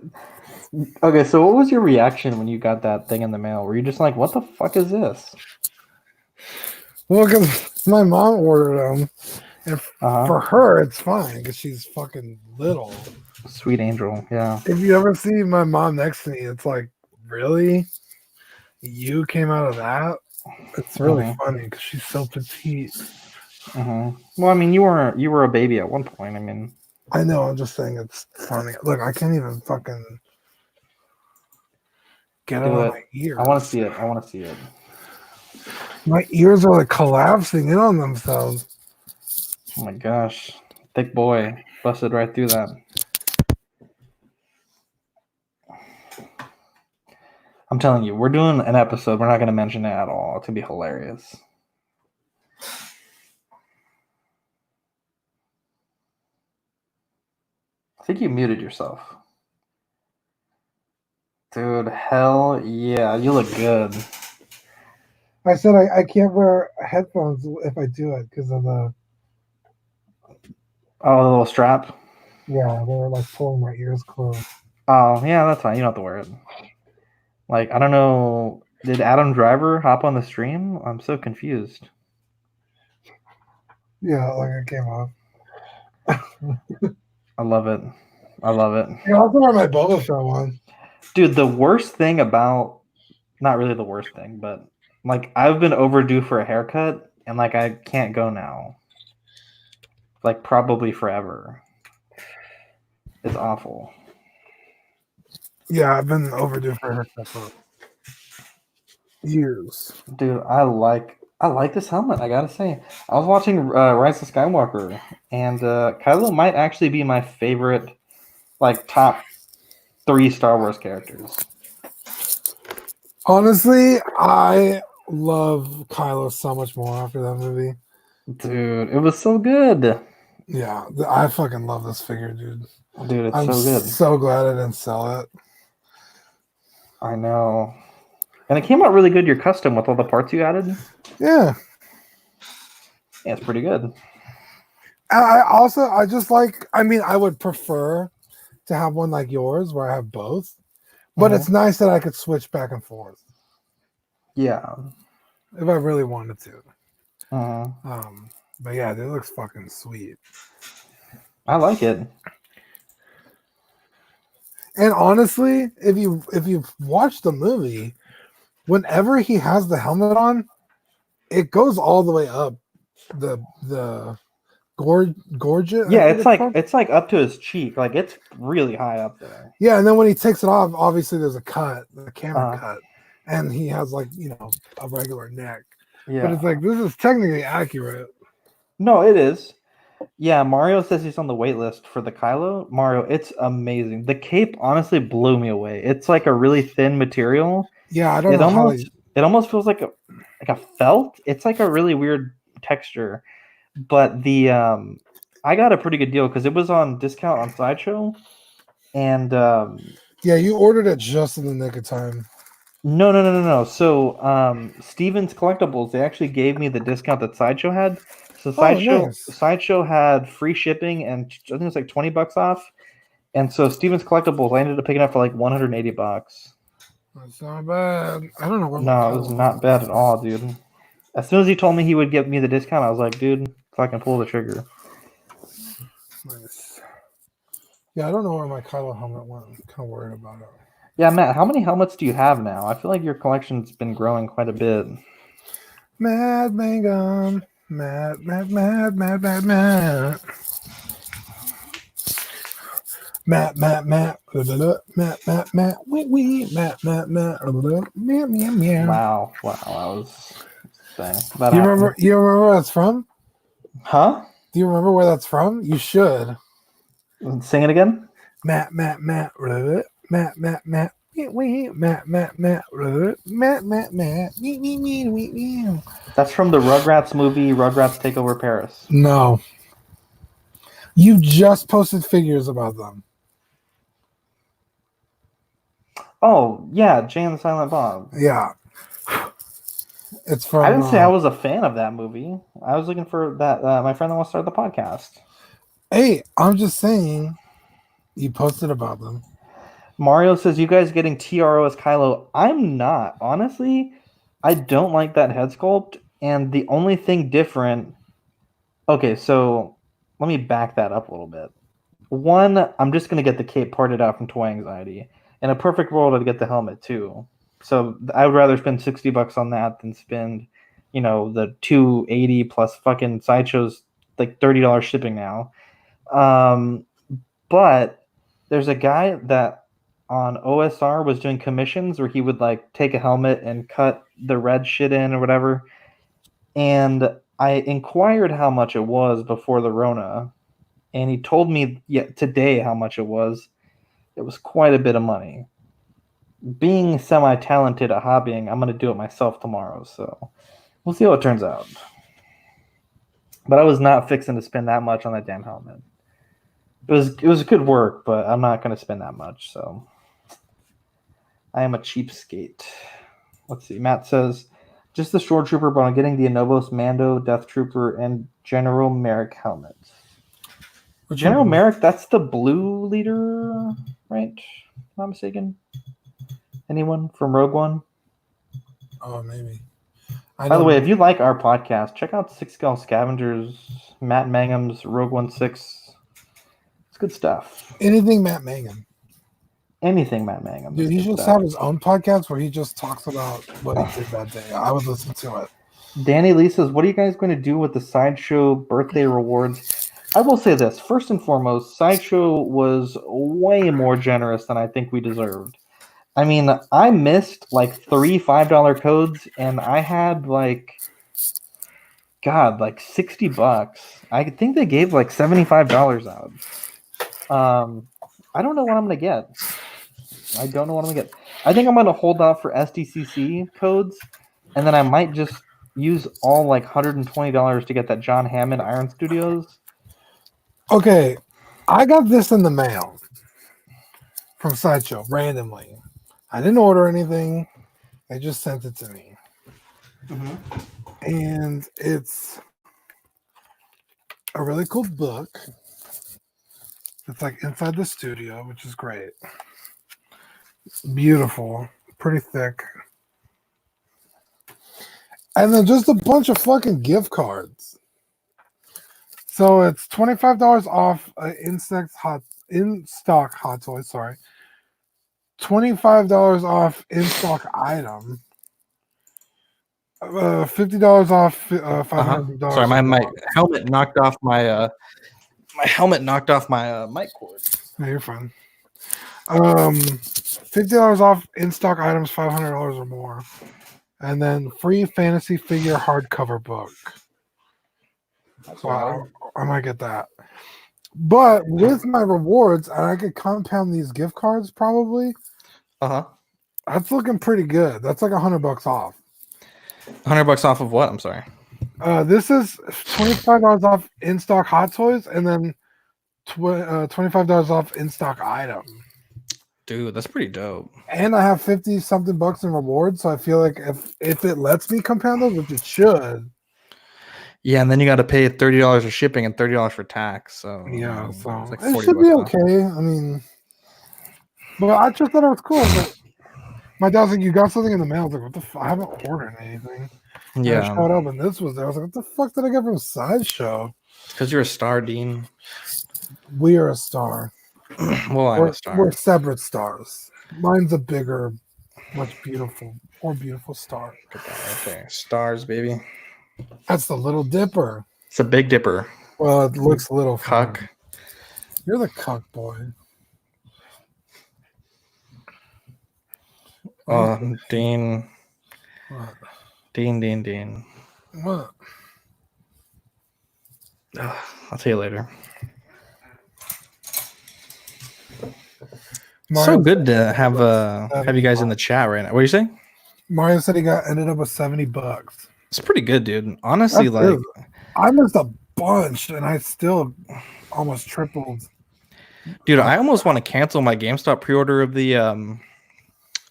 Okay, so what was your reaction when you got that thing in the mail? Were you just like, "What the fuck is this?" Well, because my mom ordered them, and Uh-huh. for her it's fine because she's fucking little. Sweet angel, yeah. If you ever see my mom next to me, it's like, really? You came out of that? It's really funny because she's so petite. Well, I mean, you were a baby at one point. I mean, I know. I'm just saying it's funny. Look, I can't even fucking get it do on it. my ears. I want to see it. I want to see it. My ears are like collapsing in on themselves. Oh my gosh, thick boy, busted right through that. I'm telling you, we're doing an episode. We're not going to mention it at all. It's going to be hilarious. I think you muted yourself. Dude, hell yeah. You look good. I said I can't wear headphones if I do it because of the... Oh, the little strap? Yeah, they're like pulling my ears closed. Oh, yeah, that's fine. You don't have to wear it. Like, I don't know. Did Adam Driver hop on the stream? I'm so confused. Yeah, like it came off. I love it. I love it. I also wear my Boba Fett one. Dude, the worst thing about... Not really the worst thing, but... Like, I've been overdue for a haircut, and, like, I can't go now. Like, probably forever. It's awful. Yeah, I've been overdue for a haircut for years. Dude, I like this helmet, I gotta say. I was watching Rise of Skywalker, and Kylo might actually be my favorite, like, top 3 Star Wars characters. Honestly, I love Kylo so much more after that movie. Dude, it was so good. Yeah, I fucking love this figure, dude. Dude, it's I'm so good. so glad I didn't sell it. I know. And it came out really good, your custom, with all the parts you added. Yeah. Yeah, it's pretty good. I just like, I mean, I would prefer to have one like yours where I have both, but it's nice that I could switch back and forth. Yeah. If I really wanted to. Uh-huh. But yeah, it looks fucking sweet. I like it. And honestly, if you watch the movie, whenever he has the helmet on, it goes all the way up the gorget. Yeah, it's like up to his cheek. Like, it's really high up there. Yeah, and then when he takes it off, obviously there's a cut, the camera cut, and he has, like, you know, a regular neck. Yeah. But it's like, this is technically accurate. No, it is. Yeah, Mario says he's on the wait list for the Kylo. Mario, it's amazing. The cape honestly blew me away. It's like a really thin material. Yeah, I don't know it almost feels like a felt. It's like a really weird texture. But the I got a pretty good deal because it was on discount on Sideshow. And yeah, you ordered it just in the nick of time. No. So Steven's Collectibles, they actually gave me the discount that Sideshow had. So Sideshow had free shipping and I think it was like $20 off. And so Steven's Collectibles, I ended up picking up for like $180. That's not bad. I don't know what. No, it was not bad at all, dude. As soon as he told me he would give me the discount, I was like, dude, fucking pull the trigger. Nice. Yeah, I don't know where my Kylo helmet went. I'm kind of worried about it. Yeah, Matt, how many helmets do you have now? I feel like your collection's been growing quite a bit. Mad Mangum. Matt. Matt, wee, Matt, meow. Wow, that was thing. You remember where that's from? Huh? Do you remember where that's from? You should. Sing it again. Matt, wee, Matt, That's from the Rugrats movie, Rugrats Take Over Paris. No. You just posted figures about them. Oh yeah, Jay and the Silent Bob. Yeah. It's from. I didn't say I was a fan of that movie. I was looking for that my friend that wants to start the podcast. Hey, I'm just saying, you posted about them. Mario says, "You guys getting TRO as Kylo?" I'm not. Honestly, I don't like that head sculpt, and the only thing different. Okay, so let me back that up a little bit. One, I'm just gonna get the cape parted out from Toy Anxiety. In a perfect world, I'd get the helmet too. So I would rather spend $60 on that than spend, the 280 plus fucking Sideshow's like $30 shipping now. Um, but there's a guy that on OSR was doing commissions where he would like take a helmet and cut the red shit in or whatever. And I inquired how much it was before the Rona, and he told me today how much it was. It was quite a bit of money. Being semi-talented at hobbying, I'm going to do it myself tomorrow, so we'll see how it turns out. But I was not fixing to spend that much on that damn helmet. It was good work, but I'm not going to spend that much, so I am a cheapskate. Let's see. Matt says, just the Shore Trooper, but I'm getting the Anobos, Mando, Death Trooper, and General Merrick helmets. General Merrick, that's the blue leader, right? If I'm not mistaken. Anyone from Rogue One? Oh, maybe. By the way, if you like our podcast, check out Six Skull Scavengers, Matt Mangum's Rogue One 6. It's good stuff. Anything Matt Mangum. Anything Matt Mangum. Dude, he should have his own podcast where he just talks about what he did that day. I would listen to it. Danny Lee says, what are you guys going to do with the Sideshow birthday rewards? I will say this. First and foremost, Sideshow was way more generous than I think we deserved. I mean, I missed like 3 $5 codes, and I had like $60. I think they gave like $75 out. I don't know what I'm gonna get. I don't know what I'm gonna get. I think I'm gonna hold out for SDCC codes, and then I might just use all like $120 to get that John Hammond Iron Studios. Okay, I got this in the mail from Sideshow randomly. I didn't order anything. They just sent it to me. Mm-hmm. And it's a really cool book. It's like inside the studio, which is great. Beautiful. Pretty thick. And then just a bunch of fucking gift cards. So it's $25 off in stock Hot Toys, sorry. $25 off in stock item. $50 off. $500. Sorry, my helmet knocked off my mic cord. No, you're fine. $50 off in stock items, $500 or more, and then free fantasy figure hardcover book. So I might get that. But with my rewards, and I could compound these gift cards probably. That's looking pretty good. That's like $100 off. $100 off of what? I'm sorry. This is $25 off in stock Hot Toys, and then $25 off in stock item. Dude, that's pretty dope. And I have 50 something bucks in rewards, so I feel like if it lets me compound those, which it should. Yeah, and then you got to pay $30 for shipping and $30 for tax. So yeah, so like it should be okay. I mean, but I just thought it was cool. But my dad was like, "You got something in the mail?" I was like, "What the fuck? I haven't ordered anything." Yeah, and I showed up, and this was there. I was like, "What the fuck did I get from Sideshow?" Because you're a star, Dean. We are a star. Well, I'm a star. We're separate stars. Mine's a bigger, more beautiful star. Okay, stars, baby. That's the Little Dipper. It's a Big Dipper. Well, it looks a little cuck. Funny. You're the cuck boy. Dean. What? Dean. What? I'll tell you later. Mario so good to have you guys in the chat right now. What are you saying? Mario said he ended up with $70. It's pretty good, dude. Honestly, I missed a bunch, and I still almost tripled. Dude, I almost want to cancel my GameStop pre-order of the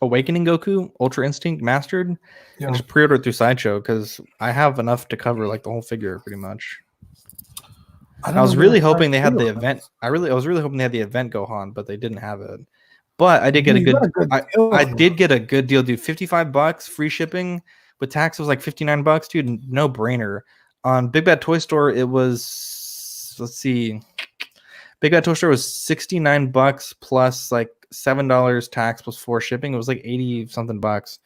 Awakening Goku Ultra Instinct Mastered Yeah, and just pre-order it through Sideshow because I have enough to cover like the whole figure pretty much. I was really hoping they had the event. I was really hoping they had the event Gohan, but they didn't have it. But I did get a good. I did get a good deal, dude. $55 free shipping with tax was like $59, dude. No brainer. On Big Bad Toy Store, it was. Let's see. Big Bad Toy Store was $69 plus like $7 tax plus 4 shipping. It was like 80 something bucks.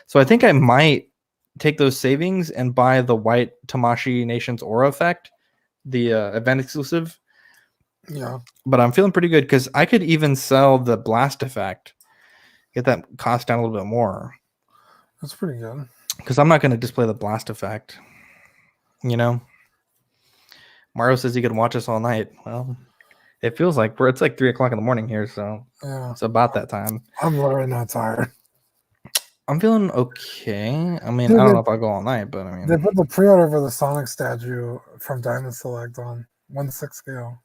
So I think I might take those savings and buy the white Tamashii Nations Aura effect, the event exclusive. Yeah, but I'm feeling pretty good because I could even sell the blast effect, get that cost down a little bit more. that's pretty good. Because I'm not going to display the blast effect. You know, Mario says he could watch us all night. Well, it feels like it's like 3:00 in the morning here, so Yeah, it's about that time. I'm literally not tired. I'm feeling okay. I mean, Dude, I don't know if I'll go all night, but I They mean, put the pre-order for the Sonic statue from Diamond Select on 1/6 scale.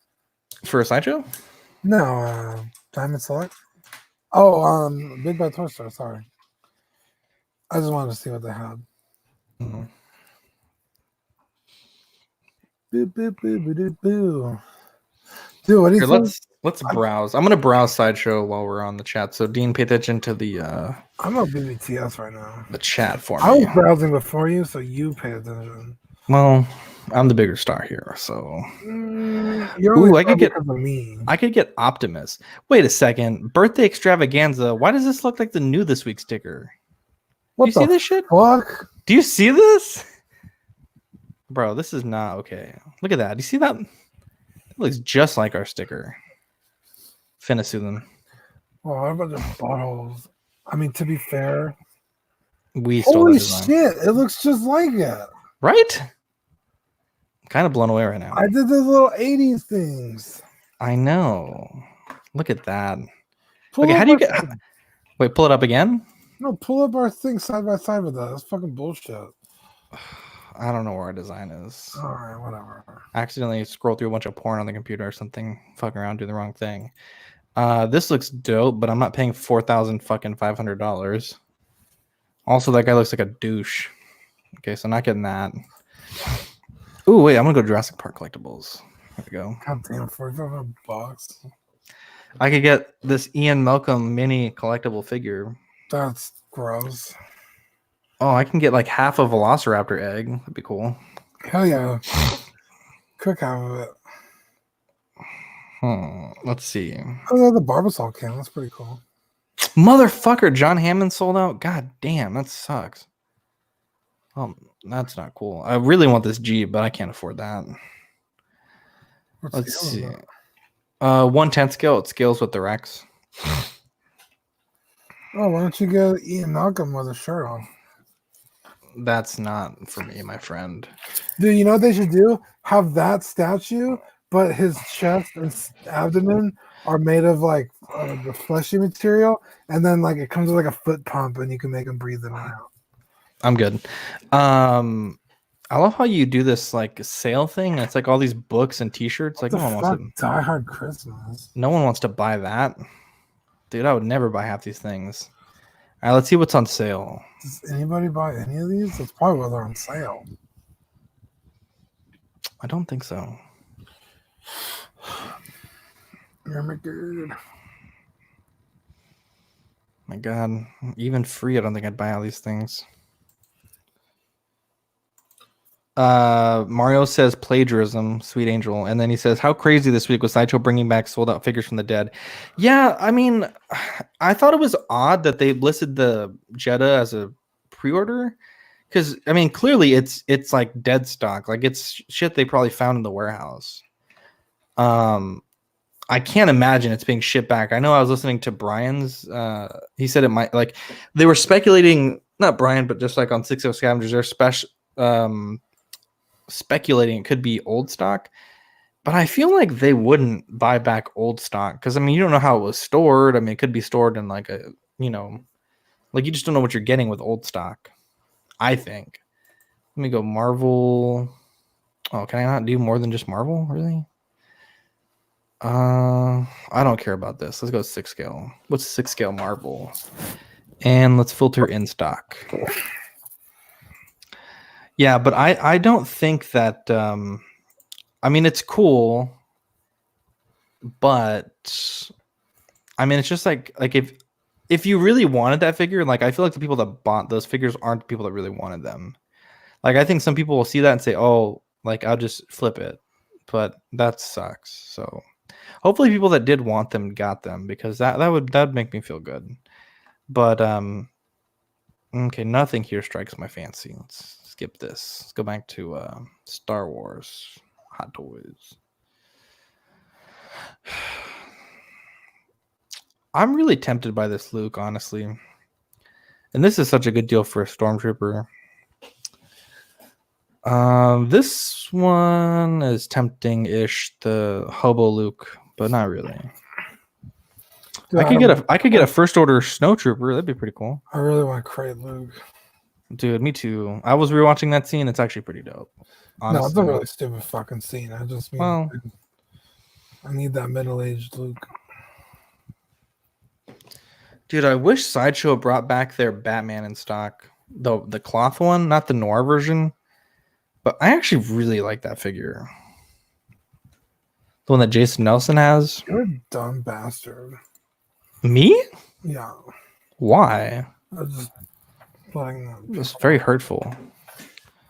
for a sideshow. No, Diamond Select. Oh, Big Bad Toy Store. Sorry, I just wanted to see what they had. Mhm. Boo, boo, boo, boo, boo, boo. Dude, what do you Here, think? let's browse. I'm gonna browse sideshow while we're on the chat. So Dean, pay attention to the I'm on BBTS right now. chat for I me. was browsing before you, so you pay attention. Well, I'm the bigger star here, so. You're only Ooh, I could get because of me. I could get Optimus. Wait a second. Birthday extravaganza. Why does this look like the new this week sticker? What Do you see this shit? fuck? Do you see this? Bro, this is not okay. Look at that. Do you see that? It looks just like our sticker. Finasuthun. Well, what about the buttholes? I mean, to be fair, We stole the holy design. shit, it looks just like it. Right? I'm kind of blown away right now. I did those little 80s things. I know. Look at that. Pull Okay, up how do you our get... thing. Wait, pull it up again? No, pull up our thing side by side with that. That's fucking bullshit. I don't know where our design is. All right, whatever. Accidentally scroll through a bunch of porn on the computer or something, fucking around, do the wrong thing. This looks dope, but I'm not paying $4,500. Also, that guy looks like a douche. Okay, so I'm not getting that. Ooh, wait, I'm gonna go Jurassic Park collectibles. There we go. God damn, $45. I could get this Ian Malcolm mini collectible figure. That's gross. Oh, I can get like half a Velociraptor egg. That'd be cool. Hell yeah. Cook half of it. Let's see. Oh, yeah, the Barbasol can. That's pretty cool. Motherfucker, John Hammond sold out. God damn, that sucks. That's not cool. I really want this Jeep, but I can't afford that. Let's see. 1/10 scale. It scales with the Rex. Oh, why don't you get Ian Malcolm with a shirt on? That's not for me, my friend. Dude, you know what they should do? Have that statue, but his chest and abdomen are made of like the fleshy material, and then like it comes with like a foot pump, and you can make him breathe in and out. I'm good. I love how you do this like sale thing. It's like all these books and T-shirts. Like What no the one fuck? wants Die Hard Christmas. no one wants to buy that, dude. I would never buy half these things. All right, let's see what's on sale. Does anybody buy any of these? That's probably why they're on sale. I don't think so. You're my dude. My God, even free, I don't think I'd buy all these things. Mario says plagiarism, Sweet Angel, and then he says, "How crazy this week was Sideshow bringing back sold out figures from the dead." Yeah, I mean, I thought it was odd that they listed the Jetta as a pre-order, because I mean, clearly it's like dead stock, like it's shit they probably found in the warehouse. I can't imagine it's being shipped back. I know I was listening to Brian's. He said it might, like they were speculating, not Brian, but just like on 60 Scavengers, they're special. Speculating it could be old stock, but I feel like they wouldn't buy back old stock because I mean you don't know how it was stored. I mean it could be stored in like a like you just don't know what you're getting with old stock. I think. Let me go Marvel. Oh, can I not do more than just Marvel? Really? I don't care about this. Let's go 6 scale. What's 6 scale Marvel? And let's filter in stock. Yeah, but I don't think that I mean it's cool, but I mean it's just like if you really wanted that figure, like I feel like the people that bought those figures aren't the people that really wanted them. Like I think some people will see that and say, "Oh, like I'll just flip it." But that sucks. So hopefully people that did want them got them because that'd make me feel good. But okay, nothing here strikes my fancy. Let's skip this. Let's go back to Star Wars Hot Toys. I'm really tempted by this Luke, honestly. And this is such a good deal for a Stormtrooper. This one is tempting-ish, the Hobo Luke, but not really. Dude, I could get a first order Snowtrooper. That'd be pretty cool. I really want to create Luke. Dude, me too. I was rewatching that scene. It's actually pretty dope. Honestly. No, it's a really stupid fucking scene. I just mean I need that middle-aged Luke. Dude, I wish Sideshow brought back their Batman in stock. The cloth one, not the noir version. But I actually really like that figure. The one that Jason Nelson has. You're a dumb bastard. Me? Yeah. Why? I was just letting them. It's very hurtful.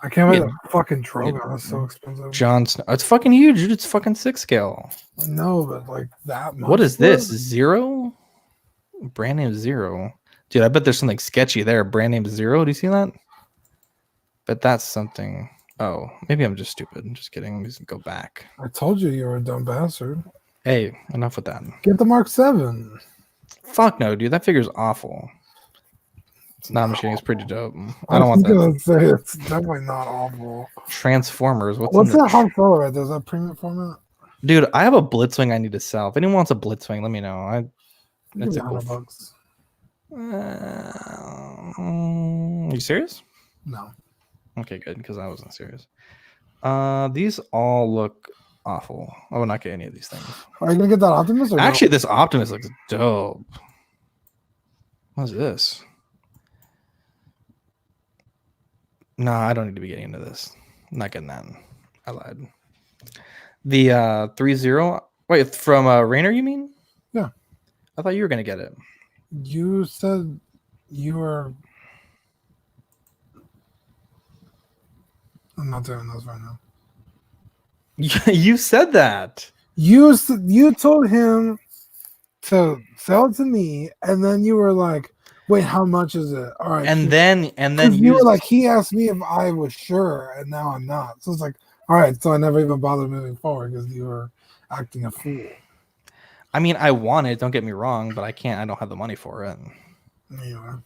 I can't believe the fucking Drogon is so expensive. Jon Snow. It's fucking huge, dude. It's fucking 6 scale. No, but like that much. What is this? 0? Brand name 0. Dude, I bet there's something sketchy there. Brand name 0. Do you see that? But that's something. Oh, maybe I'm just stupid. I'm just kidding. Just go back. I told you were a dumb bastard. Hey, enough with that. Get the Mark 7. Fuck no, dude. That figure's awful. Nah, I'm just kidding. It's pretty dope. I don't want that. I was gonna say it's definitely not awful. Transformers. What's that Han Solo right there? Is that premium format? Dude, I have a Blitzwing I need to sell. If anyone wants a Blitzwing, let me know. That's a cool. $100. You serious? No. Okay, good, because I wasn't serious. These all look awful. I would not get any of these things. Are you gonna get that Optimus? Or actually, this Optimus looks dope. What's this? No, I don't need to be getting into this. I'm not getting that. I lied. The 3-0. Wait, from Rainer, you mean? Yeah. I thought you were gonna get it. You said you were. I'm not doing this right now. You said that. You told him to sell it to me, and then you were like, "Wait, how much is it?" All right, and then you were like, he asked me if I was sure, and now I'm not. So it's like, all right, so I never even bothered moving forward because you were acting a fool. I mean, I want it. Don't get me wrong, but I can't. I don't have the money for it. Yeah.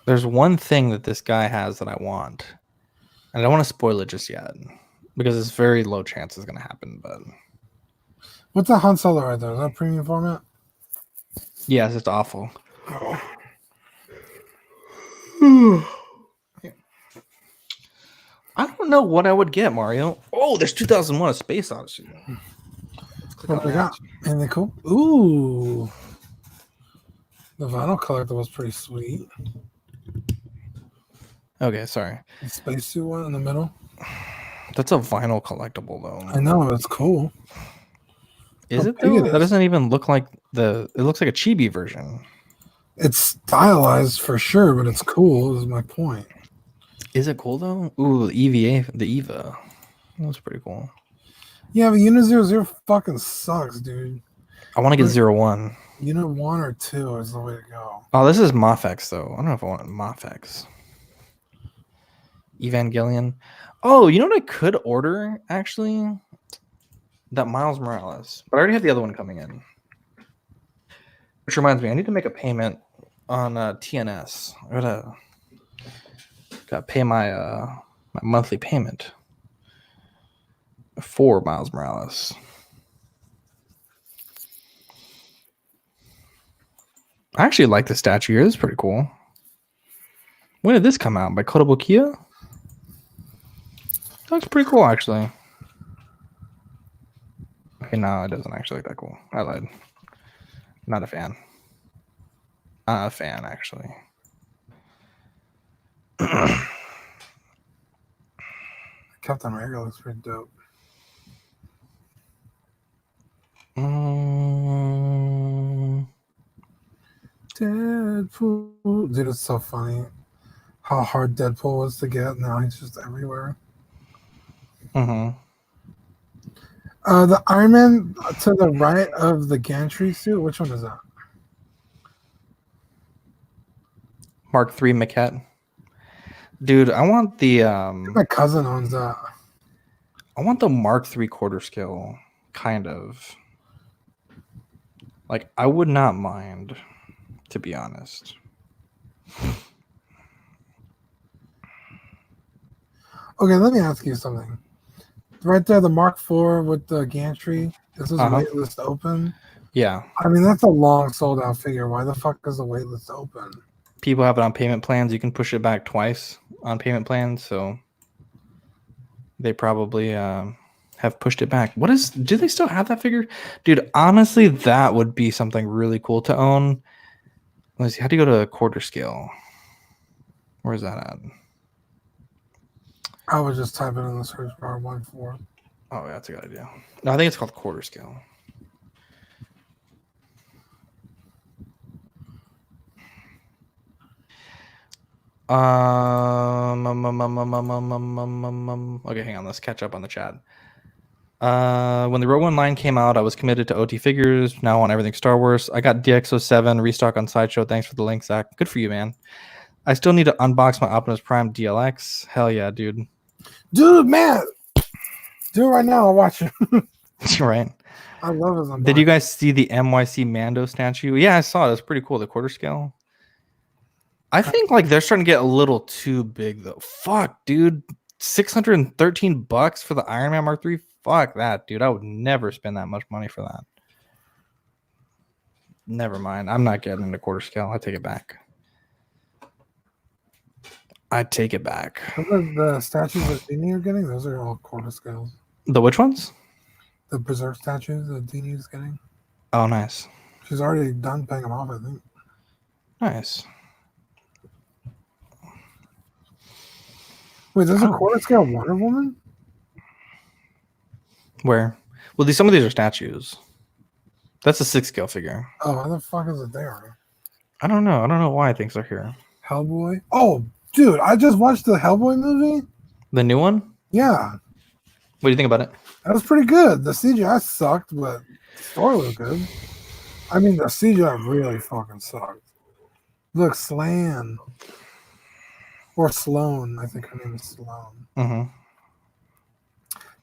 There's one thing that this guy has that I want, and I don't want to spoil it just yet because it's very low chance it's going to happen. But what's that Han Solo right there? Is that premium format? Yes, it's awful. I don't know what I would get, Mario. Oh, there's 2001: A Space Odyssey. What we got? Anything cool? Ooh, the vinyl collector was pretty sweet. Okay, sorry. The spacesuit one in the middle. That's a vinyl collectible, though. I know, it's cool. Is it though? That doesn't even look like it looks like a chibi version. It's stylized for sure, but it's cool. Is my point. Is it cool though? Ooh, the EVA, the EVA. That was pretty cool. Yeah, but Unit 00 fucking sucks, dude. I want to get 01. Unit 1 or 2 is the way to go. Oh, this is Mofex though. I don't know if I want Mofex. Evangelion. Oh, you know what I could order actually? That Miles Morales, but I already have the other one coming in. Which reminds me, I need to make a payment on TNS. I gotta pay my my monthly payment for Miles Morales. I actually like the statue here. This is pretty cool. When did this come out? By Kotobukiya? That looks pretty cool, actually. Okay, no, it doesn't actually look that cool. I lied. Not a fan. Not a fan, actually. Captain America looks pretty dope. Deadpool. Dude, it's so funny how hard Deadpool was to get. Now he's just everywhere. Mm-hmm. The Iron Man to the right of the gantry suit. Which one is that? Mark III maquette. Dude, I want the My cousin owns that. I want the Mark III quarter scale, kind of. Like, I would not mind, to be honest. Okay, let me ask you something. Right there, the Mark IV with the gantry. This is waitlist open. Yeah. I mean, that's a long sold out figure. Why the fuck is the waitlist open? People have it on payment plans. You can push it back twice on payment plans, so they probably have pushed it back. Do they still have that figure? Dude, honestly, that would be something really cool to own. Let's see, how do you go to quarter scale? Where's that at? I was just typing in the search bar 1-4. Oh, that's a good idea. No, I think it's called quarter scale. Okay, hang on. Let's catch up on the chat. When the Rogue One line came out, I was committed to OT figures. Now on everything Star Wars. I got DX07 restock on Sideshow. Thanks for the link, Zach. Good for you, man. I still need to unbox my Optimus Prime DLX. Hell yeah, dude. Dude, man. Do it right now. I'll watch it. Right. I love his unboxing. Did you guys see the MYC Mando statue? Yeah, I saw it. It's pretty cool. The quarter scale. I think like they're starting to get a little too big though. Fuck, dude. $613 for the Iron Man Mark III. Fuck that, dude. I would never spend that much money for that. Never mind. I'm not getting into quarter scale. I take it back. I take it back. The statues that Dini are getting, those are all quarter scales. The which ones? The Berserk statues that Dini is getting. Oh, nice. She's already done paying them off, I think. Nice. Wait, there's a quarter scale Wonder Woman? Where? Well, some of these are statues. That's a 6 scale figure. Oh, why the fuck is it there? I don't know. I don't know why things are here. Hellboy? Oh, dude, I just watched the Hellboy movie. The new one? Yeah. What do you think about it? That was pretty good. The CGI sucked, but the story was good. I mean, the CGI really fucking sucked. Look, Slan. Or Sloan. I think her name is Sloan. Mm-hmm.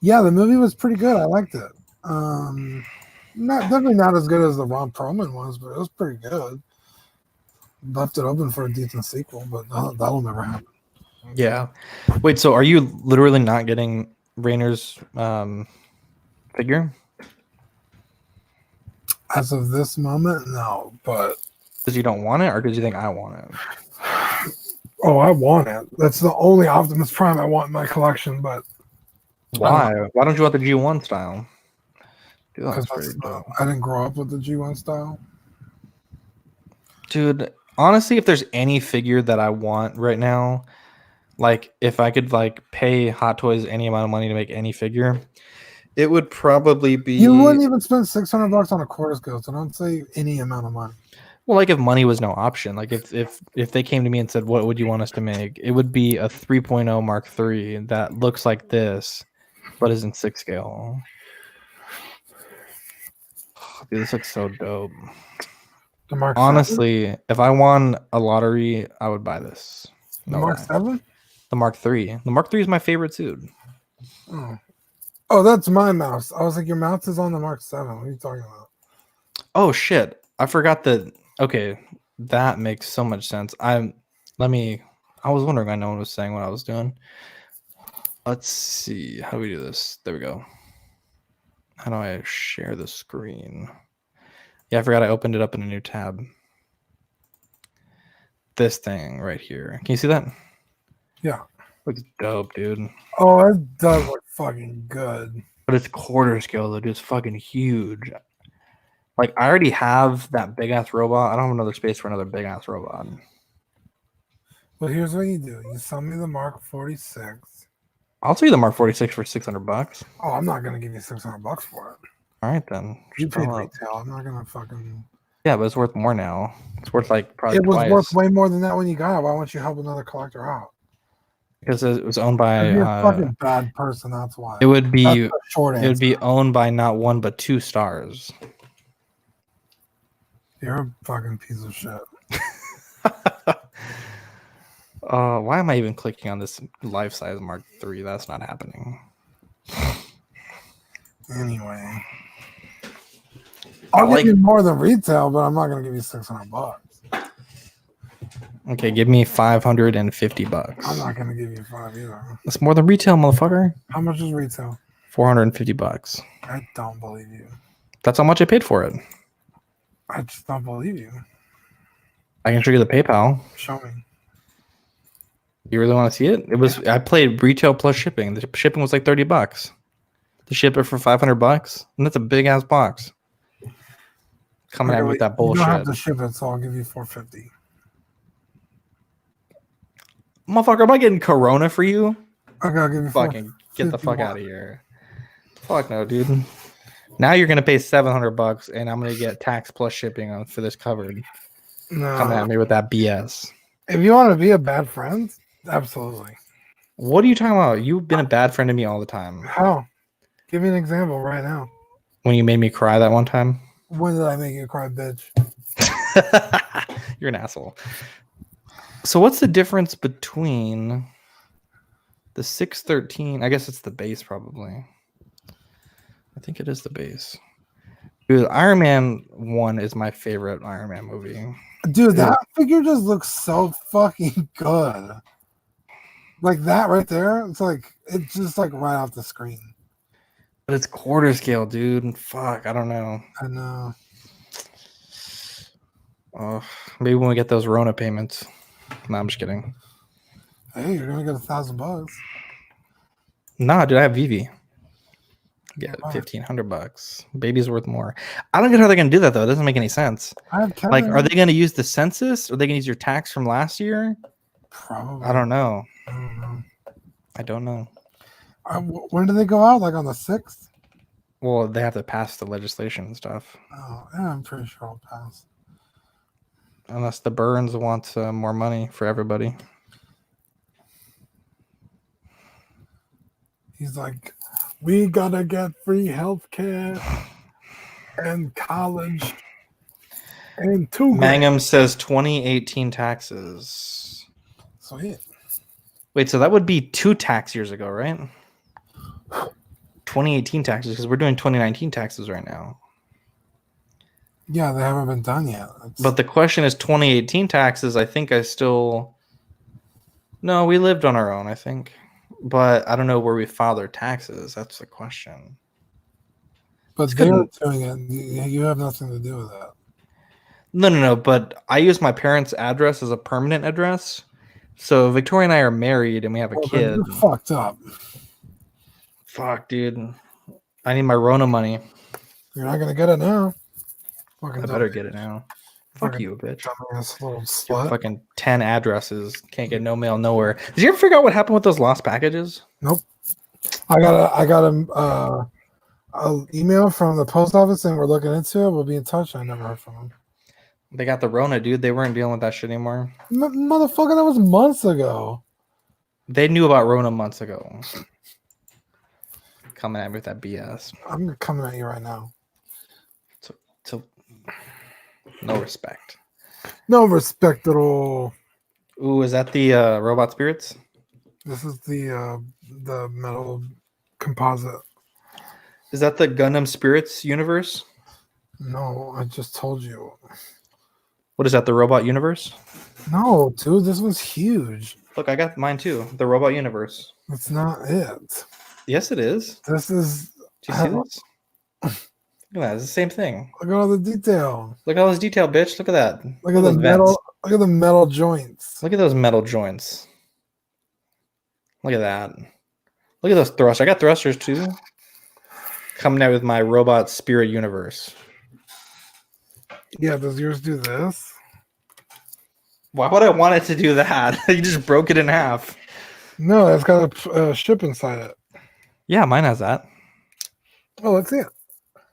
Yeah, the movie was pretty good. I liked it. Definitely not as good as the Ron Perlman was, but it was pretty good. Left it open for a decent sequel, but that'll never happen. Yeah. Wait, so are you literally not getting Rainer's figure? As of this moment, no, but Because you don't want it, or because you think I want it? oh, I want it. That's the only Optimus Prime I want in my collection, but why? Why don't you want the G1 style? Dude, I didn't grow up with the G1 style. Dude, honestly, if there's any figure that I want right now, like if I could like pay Hot Toys any amount of money to make any figure, it would probably be. You wouldn't even spend $600 on a quarter scale, so don't say any amount of money. Well, like if money was no option, like if they came to me and said, "What would you want us to make?" It would be a 3.0 Mark III that looks like this, but isn't 6 scale. Dude, this looks so dope. The Mark Honestly, 7? if I won a lottery, I would buy this. The Mark 7? The Mark III. The Mark III is my favorite suit. Oh, that's my mouse. I was like, your mouse is on the Mark 7. What are you talking about? Oh shit! I forgot that. Okay, that makes so much sense. I was wondering why no one was saying what I was doing. Let's see. How do we do this? There we go. How do I share the screen? Yeah, I forgot I opened it up in a new tab. This thing right here. Can you see that? Yeah. Looks dope, dude. Oh, it does look fucking good. But it's quarter scale, though, dude. It's fucking huge. Like, I already have that big ass robot. I don't have another space for another big ass robot. But here's what you do: you sell me the Mark 46. I'll sell you the Mark 46 for $600. Oh, I'm not gonna give you $600 for it. All right, then. You Just paid throw it up. retail. I'm not gonna fucking. Yeah, but it's worth more now. It's worth like probably It was twice worth way more than that when you got it. Why won't you help another collector out? because it was owned by. You're a fucking bad person. That's why. It would That's be. the short answer. It would be owned by not one but 2 stars. You're a fucking piece of shit. Why am I even clicking on this life-size Mark III? That's not happening. Anyway, I'll like- give you more than retail, but I'm not gonna give you $600. Okay, give me $550. I'm not gonna give you 5 either. That's more than retail, motherfucker. How much is retail? $450. I don't believe you. That's how much I paid for it. I just don't believe you. I can show you the PayPal. Show me. You really want to see it? It was. I played retail plus shipping. The shipping was like $30. To ship it for $500, and that's a big ass box. Coming at me with that You don't bullshit, have to ship it, so I'll give you $450. motherfucker. Am I getting Corona for you? Okay, I'll give you Fucking get the fuck $451. out of here. Fuck no, dude. Now you're gonna pay $700, and I'm gonna get tax plus shipping on for this covered. Coming No. at me with that BS. If you want to be a bad friend, absolutely. What are you talking about? You've been a bad friend to me all the time. How? Give me an example right now. When you made me cry that one time. When did I make you cry, bitch? You're an asshole. So what's the difference between the 613? I guess it's the base, probably. I think it is the base. Dude, Iron Man 1 is my favorite Iron Man movie. Dude, that figure just looks so fucking good. Like that right there, it's just like right off the screen. But it's quarter scale, dude. Fuck, I don't know. I know. Oh, maybe when we get those Rona payments. No, I'm just kidding. Hey, you're gonna get $1,000. Nah, dude, I have Vivi. Get $1,500. Baby's worth more. I don't get how they're gonna do that though. It doesn't make any sense. I have Kevin. Like, are they gonna use the census? Or are they gonna use your tax from last year? Probably. I don't know. I don't know. I don't know. When did they go out? Like on the 6th? Well, they have to pass the legislation and stuff. Oh, yeah, I'm pretty sure I'll pass. Unless the Burns wants more money for everybody. He's like, we gotta get free healthcare and college and $2 grand. Mangum says 2018 taxes. Sweet. Wait, so that would be 2 tax years ago, right? 2018 taxes, because we're doing 2019 taxes right now. Yeah, they haven't been done yet. But the question is 2018 taxes. I think I still. No, we lived on our own, I think. But I don't know where we filed our taxes. That's the question. But they're doing it. You have nothing to do with that. No. But I use my parents' address as a permanent address. So Victoria and I are married and we have a kid. You're fucked up. Fuck, dude. I need my Rona money. You're not gonna get it now. I better get it now. Fuck you, bitch. Dumbass little Your slut. fucking 10 addresses. Can't get no mail nowhere. Did you ever figure out what happened with those lost packages? Nope. I got a email from the post office and we're looking into it. We'll be in touch. I never heard from them. They got the Rona, dude. They weren't dealing with that shit anymore. Motherfucker, that was months ago. They knew about Rona months ago. Coming at me with that BS. I'm coming at you right now. So no respect. No respect at all. Ooh, is that the Robot Spirits? This is the metal composite. Is that the Gundam Spirits universe? No, I just told you. What is that, the Robot Universe? No, dude, this was huge. Look, I got mine too. The Robot Universe. That's not it. Yes, it is. This is. Do you see this? Look at that. It's the same thing. Look at all the detail. Look at all this detail, bitch. Look at that. Look at the those metal. vents. Look at the metal joints. Look at those metal joints. Look at that. Look at those thrusters. I got thrusters too. Coming out with my robot spirit universe. Yeah, does yours do this? Why would I want it to do that? You just broke it in half. No, it's got a ship inside it. Yeah, mine has that. Oh, let's see it.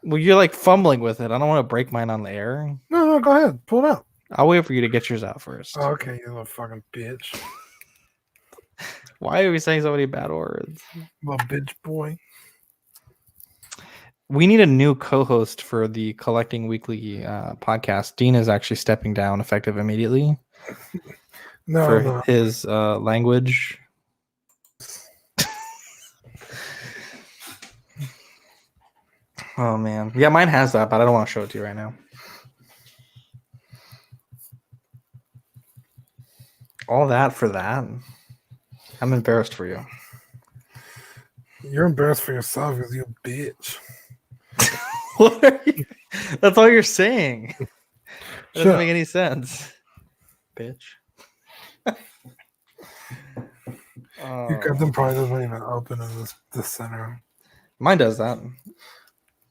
Well, you're like fumbling with it. I don't want to break mine on the air. No, go ahead. Pull it out. I'll wait for you to get yours out first. Oh, okay, you little fucking bitch. Why are we saying so many bad words? Little bitch boy. We need a new co-host for the Collecting Weekly podcast. Dean is actually stepping down effective immediately for his language. Oh, man. Yeah, mine has that, but I don't want to show it to you right now. All that for that? I'm embarrassed for you. You're embarrassed for yourself because you're a bitch. What are you? That's all you're saying. It doesn't make any sense. Bitch. Your captain probably doesn't even open in this center. Mine does that.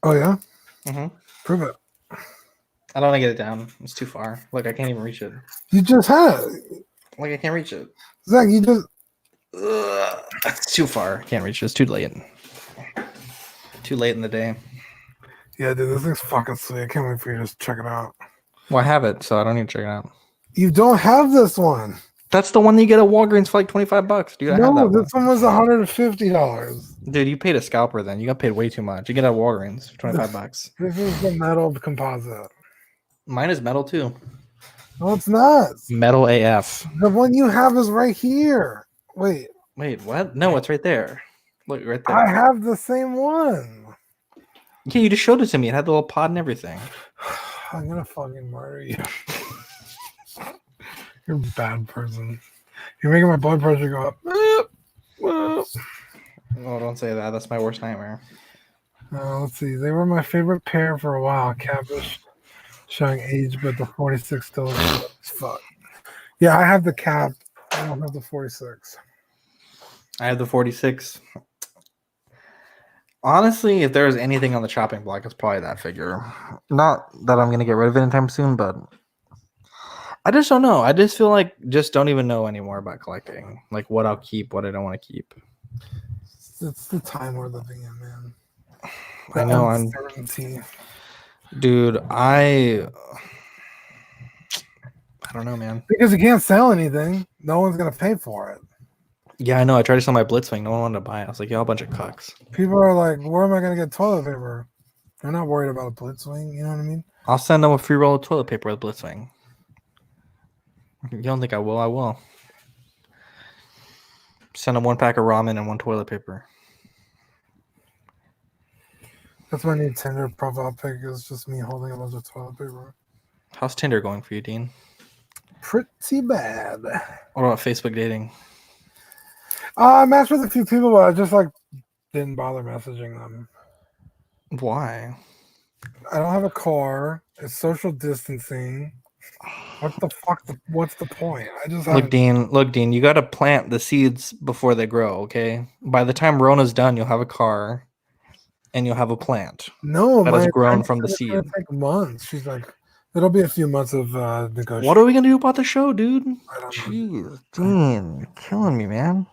Oh, yeah? Mm-hmm. Prove it. I don't want to get it down. It's too far. Look, I can't even reach it. You just had it. Like, I can't reach it. Zach, you just... It's too far. I can't reach it. It's too late. Too late in the day. Yeah, dude, this thing's fucking sweet. I can't wait for you to check it out. Well, I have it, so I don't need to check it out. You don't have this one. That's the one that you get at Walgreens for like $25, dude. No, this one was $150. Dude, you paid a scalper then. You got paid way too much. You get it at Walgreens for $25. This is the metal composite. Mine is metal too. No, it's not. Metal AF. The one you have is right here. Wait, what? No, it's right there. Look, right there. I have the same one. Yeah, you just showed it to me. It had the little pod and everything. I'm gonna fucking murder you. You're a bad person. You're making my blood pressure go up. Oh, don't say that. That's my worst nightmare. Let's see. They were my favorite pair for a while. Capish showing age, but the 46 still is fuck. Yeah, I have the cap. I don't have the 46. I have the 46. Honestly, if there's anything on the chopping block, it's probably that figure. Not that I'm going to get rid of it anytime soon, but I just don't know. I just feel like just don't even know anymore about collecting. Like what I'll keep, what I don't want to keep. It's the time we're living in, man. I know. Dude, I don't know, man. Because you can't sell anything. No one's going to pay for it. Yeah, I know. I tried to sell my Blitzwing. No one wanted to buy it. I was like, y'all a bunch of cucks. People are like, where am I going to get toilet paper? They're not worried about a Blitzwing. You know what I mean? I'll send them a free roll of toilet paper with Blitzwing. You don't think I will? I will. Send them 1 pack of ramen and 1 toilet paper. That's my new Tinder profile pic. Is just me holding a bunch of toilet paper. How's Tinder going for you, Dean? Pretty bad. What about Facebook dating? I matched with a few people, but I just didn't bother messaging them. Why? I don't have a car. It's social distancing. What the fuck? What's the point? I just look, Dean. You got to plant the seeds before they grow. Okay. By the time Rona's done, you'll have a car, and you'll have a plant. No, that has grown from the seed. It'll take months. She's like, it'll be a few months of negotiation. What are we gonna do about the show, dude? I don't know. Jeez, Dean, you're killing me, man.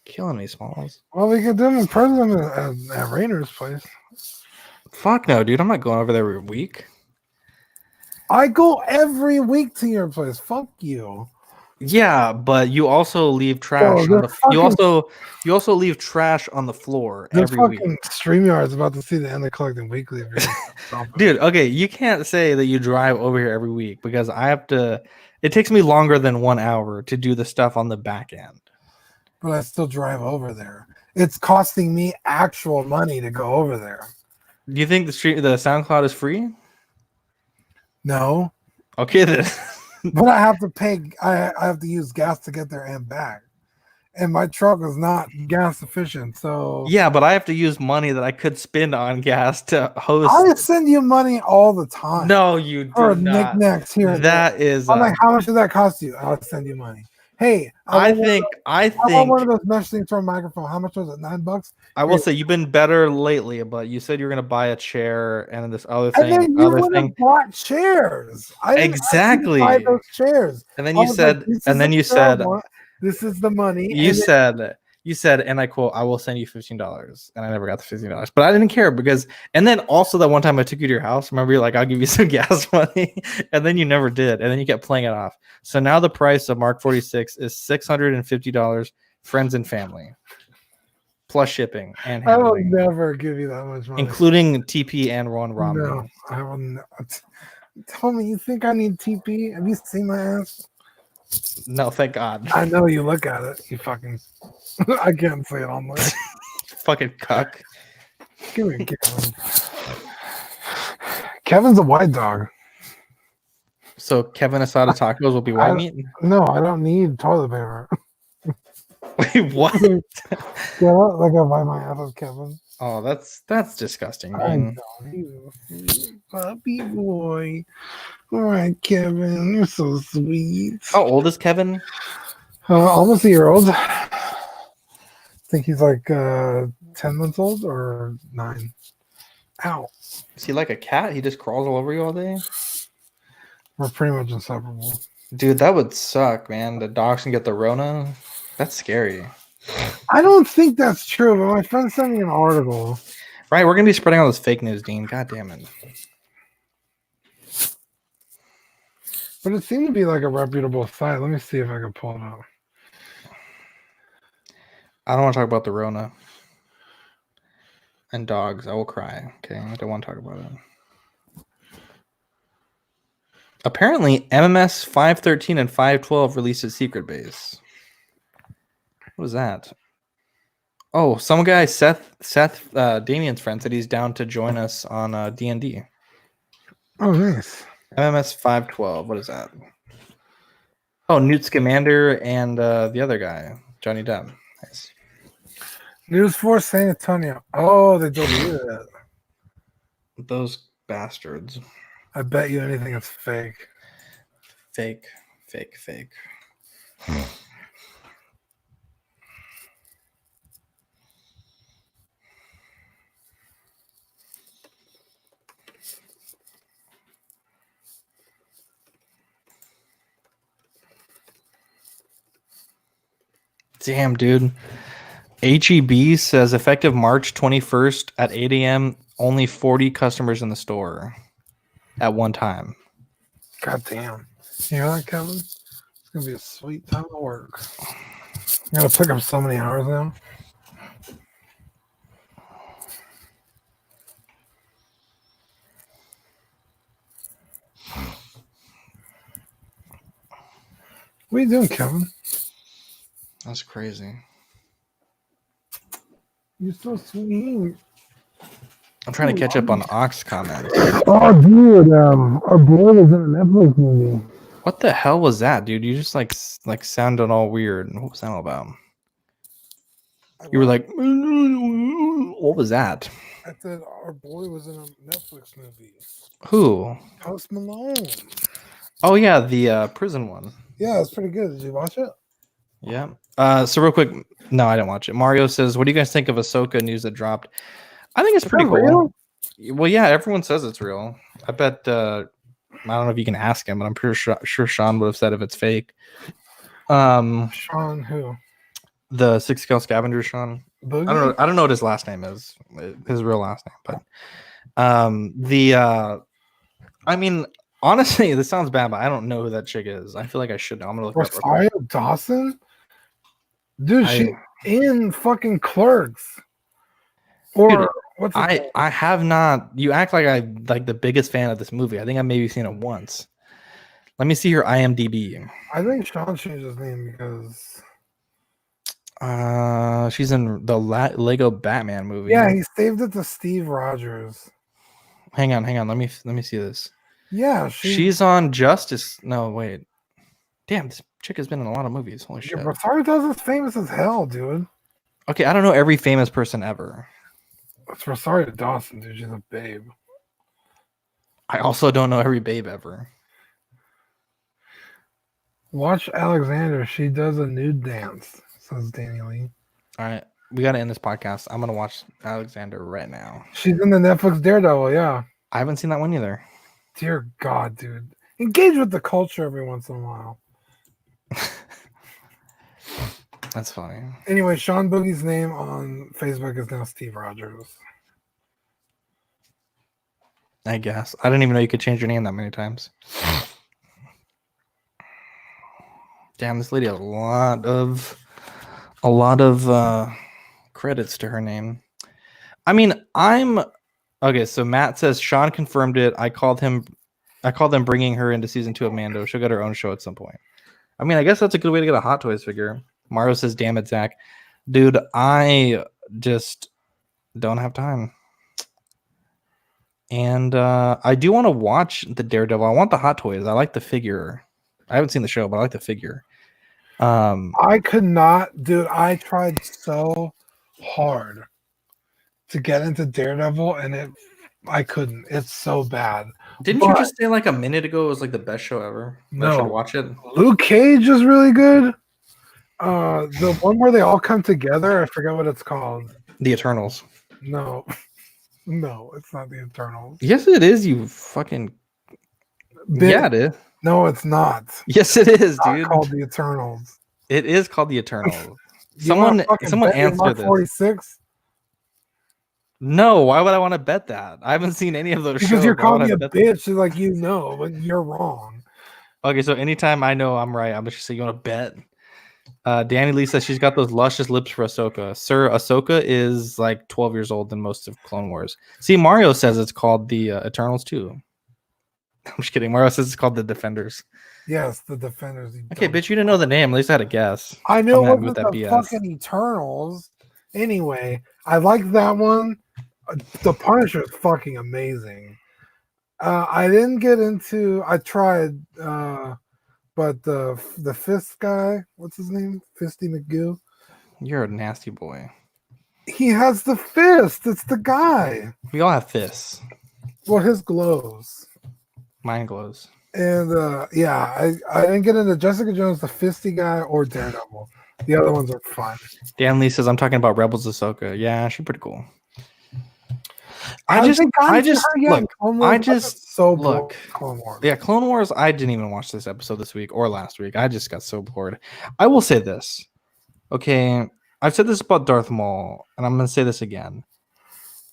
Killing me, Smalls. Well, we could do them in person at Rainer's place. Fuck no, dude. I'm not going over there every week. I go every week to your place. Fuck you. Yeah, but you also leave trash. You also leave trash on the floor every week. StreamYard's about to see the end of Collecting Weekly. Dude, okay, you can't say that you drive over here every week because I have to. It takes me longer than 1 hour to do the stuff on the back end. But I still drive over there. It's costing me actual money to go over there. Do you think the SoundCloud is free? No. Okay then. But I have to pay. I have to use gas to get there and back, and my truck is not gas efficient. So yeah, but I have to use money that I could spend on gas to host. I send you money all the time. No, you do or not. Knickknacks here. That is. I'm like, how much does that cost you? I'll send you money. Hey, I think I want one of those mesh things for a microphone. How much was it? $9? I will say you've been better lately, but you said you were gonna buy a chair and this other And thing, then you would have bought chairs. I didn't ask you to buy Exactly. those chairs. And then I you was like, said, this and is the then you chair I said, want. This is the money. you And then, said, you said, and I quote, I will send you $15. And I never got the $15. But I didn't care because, and then also that one time I took you to your house, remember you're like, I'll give you some gas money. And then you never did. And then you kept playing it off. So now the price of Mark 46 is $650, friends and family, plus shipping and I will handling, never give you that much money. including TP and Ron Romney. No, I will not. Tell me, you think I need TP? Have you seen my ass? No, thank God. I know you look at it. You fucking. I can't say it on there. Fucking cuck. Give me Kevin. Kevin's a white dog. So Kevin Asada tacos will be white meat? No, I don't need toilet paper. Wait, what? Yeah, like I buy my ass with Kevin. Oh, that's disgusting, I man. know. He's a sweet puppy boy. All right, Kevin, you're so sweet. How old is Kevin? Almost a year old. I think he's like 10 months old or 9. Ow. Is he like a cat? He just crawls all over you all day? We're pretty much inseparable. Dude, that would suck, man. The dogs can get the Rona. That's scary. I don't think that's true, but my friend sent me an article. Right, we're gonna be spreading all this fake news, Dean. God damn it. But it seemed to be like a reputable site. Let me see if I can pull it up. I don't want to talk about the Rona and dogs. I will cry. Okay, I don't want to talk about it. Apparently, MMS 513 and 512 released a secret base. What is that? Oh, some guy, Seth, Damien's friend, said he's down to join us on D&D. Oh, nice. MMS 512. What is that? Oh, Newt Scamander and the other guy, Johnny Depp. Nice. News for San Antonio. Oh, they deleted it. Those bastards. I bet you anything it's fake. Fake, fake, fake. Damn, dude. HEB says effective March 21st at 8 a.m., only 40 customers in the store at one time. God damn. You hear that, Kevin? It's going to be a sweet time to work. I'm going to pick up so many hours now. What are you doing, Kevin? That's crazy. You're so sweet. I'm trying to catch up on Ox comments. Oh, dude, our boy was in a Netflix movie. What the hell was that, dude? You just like sounded all weird. What was that all about? You were like, what was that? I said our boy was in a Netflix movie. Who? Post Malone. Oh yeah, the prison one. Yeah, it's pretty good. Did you watch it? Yeah. So real quick, no, I didn't watch it. Mario says, "What do you guys think of Ahsoka news that dropped?" I think it's pretty cool. Real? Well, yeah, everyone says it's real. I bet. I don't know if you can ask him, but I'm pretty sure Sean would have said if it's fake. Sean who? The Six Scale Scavenger, Sean. Boogie? I don't know what his last name is. His real last name, but I mean, honestly, this sounds bad, but I don't know who that chick is. I feel like I should know. I'm gonna look her up. Rosario Dawson? Dude, she in fucking Clerks. Or Dude, what's I have not. You act like I like the biggest fan of this movie. I think I've maybe seen it once. Let me see her IMDb. I think Sean changed his name because she's in the Lego Batman movie. yeah, he saved it to Steve Rogers. Hang on. Let me see this. Yeah, she's on Justice. No, wait. Damn, this chick has been in a lot of movies. Holy shit. Rosario Dawson's famous as hell, dude. Okay, I don't know every famous person ever. It's Rosario Dawson, dude. She's a babe. I also don't know every babe ever. Watch Alexander. She does a nude dance, says Danny Lee. All right, we got to end this podcast. I'm gonna watch Alexander right now. She's in the Netflix Daredevil, yeah. I haven't seen that one either. Dear God, dude. Engage with the culture every once in a while. That's funny. Anyway, Sean Boogie's name on Facebook is now Steve Rogers. I guess. I didn't even know you could change your name that many times. Damn, this lady has a lot of credits to her name. I mean, okay. So Matt says Sean confirmed it. I called them bringing her into season 2 of Mando. She'll get her own show at some point. I mean, I guess that's a good way to get a Hot Toys figure. Mario says, "Damn it, Zach, dude, I just don't have time." And I do want to watch the Daredevil. I want the Hot Toys. I like the figure. I haven't seen the show, but I like the figure. I could not, dude. I tried so hard to get into Daredevil, and I couldn't. It's so bad. Didn't you just say like a minute ago it was like the best show ever? No. I should watch it. Luke Cage is really good. The one where they all come together, I forget what it's called. The Eternals. No, it's not the Eternals. Yes, it is. You fucking yeah, it is. No, it's not. Yes, it is, It's not dude. called the Eternals. It is called the Eternals. Someone answer this. 46. No, why would I want to bet that? I haven't seen any of those Because shows. you're Why would calling me I a bet bitch, like but you're wrong. Okay, so anytime I know I'm right, I'm just say you want to bet. Danny Lee says she's got those luscious lips for Ahsoka. Sir, Ahsoka is like 12 years old in most of Clone Wars. See, Mario says it's called the Eternals too. I'm just kidding. Mario says it's called the Defenders. Yes, the Defenders. Okay, bitch, you didn't know the name. At least I had a guess. I knew I'm it happy was the fucking Eternals. Anyway, I like that one. The Punisher is fucking amazing. I didn't get into. I tried, but the Fist guy, what's his name? Fisty McGill. You're a nasty boy. He has the fist. It's the guy. We all have fists. Well, his glows. Mine glows. And yeah, I didn't get into Jessica Jones, the Fisty guy, or Daredevil. The other ones are fun. Dan Lee says I'm talking about Rebels Ahsoka. Yeah, she's pretty cool. Look. Clone Wars. Yeah, Clone Wars. I didn't even watch this episode this week or last week. I just got so bored. I will say this. Okay, I've said this about Darth Maul, and I'm going to say this again.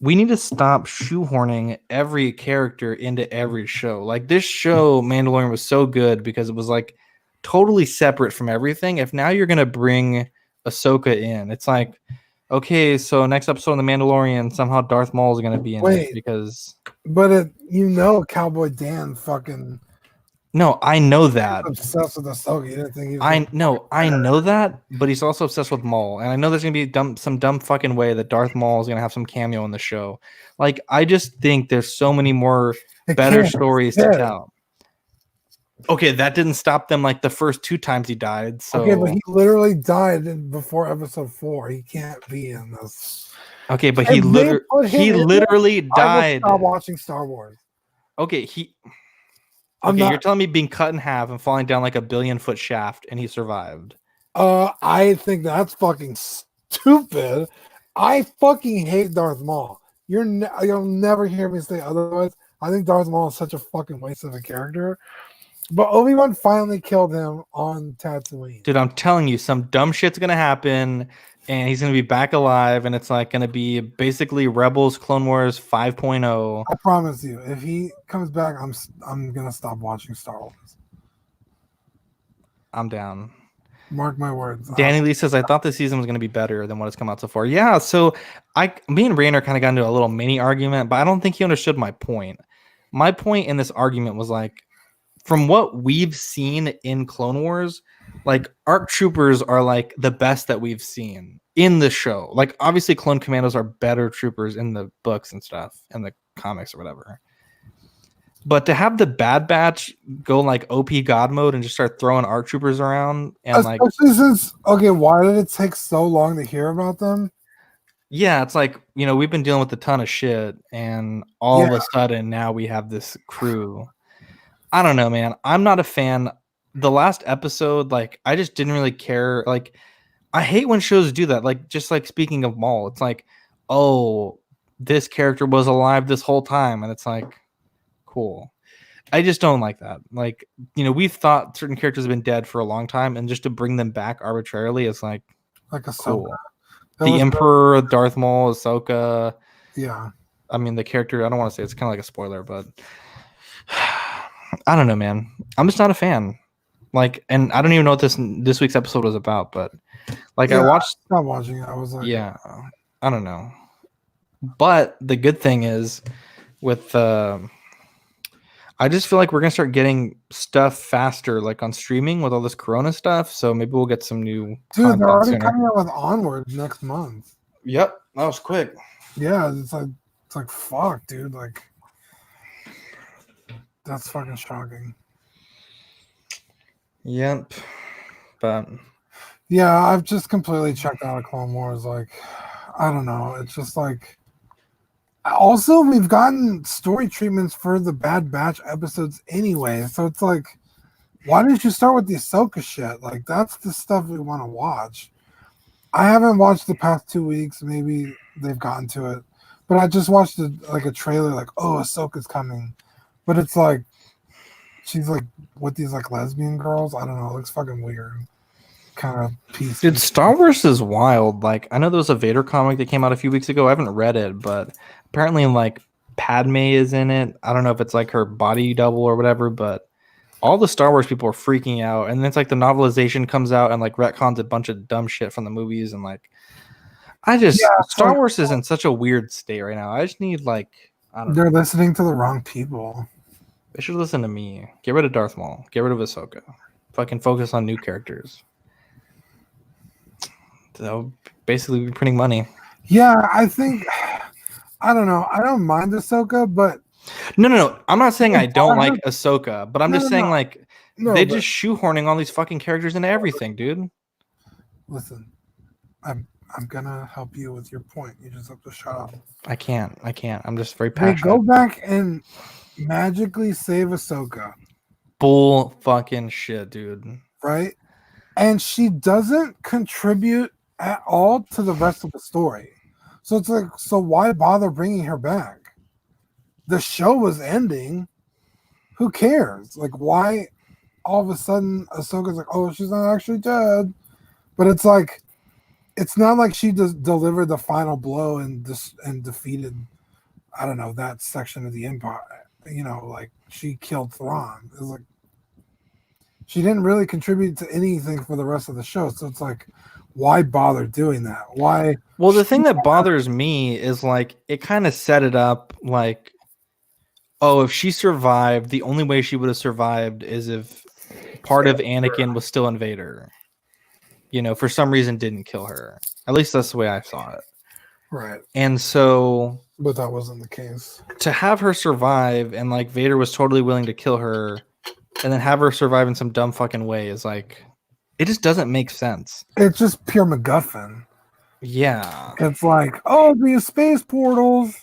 We need to stop shoehorning every character into every show. Like this show, Mandalorian, was so good because it was like totally separate from everything. If now you're going to bring Ahsoka in, it's like, okay, so next episode of The Mandalorian, somehow Darth Maul is going to be in it because... But Cowboy Dan fucking... No, I know that. Obsessed with Ahsoka. You didn't think he was I know that, but he's also obsessed with Maul, and I know there's gonna be some dumb fucking way that Darth Maul is gonna have some cameo in the show. Like, I just think there's so many more better stories to tell. Okay, that didn't stop them like the first 2 times he died. So okay, but he literally died before episode 4. He can't be in this. Okay, but he literally died. Stop watching Star Wars. Okay, you're telling me being cut in half and falling down like a 1 billion-foot shaft, and he survived. I think that's fucking stupid. I fucking hate Darth Maul. You'll never hear me say otherwise. I think Darth Maul is such a fucking waste of a character. But Obi-Wan finally killed him on Tatooine. Dude, I'm telling you, some dumb shit's gonna happen, and he's gonna be back alive, and it's like gonna be basically Rebels Clone Wars 5.0. I promise you, if he comes back, I'm gonna stop watching Star Wars. I'm down. Mark my words. Danny Lee says, I thought this season was gonna be better than what has come out so far. Yeah, so me and Rainer kind of got into a little mini argument, but I don't think he understood my point. My point in this argument was like, from what we've seen in Clone Wars, like ARC troopers are like the best that we've seen in the show. Like obviously clone commandos are better troopers in the books and stuff and the comics or whatever. But to have the Bad Batch go like OP God mode and just start throwing ARC troopers around and especially since why did it take so long to hear about them? Yeah, it's like, we've been dealing with a ton of shit and all of a sudden now we have this crew. I don't know, man. I'm not a fan. the last episode, like I just didn't really care. Like I hate when shows do that. Like just like speaking of Maul, it's like, oh, this character was alive this whole time, and it's like, cool. I just don't like that. Like, we've thought certain characters have been dead for a long time, and just to bring them back arbitrarily is like like Ahsoka. cool. That The was Emperor, Darth Maul, Ahsoka. yeah. I mean, the character. I don't want to say it's kind of like a spoiler, but I don't know, man. I'm just not a fan. Like, and I don't even know what this week's episode was about, but like I watched. Not watching it. I was like, Yeah, I don't know. But the good thing is, with I just feel like we're gonna start getting stuff faster, like on streaming with all this Corona stuff. So maybe we'll get some new dude, content they're already sooner. coming out with Onward next month. Yep, that was quick. Yeah, it's like fuck, dude. Like, that's fucking shocking. Yep, but Yeah, I've just completely checked out of Clone Wars. Like, I don't know. It's just like. Also, we've gotten story treatments for the Bad Batch episodes anyway, so it's like, why didn't you start with the Ahsoka shit? Like, that's the stuff we want to watch. I haven't watched the past 2 weeks. Maybe they've gotten to it, but I just watched a trailer, like, oh, Ahsoka's coming, but it's like she's like with these like lesbian girls. I don't know. It looks fucking weird. Kind of piece. dude, Star Wars is wild. Like, I know there was a Vader comic that came out a few weeks ago. I haven't read it, but apparently, like, Padme is in it. I don't know if it's like her body double or whatever, but all the Star Wars people are freaking out. And then it's like the novelization comes out and like retcons a bunch of dumb shit from the movies. And like, Star Wars is in such a weird state right now. I just need like, I don't know. They're listening to the wrong people. They should listen to me. Get rid of Darth Maul. Get rid of Ahsoka. Fucking focus on new characters. They'll basically be printing money. Yeah, I think. I don't know. I don't mind Ahsoka, but no. I'm not saying I don't like Ahsoka, but I'm just saying like just shoehorning all these fucking characters into everything, dude. Listen, I'm gonna help you with your point. You just have to shut up. I can't. I'm just very They passionate. go back and magically save Ahsoka. Bull fucking shit, dude. Right? And she doesn't contribute at all to the rest of the story. So it's like, so why bother bringing her back? The show was ending. Who cares? Like, why all of a sudden Ahsoka's like, oh, she's not actually dead. But it's like, it's not like she just delivered the final blow and defeated, I don't know, that section of the Empire. You know, like she killed Thrawn. It was like, she didn't really contribute to anything for the rest of the show. So it's like, why bother doing that? Why? Well, the thing that bothers me is like it kind of set it up like, oh, if she survived, the only way she would have survived is if part of Anakin was still in Vader. For some reason didn't kill her. At least that's the way I saw it. Right. And so, but that wasn't the case. To have her survive and like Vader was totally willing to kill her and then have her survive in some dumb fucking way is like, it just doesn't make sense. It's just pure MacGuffin. Yeah. It's like, oh, these space portals.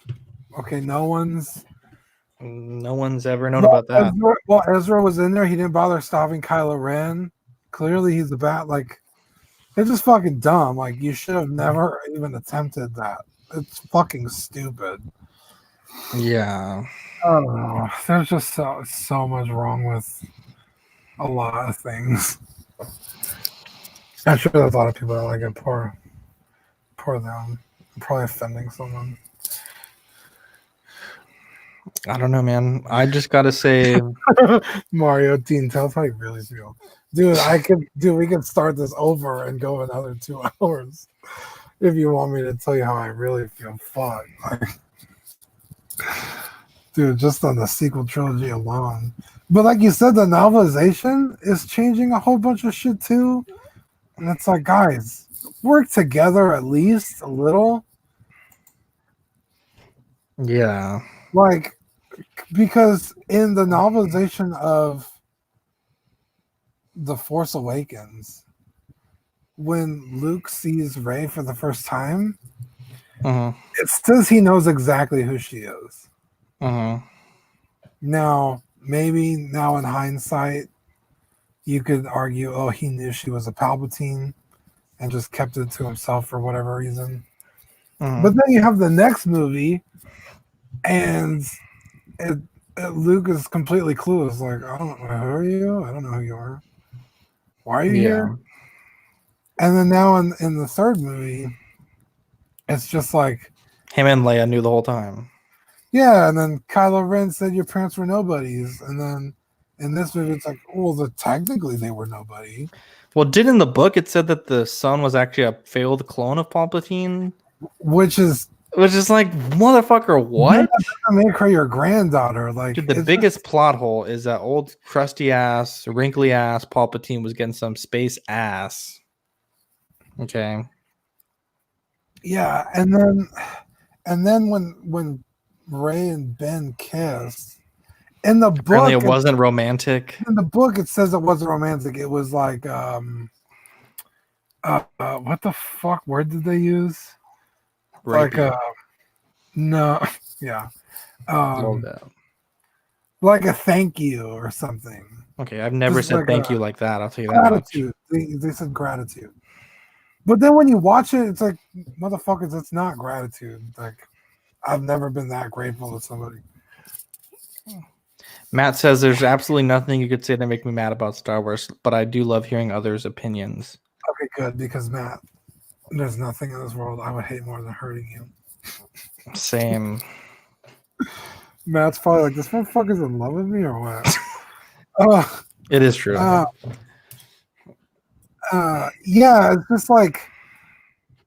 Okay, no one's ever known about that. Ezra was in there. He didn't bother stopping Kylo Ren. Clearly, he's the bat. Like, it's just fucking dumb. Like, you should have never even attempted that. It's fucking stupid. Yeah. I don't know. There's just so much wrong with a lot of things. I'm sure there's a lot of people that like it. Poor them. I'm probably offending someone. I don't know, man. I just gotta say, Mario Dean, tell us how you really feel, dude. We could start this over and go another 2 hours if you want me to tell you how I really feel. Fuck, dude, just on the sequel trilogy alone. But like you said, the novelization is changing a whole bunch of shit too, and it's like, guys, work together at least a little. Yeah. Like, because in the novelization of The Force Awakens, when Luke sees Rey for the first time, it says he knows exactly who she is. Now, maybe now in hindsight, you could argue, oh, he knew she was a Palpatine and just kept it to himself for whatever reason. Mhm. But then you have the next movie, and Luke is completely clueless. Like, I don't know who are you. I don't know who you are. Why are you here? And then now in the third movie, it's just like him and Leia knew the whole time. Yeah, and then Kylo Ren said your parents were nobodies, and then in this movie it's like, well, technically they were nobody. Well, in the book it said that the son was actually a failed clone of Palpatine, which is like, motherfucker, what? Make her your granddaughter. Like, dude, the biggest plot hole is that old crusty ass, wrinkly ass Palpatine was getting some space ass. Okay. Yeah, and then when Rey and Ben kissed in the book, apparently it wasn't romantic. In the book, it says it wasn't romantic. It was like what the fuck word did they use? Rapey. Like no, yeah, that. Like a thank you or something. Okay, I've never said like thank you like that. I'll tell you gratitude. that. They said gratitude. But then when you watch it, it's like, motherfuckers, it's not gratitude. Like, I've never been that grateful to somebody. Matt says there's absolutely nothing you could say to make me mad about Star Wars, but I do love hearing others' opinions. Okay, good, because Matt, there's nothing in this world I would hate more than hurting you. Same. Matt's probably like, this motherfucker's in love with me or what? It is true. Yeah, it's just like,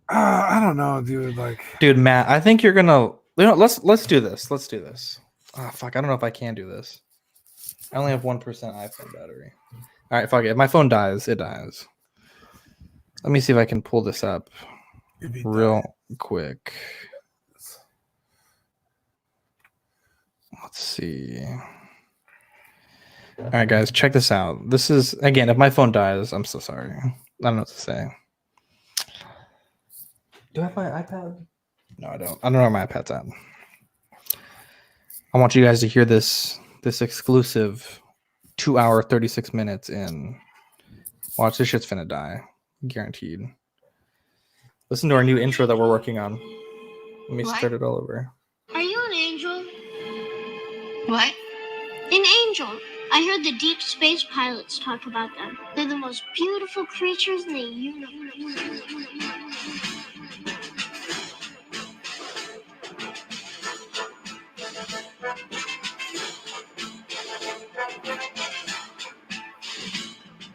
I don't know, dude. Like, dude, Matt, I think you're gonna. Let's do this. Let's do this. Oh fuck, I don't know if I can do this. I only have 1% iPhone battery. All right, fuck it. If my phone dies, it dies. Let me see if I can pull this up real quick. Let's see. All right, guys, check this out. This is, again, if my phone dies, I'm so sorry. I don't know what to say. Do I have my iPad? No, I don't. I don't know where my iPad's at. I want you guys to hear this exclusive 2 hour, 36 minutes in. Watch, this shit's finna die. Guaranteed. Listen to our new intro that we're working on. Let me start it all over. Are you an angel? What? An angel. I heard the deep space pilots talk about them. They're the most beautiful creatures in the universe.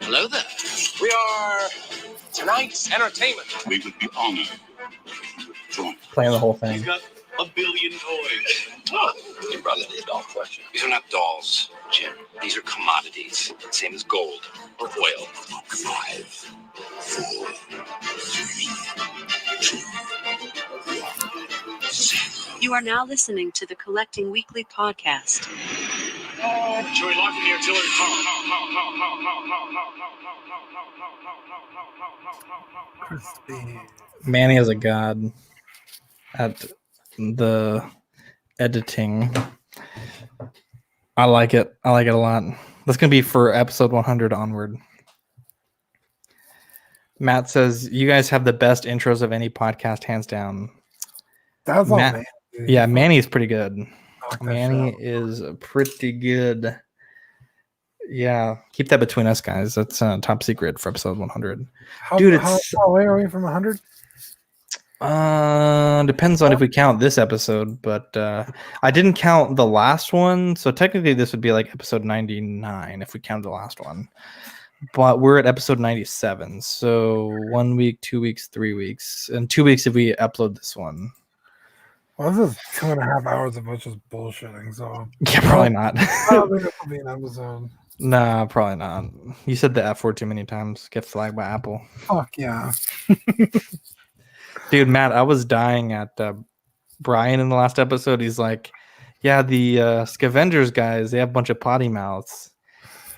Hello there. We are tonight's entertainment. We would be honored if you would join. Playing the whole thing. He's got a billion toys. Oh, you brought in the doll collection. These are not dolls, Jim. These are commodities. Same as gold or oil. 5, 4, 3, 2, 1, 0. You are now listening to the Collecting Weekly podcast. Should we lock in the artillery? Manny is a god at the editing. I like it. I like it a lot. That's going to be for episode 100 onward. Matt says, you guys have the best intros of any podcast, hands down. That's all, man. Yeah, Manny's pretty good. Manny is pretty good. Yeah, keep that between us, guys. That's top secret for episode 100. Dude, how far away are we from 100? Depends on if we count this episode, but I didn't count the last one, so technically this would be like episode 99 if we count the last one. But we're at episode 97, so 1 week, 2 weeks, 3 weeks, and 2 weeks if we upload this one. Well, this is 2.5 hours of us just bullshitting, so yeah, probably not. I don't think it'll be an episode. Nah, probably not. You said the F word too many times. Get flagged by Apple. Fuck yeah. Dude, Matt, I was dying at Brian in the last episode. He's like, yeah, the Scavengers guys, they have a bunch of potty mouths.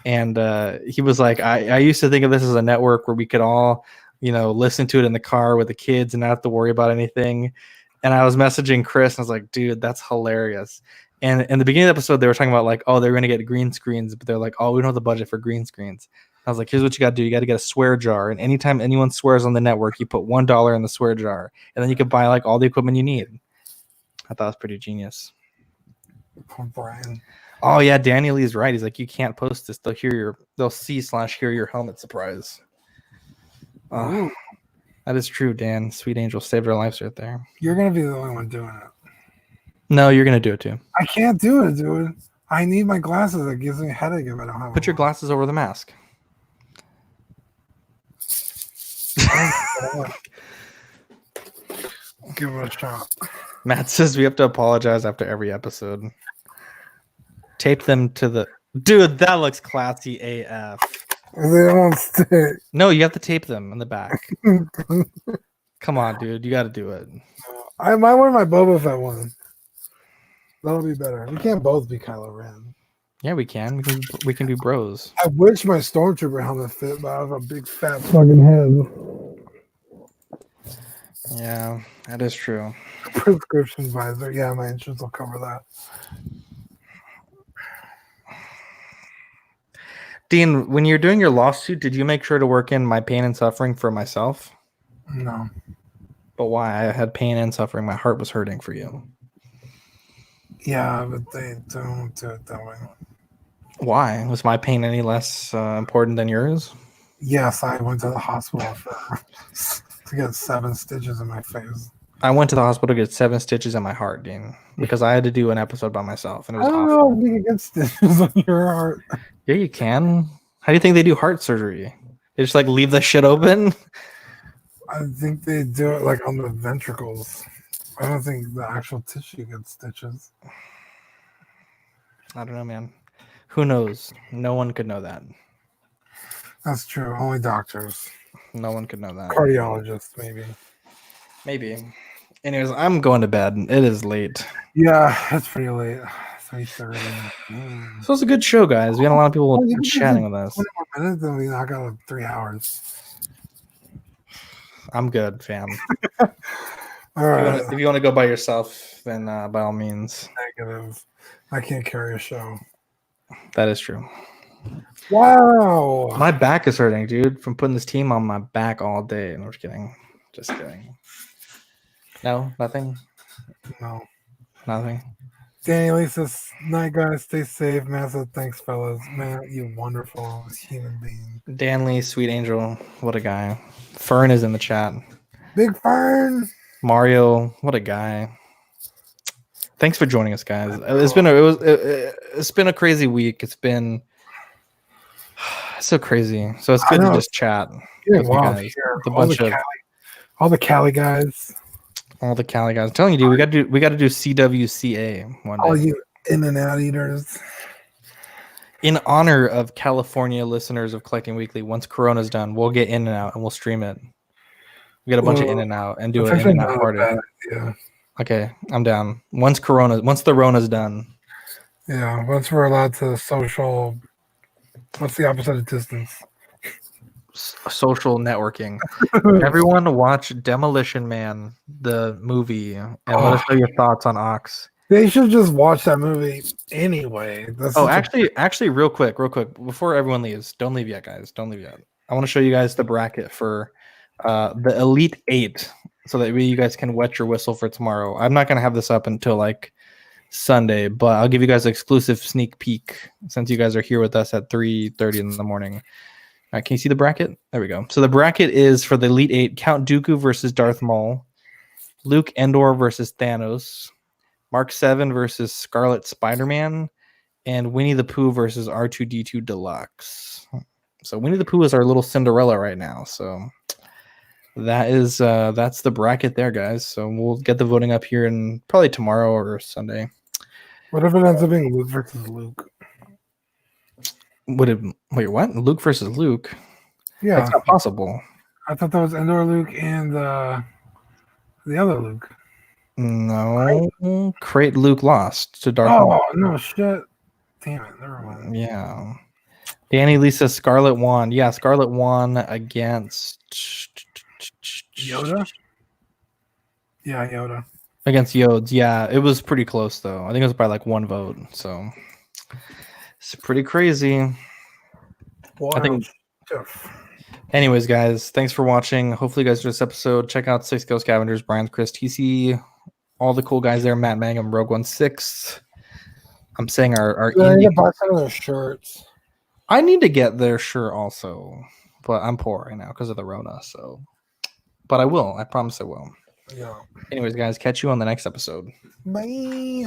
And he was like, I used to think of this as a network where we could all, listen to it in the car with the kids and not have to worry about anything. And I was messaging Chris and I was like, dude, that's hilarious. And in the beginning of the episode, they were talking about like, oh, they're going to get green screens, but they're like, oh, we don't have the budget for green screens. I was like, here's what you got to do. You got to get a swear jar. And anytime anyone swears on the network, you put $1 in the swear jar. And then you can buy like all the equipment you need. I thought it was pretty genius. Poor Brian. Oh yeah, Danny Lee's right. He's like, you can't post this. They'll see/hear your helmet surprise. Ooh. That is true, Dan. Sweet Angel saved our lives right there. You're gonna be the only one doing it. No, you're gonna do it too. I can't do it, dude. I need my glasses. It gives me a headache if I don't have Put your them. glasses over the mask. Give it a shot. Matt says we have to apologize after every episode. Tape them to the dude. That looks classy AF. They don't stick. No, you have to tape them in the back. Come on, dude. You got to do it. I might wear my Boba Fett one. That'll be better. We can't both be Kylo Ren. Yeah, we can. We can be bros. I wish my Stormtrooper helmet fit, but I have a big fat fucking head. Yeah, that is true. Prescription visor. Yeah, my insurance will cover that. Dean, when you're doing your lawsuit, did you make sure to work in my pain and suffering for myself? No. But why? I had pain and suffering. My heart was hurting for you. Yeah, but they don't do it that way. Why? Was my pain any less important than yours? Yes, I went to the hospital to get 7 stitches in my face. I went to the hospital to get 7 stitches in my heart, Dean, because I had to do an episode by myself, and it I was don't awful. know if you can get stitches on your heart. Yeah, you can. How do you think they do heart surgery? They just like leave the shit open? I think they do it like on the ventricles. I don't think the actual tissue gets stitches. I don't know, man. Who knows? No one could know that. That's true. Only doctors. No one could know that. Cardiologists, maybe. Maybe. Anyways, I'm going to bed. It is late. Yeah, it's pretty late. 3:30. So it's a good show, guys. We had a lot of people Well, you can chatting do with us. 20 more minutes, then we knock out 3 hours. I'm good, fam. All right. If you want to go by yourself, then by all means. Negative. I can't carry a show. That is true. Wow. My back is hurting, dude, from putting this team on my back all day. And I'm just kidding. Just kidding. No, nothing. No. Nothing. Danny, Lisa, night guys, stay safe. Massive thanks, fellas. Man, you wonderful human being. Danley, Sweet Angel, what a guy. Fern is in the chat. Big Fern. Mario, what a guy. Thanks for joining us, guys. It's been a crazy week. It's been so crazy. So it's good to just chat. Yeah, with you wow. guys. Here, With a bunch of all the Cali guys. all the Cali guys. I'm telling you, dude, we got to do CWCA one day. All you in and out eaters. In honor of California listeners of Collecting Weekly, once Corona's done, we'll get In and Out and we'll stream it. We got a bunch of In and Out and do It's an In actually and Out not a party. bad idea. Okay, I'm down. Once the Rona's done. Yeah, once we're allowed to social. What's the opposite of distance? Social networking. Everyone watch Demolition Man, the movie, and let us know your thoughts on Ox. They should just watch that movie anyway. That's Oh, such a- actually, real quick, before everyone leaves, don't leave yet, guys. Don't leave yet. I want to show you guys the bracket for the Elite 8, so that you guys can wet your whistle for tomorrow. I'm not gonna have this up until like Sunday, but I'll give you guys an exclusive sneak peek since you guys are here with us at 3:30 in the morning. All right, can you see the bracket? There we go. So the bracket is for the Elite 8: Count Dooku versus Darth Maul, Luke Endor versus Thanos, Mark 7 versus Scarlet Spider-Man, and Winnie the Pooh versus R2-D2 Deluxe. So Winnie the Pooh is our little Cinderella right now. So that is that's the bracket there, guys. So we'll get the voting up here in probably tomorrow or Sunday. What if it ends up being Luke versus Luke? Wait, what? Luke versus Luke? Yeah, That's not possible. I thought that was Endor Luke and the other Luke. No, Crate Luke lost to Darth Oh Maul. no, shit! Damn it, never mind. Yeah. Danny, Lisa, Scarlet won. Yeah, Scarlet won against Yoda. Yeah, Yoda. Against Yodes. Yeah, it was pretty close though. I think it was by like 1 vote. So it's pretty crazy. Wow. I think Anyways, guys, thanks for watching. Hopefully, you guys enjoyed this episode. Check out Six Ghost Scavengers, Brian, Chris, TC, all the cool guys there, Matt Mangum, Rogue 16. I'm saying our Yeah, I need indie. to buy some of their shirts. I need to get their shirt also, but I'm poor right now because of the Rona. So, but I will. I promise I will. Yeah. Anyways, guys, catch you on the next episode. Bye.